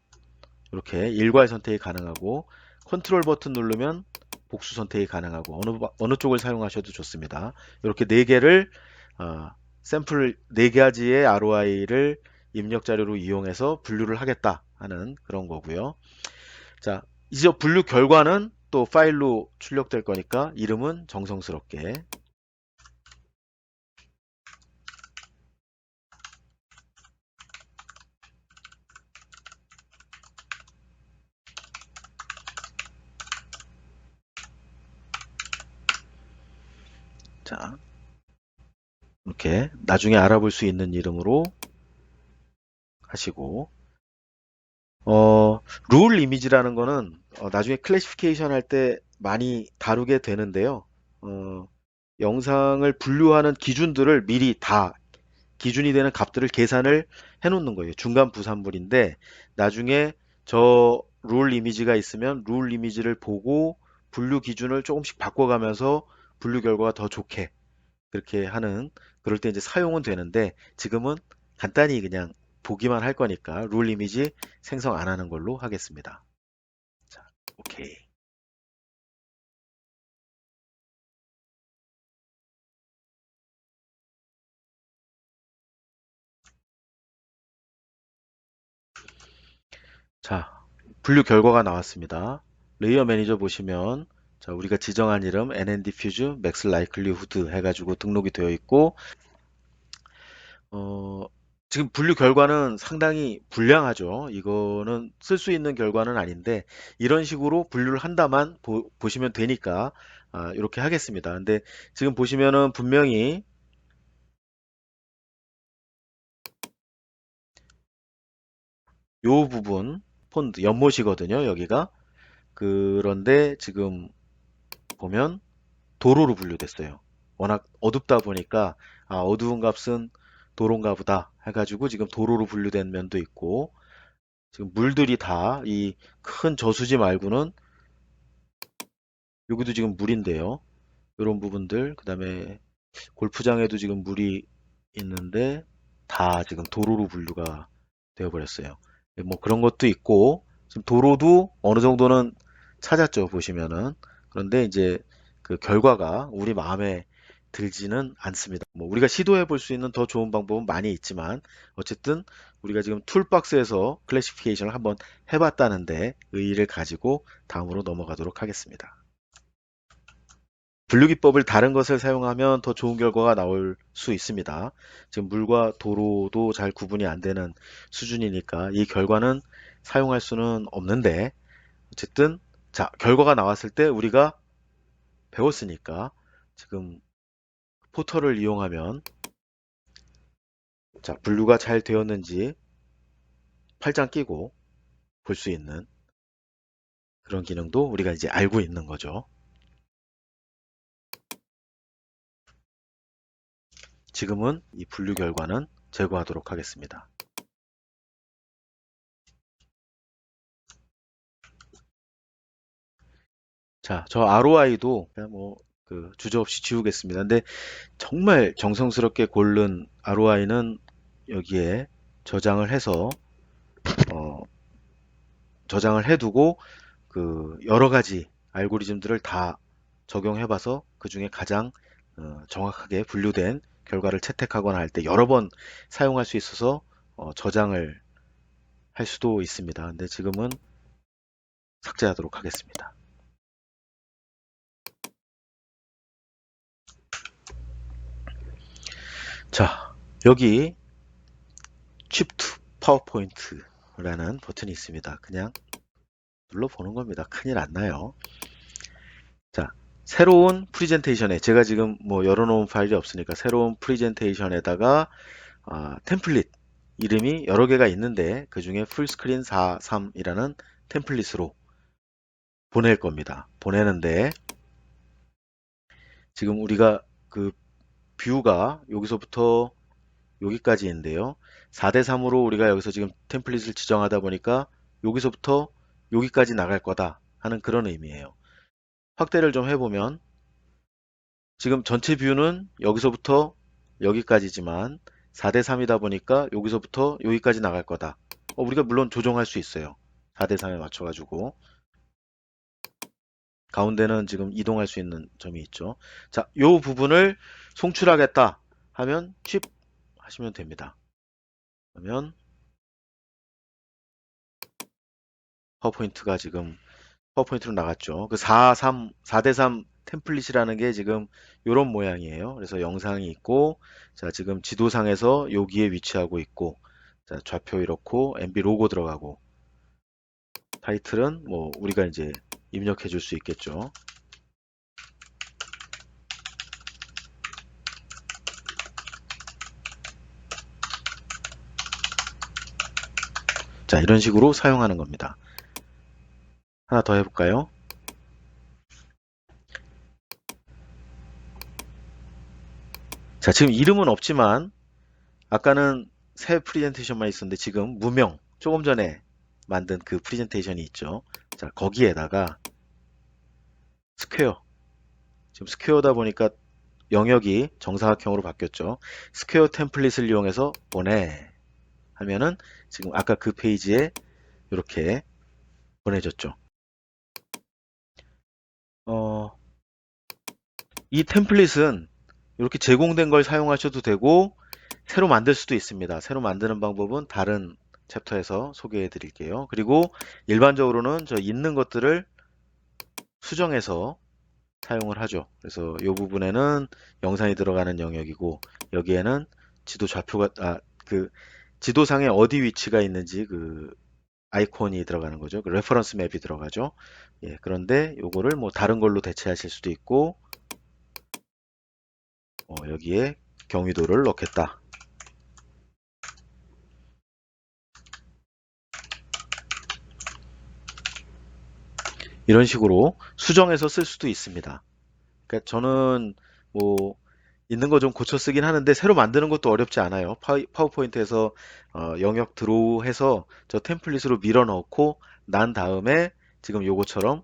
이렇게 일괄 선택이 가능하고, 컨트롤 버튼 누르면 복수 선택이 가능하고, 어느 쪽을 사용하셔도 좋습니다. 이렇게 네 개를 샘플 네 가지의 ROI를 입력 자료로 이용해서 분류를 하겠다 하는 그런 거고요. 자, 이제 분류 결과는 또 파일로 출력될 거니까 이름은 정성스럽게, 자, 이렇게 나중에 알아볼 수 있는 이름으로 하시고, 룰 이미지라는 거는 나중에 클래시피케이션 할 때 많이 다루게 되는데요. 어, 영상을 분류하는 기준들을 미리 다 기준이 되는 값들을 계산을 해 놓는 거예요. 중간 부산물인데, 나중에 저 룰 이미지가 있으면 룰 이미지를 보고 분류 기준을 조금씩 바꿔가면서 분류 결과가 더 좋게 그렇게 하는, 그럴 때 이제 사용은 되는데, 지금은 간단히 그냥 보기만 할 거니까 룰 이미지 생성 안 하는 걸로 하겠습니다. 자, 오케이. 자, 분류 결과가 나왔습니다. 레이어 매니저 보시면 자, 우리가 지정한 이름 NNDFuse Max Likelihood 해가지고 등록이 되어 있고, 어, 지금 분류 결과는 상당히 불량하죠. 이거는 쓸 수 있는 결과는 아닌데, 이런 식으로 분류를 한다만 보시면 되니까, 이렇게 하겠습니다. 근데 지금 보시면은 분명히 요 부분, 폰드, 연못이거든요, 여기가. 그런데 지금 보면 도로로 분류됐어요. 워낙 어둡다 보니까, 어두운 값은 도로인가 보다 해가지고 지금 도로로 분류된 면도 있고, 지금 물들이 다 이 큰 저수지 말고는 여기도 지금 물인데요. 이런 부분들, 그 다음에 골프장에도 지금 물이 있는데 다 지금 도로로 분류가 되어 버렸어요. 뭐 그런 것도 있고, 지금 도로도 어느 정도는 찾았죠, 보시면은. 그런데 이제 그 결과가 우리 마음에 들지는 않습니다. 뭐 우리가 시도해 볼 수 있는 더 좋은 방법은 많이 있지만, 어쨌든 우리가 지금 툴박스에서 클래시피케이션을 한번 해봤다는데 의의를 가지고 다음으로 넘어가도록 하겠습니다. 분류기법을 다른 것을 사용하면 더 좋은 결과가 나올 수 있습니다. 지금 물과 도로도 잘 구분이 안 되는 수준이니까 이 결과는 사용할 수는 없는데, 어쨌든 자, 결과가 나왔을 때 우리가 배웠으니까 지금 포털을 이용하면, 자, 분류가 잘 되었는지 팔짱 끼고 볼 수 있는 그런 기능도 우리가 이제 알고 있는 거죠. 지금은 이 분류 결과는 제거하도록 하겠습니다. 자, 저 ROI도 그냥 뭐 그 주저없이 지우겠습니다. 근데 정말 정성스럽게 고른 ROI는 여기에 저장을 해서 어, 저장을 해두고 그 여러 가지 알고리즘들을 다 적용해봐서 그 중에 가장 정확하게 분류된 결과를 채택하거나 할 때 여러 번 사용할 수 있어서 저장을 할 수도 있습니다. 근데 지금은 삭제하도록 하겠습니다. 자, 여기 Shift to PowerPoint라는 버튼이 있습니다. 그냥 눌러보는 겁니다. 큰일 안 나요. 자, 새로운 프리젠테이션에 제가 지금 뭐 열어놓은 파일이 없으니까 새로운 프리젠테이션에다가 템플릿 이름이 여러 개가 있는데 그 중에 풀스크린 43이라는 템플릿으로 보낼 겁니다. 보내는데 지금 우리가 그 뷰가 여기서부터 여기까지인데요. 4대3으로 우리가 여기서 지금 템플릿을 지정하다 보니까 여기서부터 여기까지 나갈 거다 하는 그런 의미예요. 확대를 좀 해보면 지금 전체 뷰는 여기서부터 여기까지지만 4대3이다 보니까 여기서부터 여기까지 나갈 거다. 우리가 물론 조정할 수 있어요. 4대3에 맞춰가지고 가운데는 지금 이동할 수 있는 점이 있죠. 자, 요 부분을 송출하겠다 하면 칩 하시면 됩니다. 그러면 파워포인트가 지금 파워포인트로 나갔죠. 그 4대3 템플릿이라는 게 지금 이런 모양이에요. 그래서 영상이 있고, 자, 지금 지도상에서 여기에 위치하고 있고, 자, 좌표 이렇고, MB 로고 들어가고, 타이틀은 뭐 우리가 이제 입력해 줄 수 있겠죠. 자, 이런 식으로 사용하는 겁니다. 하나 더 해볼까요? 자, 지금 이름은 없지만 아까는 새 프레젠테이션만 있었는데 지금 무명, 조금 전에 만든 그 프레젠테이션이 있죠. 자, 거기에다가 스퀘어, 지금 스퀘어다 보니까 영역이 정사각형으로 바뀌었죠. 스퀘어 템플릿을 이용해서 보내 하면은 지금 아까 그 페이지에 이렇게 보내졌죠. 이 템플릿은 이렇게 제공된 걸 사용하셔도 되고 새로 만들 수도 있습니다. 새로 만드는 방법은 다른 챕터에서 소개해 드릴게요. 그리고 일반적으로는 저 있는 것들을 수정해서 사용을 하죠. 그래서 이 부분에는 영상이 들어가는 영역이고 여기에는 지도 좌표가 그 지도상에 어디 위치가 있는지 그 아이콘이 들어가는 거죠. 그 레퍼런스 맵이 들어가죠. 예, 그런데 요거를 뭐 다른 걸로 대체하실 수도 있고 여기에 경위도를 넣겠다. 이런 식으로 수정해서 쓸 수도 있습니다. 그러니까 저는 뭐 있는 거 좀 고쳐 쓰긴 하는데 새로 만드는 것도 어렵지 않아요. 파워포인트에서 영역 드로우해서 저 템플릿으로 밀어 넣고 난 다음에 지금 요거처럼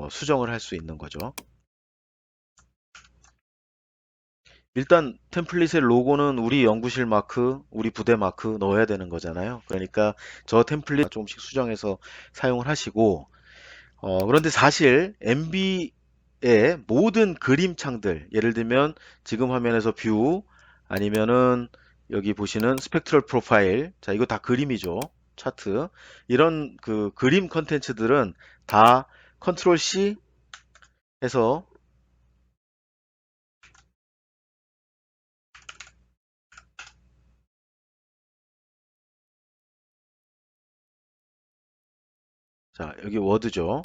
수정을 할 수 있는 거죠. 일단 템플릿의 로고는 우리 연구실 마크, 우리 부대 마크 넣어야 되는 거잖아요. 그러니까 저 템플릿 조금씩 수정해서 사용을 하시고 그런데 사실 MB의 모든 그림창들, 예를 들면 지금 화면에서 뷰, 아니면은 여기 보시는 스펙트럴 프로파일, 자, 이거 다 그림이죠. 차트. 이런 그 그림 컨텐츠들은 다 컨트롤 C 해서, 자, 여기 워드죠.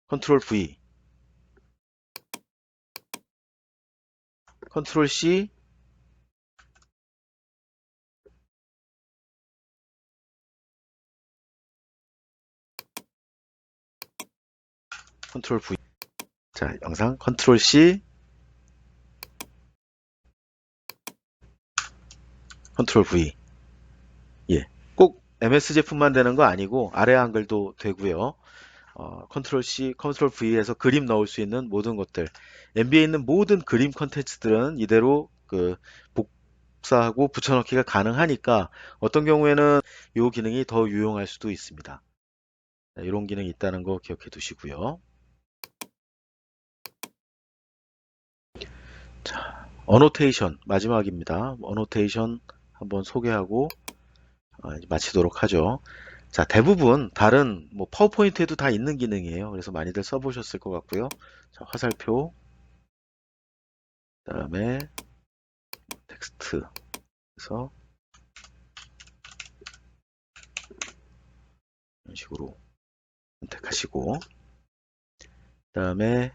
컨트롤 V, 컨트롤 C, 컨트롤 V. 자, 영상 컨트롤 C, 컨트롤 V. 예. 꼭 MS 제품만 되는 거 아니고 아래 한글도 되고요. 컨트롤 C, 컨트롤 V에서 그림 넣을 수 있는 모든 것들. MB에 있는 모든 그림 컨텐츠들은 이대로 그 복사하고 붙여넣기가 가능하니까 어떤 경우에는 이 기능이 더 유용할 수도 있습니다. 이런 기능이 있다는 거 기억해 두시고요. 자, 어노테이션 마지막입니다. 어노테이션 한번 소개하고 이제 마치도록 하죠. 자, 대부분 다른 뭐 파워포인트에도 다 있는 기능이에요. 그래서 많이들 써보셨을 것 같고요. 자, 화살표, 그다음에 텍스트. 그래서 이런 식으로 선택하시고 그다음에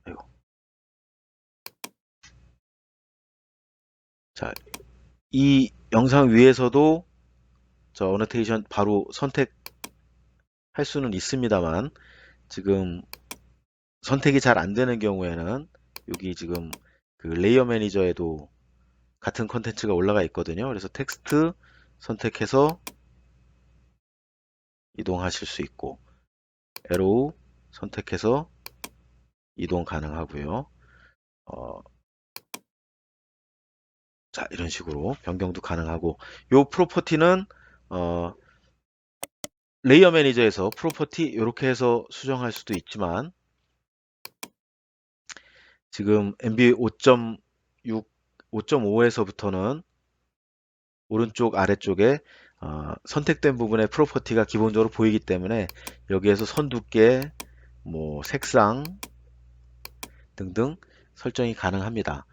아이고. 자, 이 영상 위에서도 저 어노테이션 바로 선택할 수는 있습니다만 지금 선택이 잘 안 되는 경우에는 여기 지금 그 레이어 매니저에도 같은 컨텐츠가 올라가 있거든요. 그래서 텍스트 선택해서 이동하실 수 있고 에로우 선택해서 이동 가능하고요. 어, 자, 이런 식으로 변경도 가능하고 요 프로퍼티는 어, 레이어 매니저에서 프로퍼티 이렇게 해서 수정할 수도 있지만 지금 MB 5.6, 5.5에서부터는 오른쪽 아래쪽에 선택된 부분의 프로퍼티가 기본적으로 보이기 때문에 여기에서 선 두께, 뭐 색상 등등 설정이 가능합니다.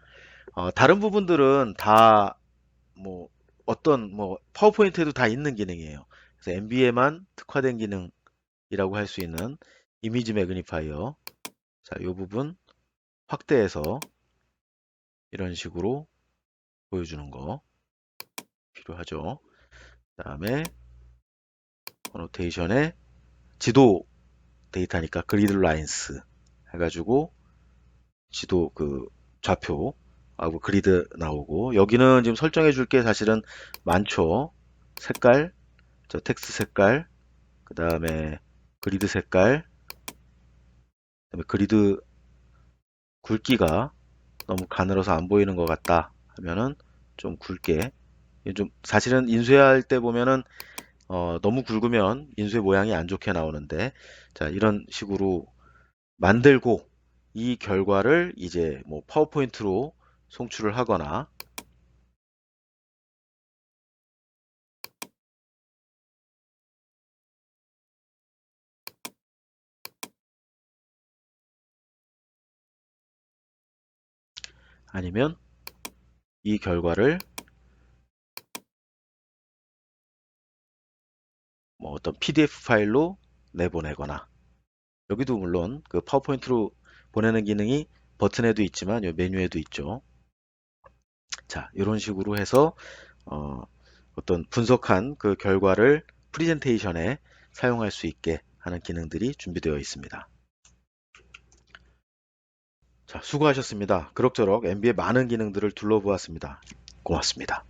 다른 부분들은 다 뭐 어떤 뭐 파워포인트에도 다 있는 기능이에요. 그래서 MB에만 특화된 기능이라고 할 수 있는 이미지 매그니파이어. 자, 이 부분 확대해서 이런 식으로 보여주는 거 필요하죠. 그다음에 어노테이션에 지도 데이터니까 그리드 라인스 해가지고 지도 그 좌표하고 그리드 나오고 여기는 지금 설정해 줄 게 사실은 많죠. 색깔, 저 텍스트 색깔, 그 다음에 그리드 색깔, 그다음에 그리드 굵기가 너무 가늘어서 안 보이는 것 같다 하면은 좀 굵게 좀 사실은 인쇄할 때 보면은 너무 굵으면 인쇄 모양이 안 좋게 나오는데 자 이런 식으로 만들고 이 결과를 이제 뭐 파워포인트로 송출을 하거나 아니면 이 결과를 뭐 어떤 PDF 파일로 내보내거나, 여기도 물론 그 파워포인트로 보내는 기능이 버튼에도 있지만 이 메뉴에도 있죠. 자, 이런 식으로 해서 어떤 분석한 그 결과를 프리젠테이션에 사용할 수 있게 하는 기능들이 준비되어 있습니다. 자, 수고하셨습니다. 그럭저럭 MB의 많은 기능들을 둘러보았습니다. 고맙습니다.